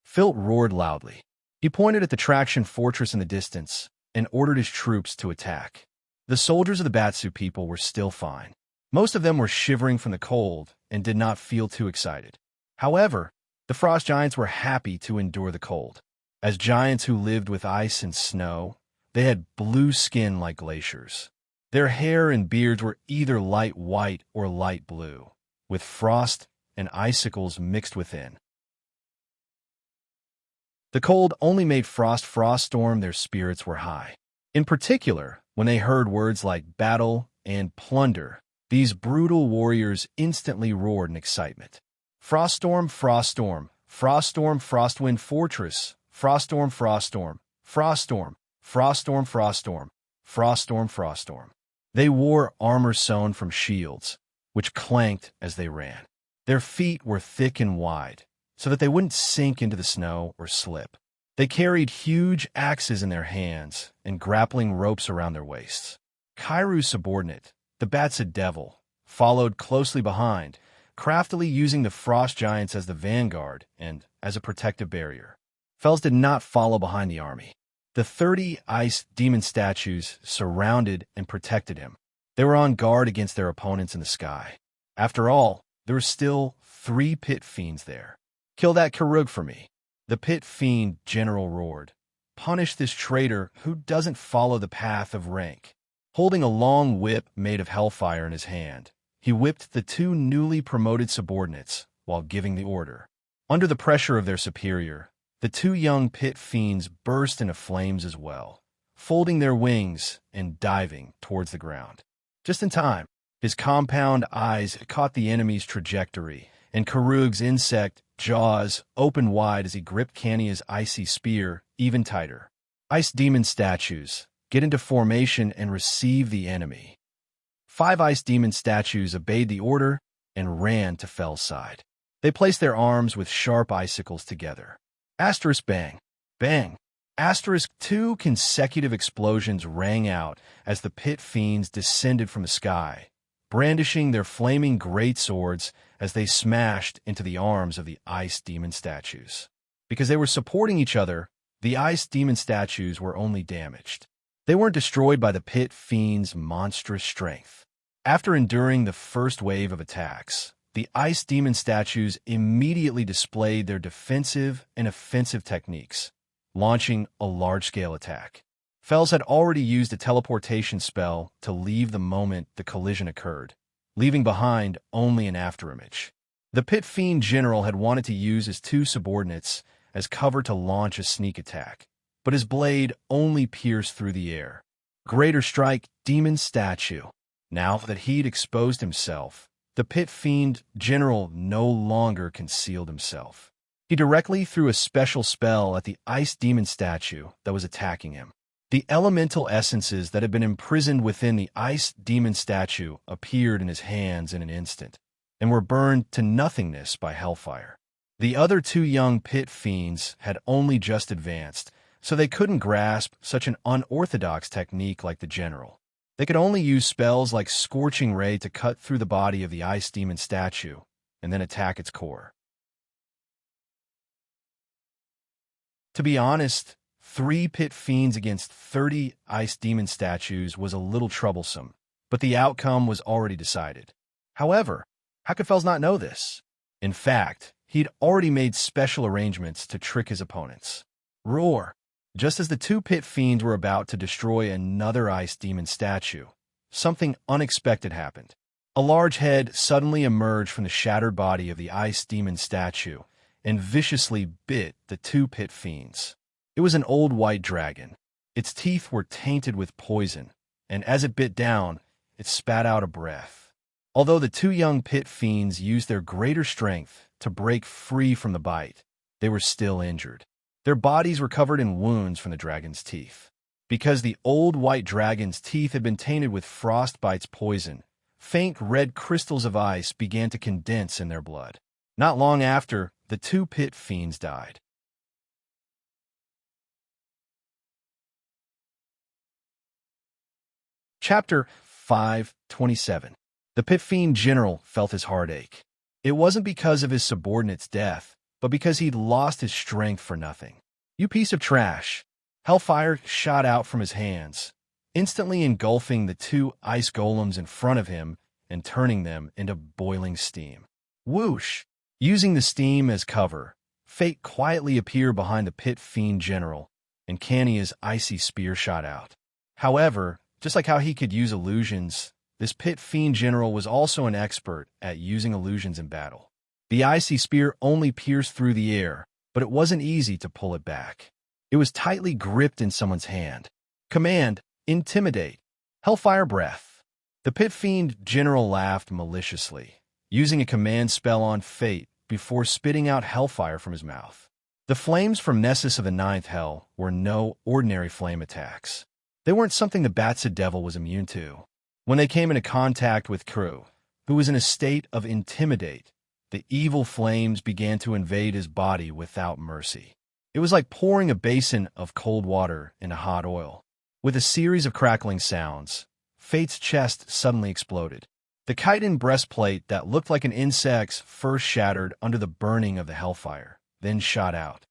Filt roared loudly. He pointed at the traction fortress in the distance and ordered his troops to attack. The soldiers of the Batsu people were still fine. Most of them were shivering from the cold and did not feel too excited. However, the frost giants were happy to endure the cold. As giants who lived with ice and snow, they had blue skin like glaciers. Their hair and beards were either light white or light blue, with frost and icicles mixed within. The cold only made Froststorm their spirits were high. In particular, when they heard words like battle and plunder, these brutal warriors instantly roared in excitement. Froststorm, Froststorm, Froststorm, Frostwind Fortress, Froststorm, Froststorm, Froststorm, Froststorm, Froststorm, Froststorm, Froststorm. They wore armor sewn from shields, which clanked as they ran. Their feet were thick and wide, so that they wouldn't sink into the snow or slip. They carried huge axes in their hands and grappling ropes around their waists. Kiru's subordinate, the Batsa Devil, followed closely behind, craftily using the frost giants as the vanguard and as a protective barrier. Fels did not follow behind the army. The 30 ice demon statues surrounded and protected him. They were on guard against their opponents in the sky. After all, there were still 3 pit fiends there. "Kill that Karug for me," the pit fiend general roared. "Punish this traitor who doesn't follow the path of rank." Holding a long whip made of hellfire in his hand, he whipped the 2 newly promoted subordinates while giving the order. Under the pressure of their superior, the 2 young pit fiends burst into flames as well, folding their wings and diving towards the ground. Just in time, his compound eyes caught the enemy's trajectory, and Karug's insect jaws opened wide as he gripped Kania's icy spear even tighter. Ice demon statues, get into formation and receive the enemy. 5 ice demon statues obeyed the order and ran to Fel's side. They placed their arms with sharp icicles together. Asterisk bang, bang. Asterisk 2 consecutive explosions rang out as the pit fiends descended from the sky, brandishing their flaming greatswords as they smashed into the arms of the ice demon statues. Because they were supporting each other, the ice demon statues were only damaged. They weren't destroyed by the pit fiends' monstrous strength. After enduring the first wave of attacks, the ice demon statues immediately displayed their defensive and offensive techniques, launching a large-scale attack. Fels had already used a teleportation spell to leave the moment the collision occurred, leaving behind only an afterimage. The pit fiend general had wanted to use his 2 subordinates as cover to launch a sneak attack, but his blade only pierced through the air. Greater strike, demon statue. Now that he'd exposed himself, the pit fiend general no longer concealed himself. He directly threw a special spell at the ice demon statue that was attacking him. The elemental essences that had been imprisoned within the ice demon statue appeared in his hands in an instant, and were burned to nothingness by hellfire. The other 2 young pit fiends had only just advanced, so they couldn't grasp such an unorthodox technique like the general. They could only use spells like Scorching Ray to cut through the body of the ice demon statue, and then attack its core. To be honest, 3 pit fiends against 30 ice demon statues was a little troublesome, but the outcome was already decided. However, how could Fels not know this? In fact, he'd already made special arrangements to trick his opponents. Roar! Just as the 2 pit fiends were about to destroy another ice demon statue, something unexpected happened. A large head suddenly emerged from the shattered body of the ice demon statue and viciously bit the 2 pit fiends. It was an old white dragon. Its teeth were tainted with poison, and as it bit down, it spat out a breath. Although the 2 young pit fiends used their greater strength to break free from the bite, they were still injured. Their bodies were covered in wounds from the dragon's teeth. Because the old white dragon's teeth had been tainted with frostbite's poison, faint red crystals of ice began to condense in their blood. Not long after, the 2 pit fiends died. Chapter 5:27. The pit fiend general felt his heart ache. It wasn't because of his subordinate's death, but because he'd lost his strength for nothing. "You piece of trash!" Hellfire shot out from his hands, instantly engulfing the 2 ice golems in front of him and turning them into boiling steam. Whoosh! Using the steam as cover, Fate quietly appeared behind the pit fiend general, and Kania's icy spear shot out. However, just like how he could use illusions, this pit fiend general was also an expert at using illusions in battle. The icy spear only pierced through the air, but it wasn't easy to pull it back. It was tightly gripped in someone's hand. Command, intimidate, hellfire breath. The pit fiend general laughed maliciously, using a command spell on Fate before spitting out hellfire from his mouth. The flames from Nessus of the Ninth Hell were no ordinary flame attacks. They weren't something the Batsid Devil was immune to. When they came into contact with Crew, who was in a state of intimidate, the evil flames began to invade his body without mercy. It was like pouring a basin of cold water into hot oil. With a series of crackling sounds, Fate's chest suddenly exploded. The chitin breastplate that looked like an insect's first shattered under the burning of the hellfire, then shot out.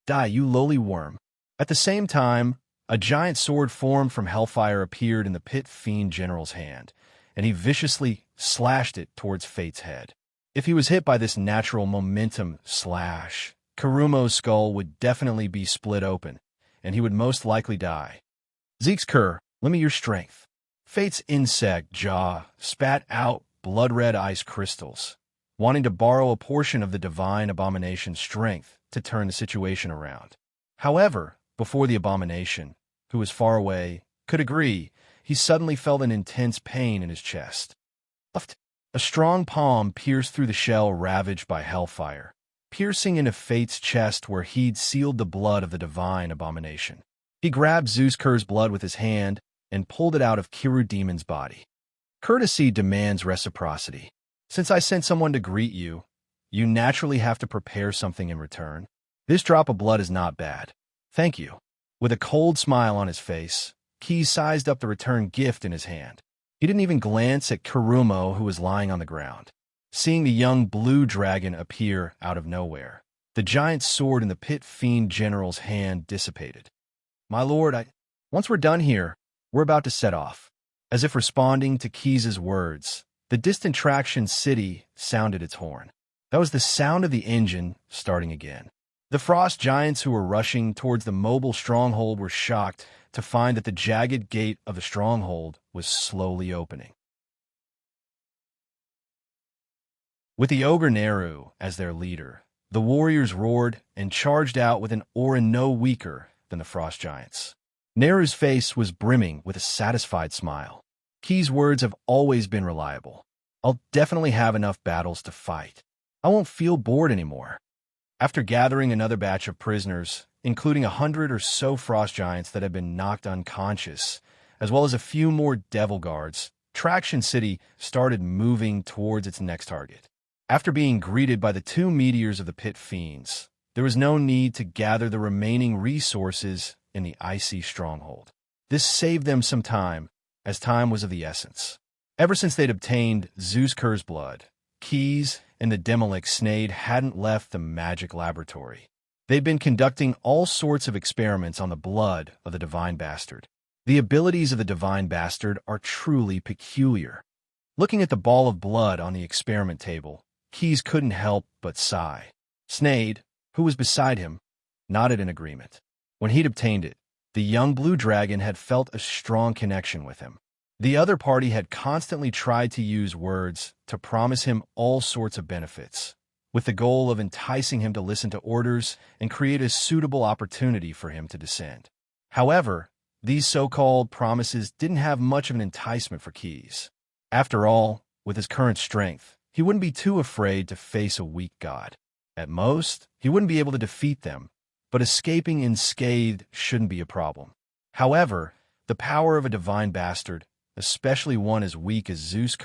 Die, you lowly worm. At the same time, a giant sword formed from hellfire appeared in the pit fiend general's hand, and he viciously slashed it towards Fate's head. If he was hit by this natural momentum slash, Karumo's skull would definitely be split open, and he would most likely die. Zeke's lend me your strength. Fate's insect jaw spat out blood-red ice crystals, wanting to borrow a portion of the divine abomination's strength to turn the situation around. However, before the abomination, who was far away, could agree, he suddenly felt an intense pain in his chest. A strong palm pierced through the shell ravaged by hellfire, piercing into Fate's chest where he'd sealed the blood of the divine abomination. He grabbed Zeus's blood with his hand and pulled it out of Kiru Demon's body. Courtesy demands reciprocity. Since I sent someone to greet you, you naturally have to prepare something in return. This drop of blood is not bad. Thank you. With a cold smile on his face, Key sized up the return gift in his hand. He didn't even glance at Karumo, who was lying on the ground. Seeing the young blue dragon appear out of nowhere, the giant sword in the pit fiend general's hand dissipated. My lord, once we're done here, we're about to set off. As if responding to Key's words, the distant traction city sounded its horn. That was the sound of the engine starting again. The frost giants who were rushing towards the mobile stronghold were shocked to find that the jagged gate of the stronghold was slowly opening. With the ogre Neru as their leader, the warriors roared and charged out with an aura no weaker than the frost giants. Neru's face was brimming with a satisfied smile. Key's words have always been reliable. I'll definitely have enough battles to fight. I won't feel bored anymore. After gathering another batch of prisoners, including 100 or so frost giants that had been knocked unconscious, as well as a few more devil guards, Traction City started moving towards its next target. After being greeted by the two meteors of the pit fiends, there was no need to gather the remaining resources in the icy stronghold. This saved them some time, as time was of the essence. Ever since they'd obtained Zeus's blood, Keys and the Demolik Snade hadn't left the magic laboratory. They'd been conducting all sorts of experiments on the blood of the Divine Bastard. The abilities of the Divine Bastard are truly peculiar. Looking at the ball of blood on the experiment table, Keys couldn't help but sigh. Snade, who was beside him, nodded in agreement. When he'd obtained it, the young blue dragon had felt a strong connection with him. The other party had constantly tried to use words to promise him all sorts of benefits, with the goal of enticing him to listen to orders and create a suitable opportunity for him to descend. However, these so-called promises didn't have much of an enticement for Keys. After all, with his current strength, he wouldn't be too afraid to face a weak god. At most, he wouldn't be able to defeat them, but escaping unscathed shouldn't be a problem. However, the power of a divine bastard, especially one as weak as Zeus,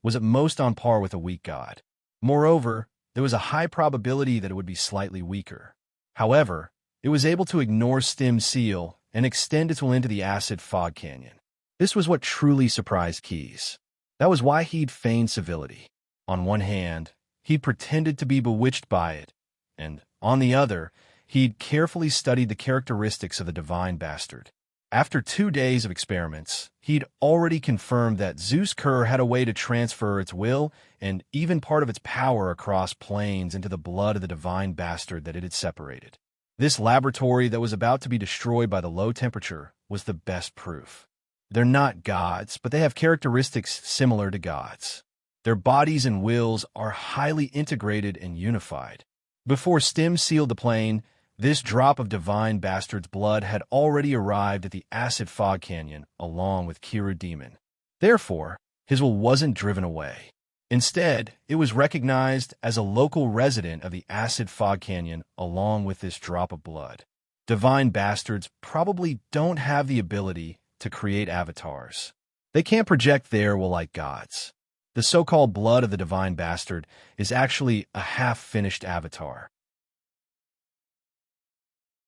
was at most on par with a weak god. Moreover, there was a high probability that it would be slightly weaker. However, it was able to ignore Stim Seal and extend its will into the acid fog canyon. This was what truly surprised Keys. That was why he'd feigned civility. On one hand, he'd pretended to be bewitched by it, and, on the other, he'd carefully studied the characteristics of the divine bastard. After 2 days of experiments, he'd already confirmed that Zeus had a way to transfer its will and even part of its power across planes into the blood of the divine bastard that it had separated. This laboratory that was about to be destroyed by the low temperature was the best proof. They're not gods, but they have characteristics similar to gods. Their bodies and wills are highly integrated and unified. Before Stim sealed the plane, this drop of divine bastard's blood had already arrived at the acid fog canyon along with Kiru Demon. Therefore, his will wasn't driven away. Instead, it was recognized as a local resident of the acid fog canyon along with this drop of blood. Divine bastards probably don't have the ability to create avatars. They can't project their will like gods. The so-called blood of the divine bastard is actually a half-finished avatar.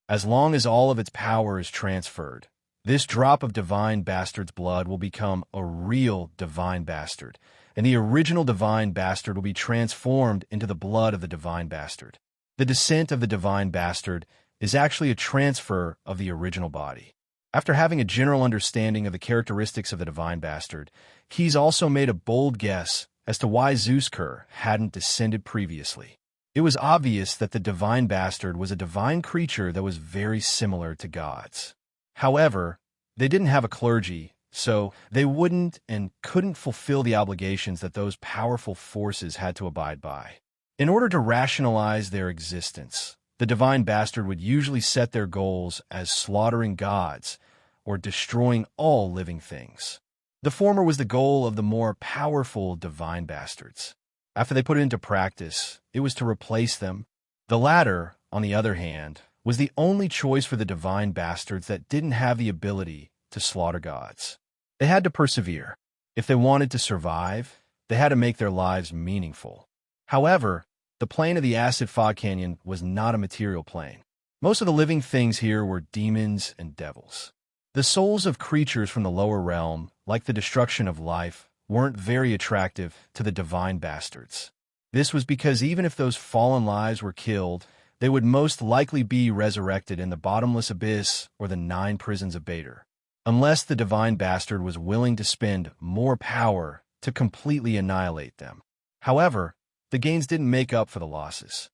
As long as all of its power is transferred, This drop of divine bastard's blood will become a real divine bastard, and the original divine bastard will be transformed into the blood of the divine bastard. The descent of the divine bastard is actually a transfer of the original body. After having a general understanding of the characteristics of the divine bastard, Keyes also made a bold guess as to why Zeus-Ker hadn't descended previously. It was obvious that the divine bastard was a divine creature that was very similar to gods. However, they didn't have a clergy, so they wouldn't and couldn't fulfill the obligations that those powerful forces had to abide by. In order to rationalize their existence, the divine bastard would usually set their goals as slaughtering gods or destroying all living things. The former was the goal of the more powerful divine bastards. After they put it into practice, it was to replace them. The latter, on the other hand, was the only choice for the divine bastards that didn't have the ability to slaughter gods. They had to persevere. If they wanted to survive, they had to make their lives meaningful. However, the plane of the acid fog canyon was not a material plane. Most of the living things here were demons and devils. The souls of creatures from the lower realm, like the destruction of life, weren't very attractive to the divine bastards. This was because even if those fallen lives were killed, they would most likely be resurrected in the bottomless abyss or the 9 prisons of Bader, unless the divine bastard was willing to spend more power to completely annihilate them. However, the gains didn't make up for the losses.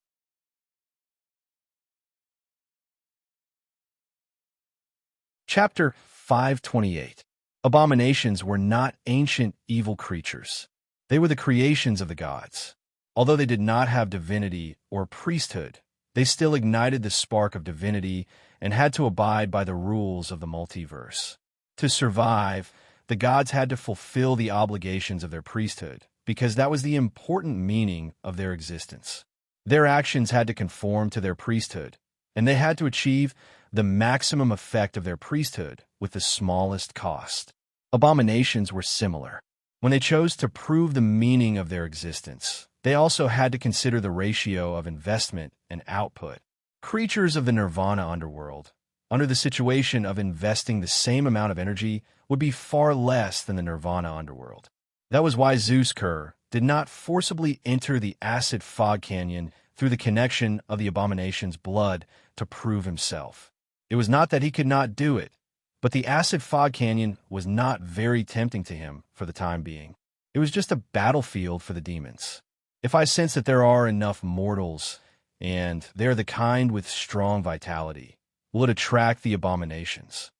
Chapter 528. Abominations were not ancient evil creatures. They were the creations of the gods. Although they did not have divinity or priesthood, they still ignited the spark of divinity and had to abide by the rules of the multiverse. To survive, the gods had to fulfill the obligations of their priesthood, because that was the important meaning of their existence. Their actions had to conform to their priesthood, and they had to achieve the maximum effect of their priesthood with the smallest cost. Abominations were similar. When they chose to prove the meaning of their existence, they also had to consider the ratio of investment and output. Creatures of the Nirvana underworld, under the situation of investing the same amount of energy, would be far less than the Nirvana underworld. That was why Zeus-Ker did not forcibly enter the acid fog canyon through the connection of the abomination's blood to prove himself. It was not that he could not do it, but the acid fog canyon was not very tempting to him for the time being. It was just a battlefield for the demons. If I sense that there are enough mortals, and they're the kind with strong vitality, will it attract the abominations?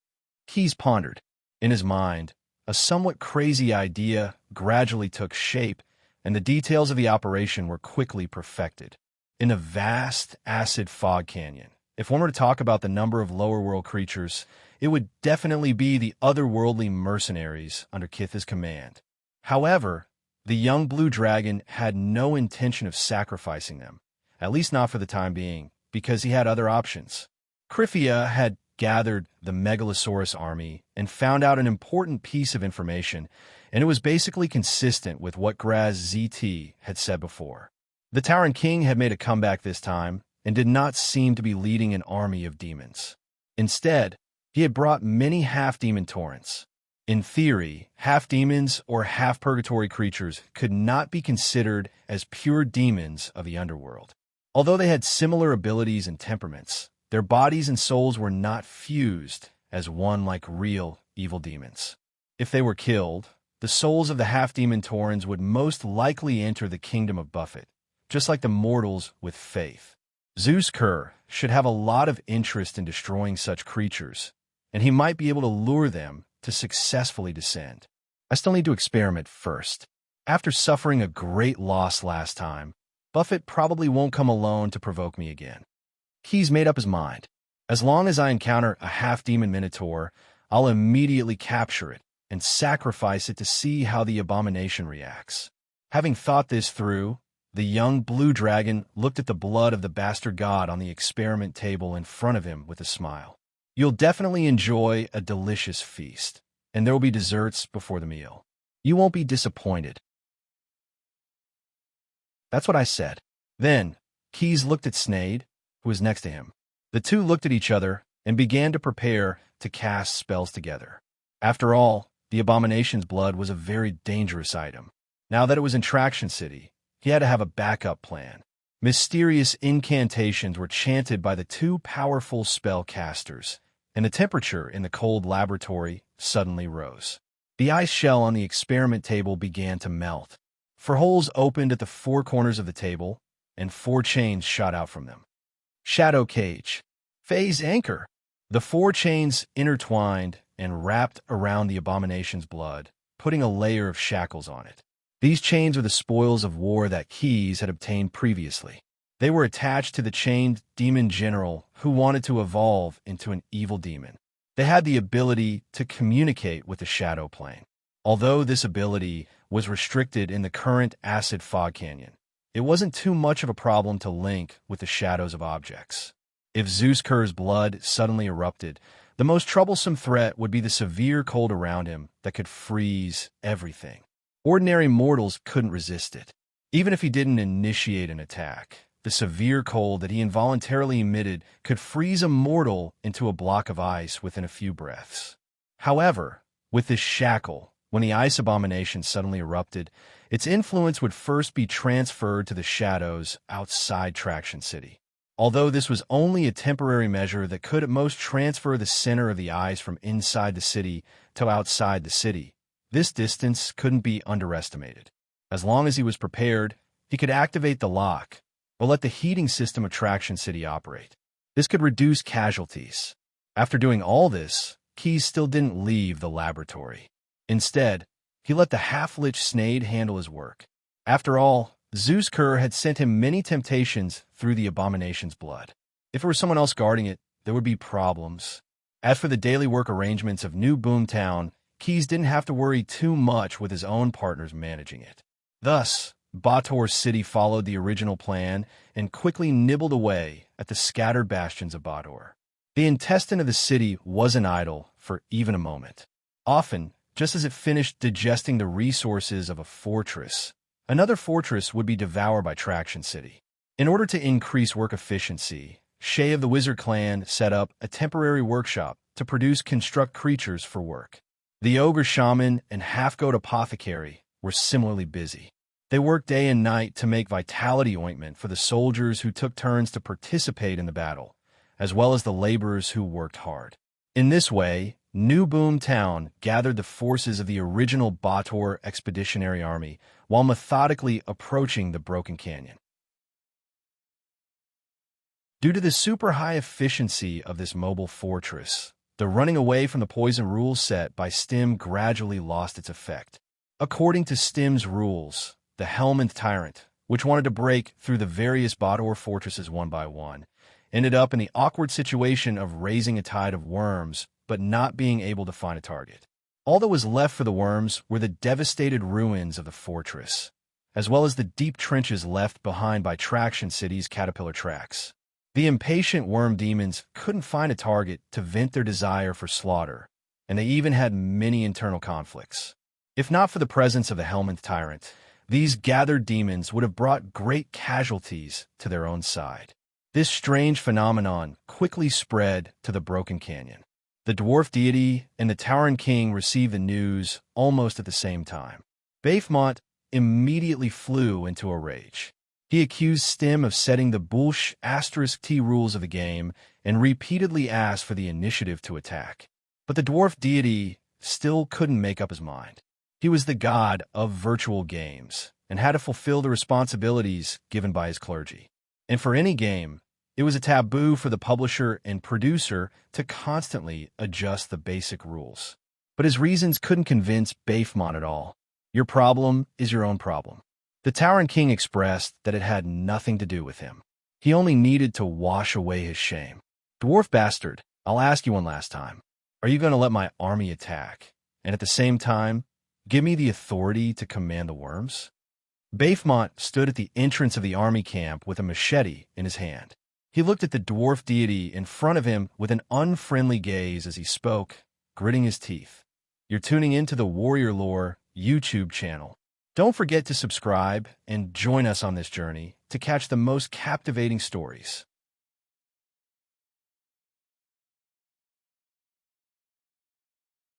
Keyes pondered. In his mind, a somewhat crazy idea gradually took shape, and the details of the operation were quickly perfected. In a vast acid fog canyon, if one were to talk about the number of lower world creatures, it would definitely be the otherworldly mercenaries under Kith's command. However, the young blue dragon had no intention of sacrificing them, at least not for the time being, because he had other options. Kryphia had gathered the Megalosaurus army and found out an important piece of information, and it was basically consistent with what Graz ZT had said before. The Tauren King had made a comeback this time and did not seem to be leading an army of demons. Instead, he had brought many half-demon torrents. In theory, half-demons or half-purgatory creatures could not be considered as pure demons of the underworld. Although they had similar abilities and temperaments, their bodies and souls were not fused as one like real evil demons. If they were killed, the souls of the half-demon Taurens would most likely enter the kingdom of Buffett, just like the mortals with faith. Zeus-Ker should have a lot of interest in destroying such creatures, and he might be able to lure them to successfully descend. I still need to experiment first. After suffering a great loss last time, Buffett probably won't come alone to provoke me again. Keyes made up his mind. As long as I encounter a half-demon minotaur, I'll immediately capture it and sacrifice it to see how the abomination reacts. Having thought this through, the young blue dragon looked at the blood of the bastard god on the experiment table in front of him with a smile. You'll definitely enjoy a delicious feast, and there will be desserts before the meal. You won't be disappointed. That's what I said. Then, Keyes looked at Snade, who was next to him. The two looked at each other and began to prepare to cast spells together. After all, the abomination's blood was a very dangerous item. Now that it was in Traction City, he had to have a backup plan. Mysterious incantations were chanted by the two powerful spellcasters, and the temperature in the cold laboratory suddenly rose. The ice shell on the experiment table began to melt. 4 holes opened at the 4 corners of the table, and 4 chains shot out from them. Shadow Cage. Phase Anchor. The 4 chains intertwined and wrapped around the abomination's blood, putting a layer of shackles on it. These chains were the spoils of war that Keys had obtained previously. They were attached to the chained demon general who wanted to evolve into an evil demon. They had the ability to communicate with the shadow plane. Although this ability was restricted in the current acid fog canyon, it wasn't too much of a problem to link with the shadows of objects. If Zeusker's blood suddenly erupted, the most troublesome threat would be the severe cold around him that could freeze everything. Ordinary mortals couldn't resist it. Even if he didn't initiate an attack, the severe cold that he involuntarily emitted could freeze a mortal into a block of ice within a few breaths. However, with this shackle, when the ice abomination suddenly erupted, its influence would first be transferred to the shadows outside Traction City. Although this was only a temporary measure that could at most transfer the center of the ice from inside the city to outside the city, this distance couldn't be underestimated. As long as he was prepared, he could activate the lock or let the heating system of Traction City operate. This could reduce casualties. After doing all this, Keys still didn't leave the laboratory. Instead, he let the half-lich Snade handle his work. After all, Zeusker had sent him many temptations through the abomination's blood. If it were someone else guarding it, there would be problems. As for the daily work arrangements of New Boomtown, Keys didn't have to worry too much with his own partners managing it. Thus, Bator City followed the original plan and quickly nibbled away at the scattered bastions of Bator. The intestine of the city wasn't idle for even a moment. Often, just as it finished digesting the resources of a fortress, another fortress would be devoured by Traction City. In order to increase work efficiency, Shay of the Wizard Clan set up a temporary workshop to construct creatures for work. The Ogre Shaman and Half-Goat Apothecary were similarly busy. They worked day and night to make vitality ointment for the soldiers who took turns to participate in the battle, as well as the laborers who worked hard. In this way, New Boomtown gathered the forces of the original Bator Expeditionary Army while methodically approaching the Broken Canyon. Due to the super high efficiency of this mobile fortress, the running away from the poison rules set by Stim gradually lost its effect. According to Stim's rules, the Helminth Tyrant, which wanted to break through the various Bator fortresses one by one, ended up in the awkward situation of raising a tide of worms but not being able to find a target. All that was left for the worms were the devastated ruins of the fortress, as well as the deep trenches left behind by Traction City's caterpillar tracks. The impatient worm demons couldn't find a target to vent their desire for slaughter, and they even had many internal conflicts. If not for the presence of the Helminth Tyrant, these gathered demons would have brought great casualties to their own side. This strange phenomenon quickly spread to the Broken Canyon. The dwarf deity and the Tauren king received the news almost at the same time. Bafemont immediately flew into a rage. He accused Stim of setting the Bullsh *T rules of the game and repeatedly asked for the initiative to attack. But the dwarf deity still couldn't make up his mind. He was the god of virtual games and had to fulfill the responsibilities given by his clergy. And for any game, it was a taboo for the publisher and producer to constantly adjust the basic rules. But his reasons couldn't convince Bafemont at all. Your problem is your own problem. The Tauren king expressed that it had nothing to do with him. He only needed to wash away his shame. Dwarf bastard, I'll ask you one last time. Are you going to let my army attack, and at the same time, give me the authority to command the worms? Bafemont stood at the entrance of the army camp with a machete in his hand. He looked at the dwarf deity in front of him with an unfriendly gaze as he spoke, gritting his teeth. You're tuning into the Warrior Lore YouTube channel. Don't forget to subscribe and join us on this journey to catch the most captivating stories.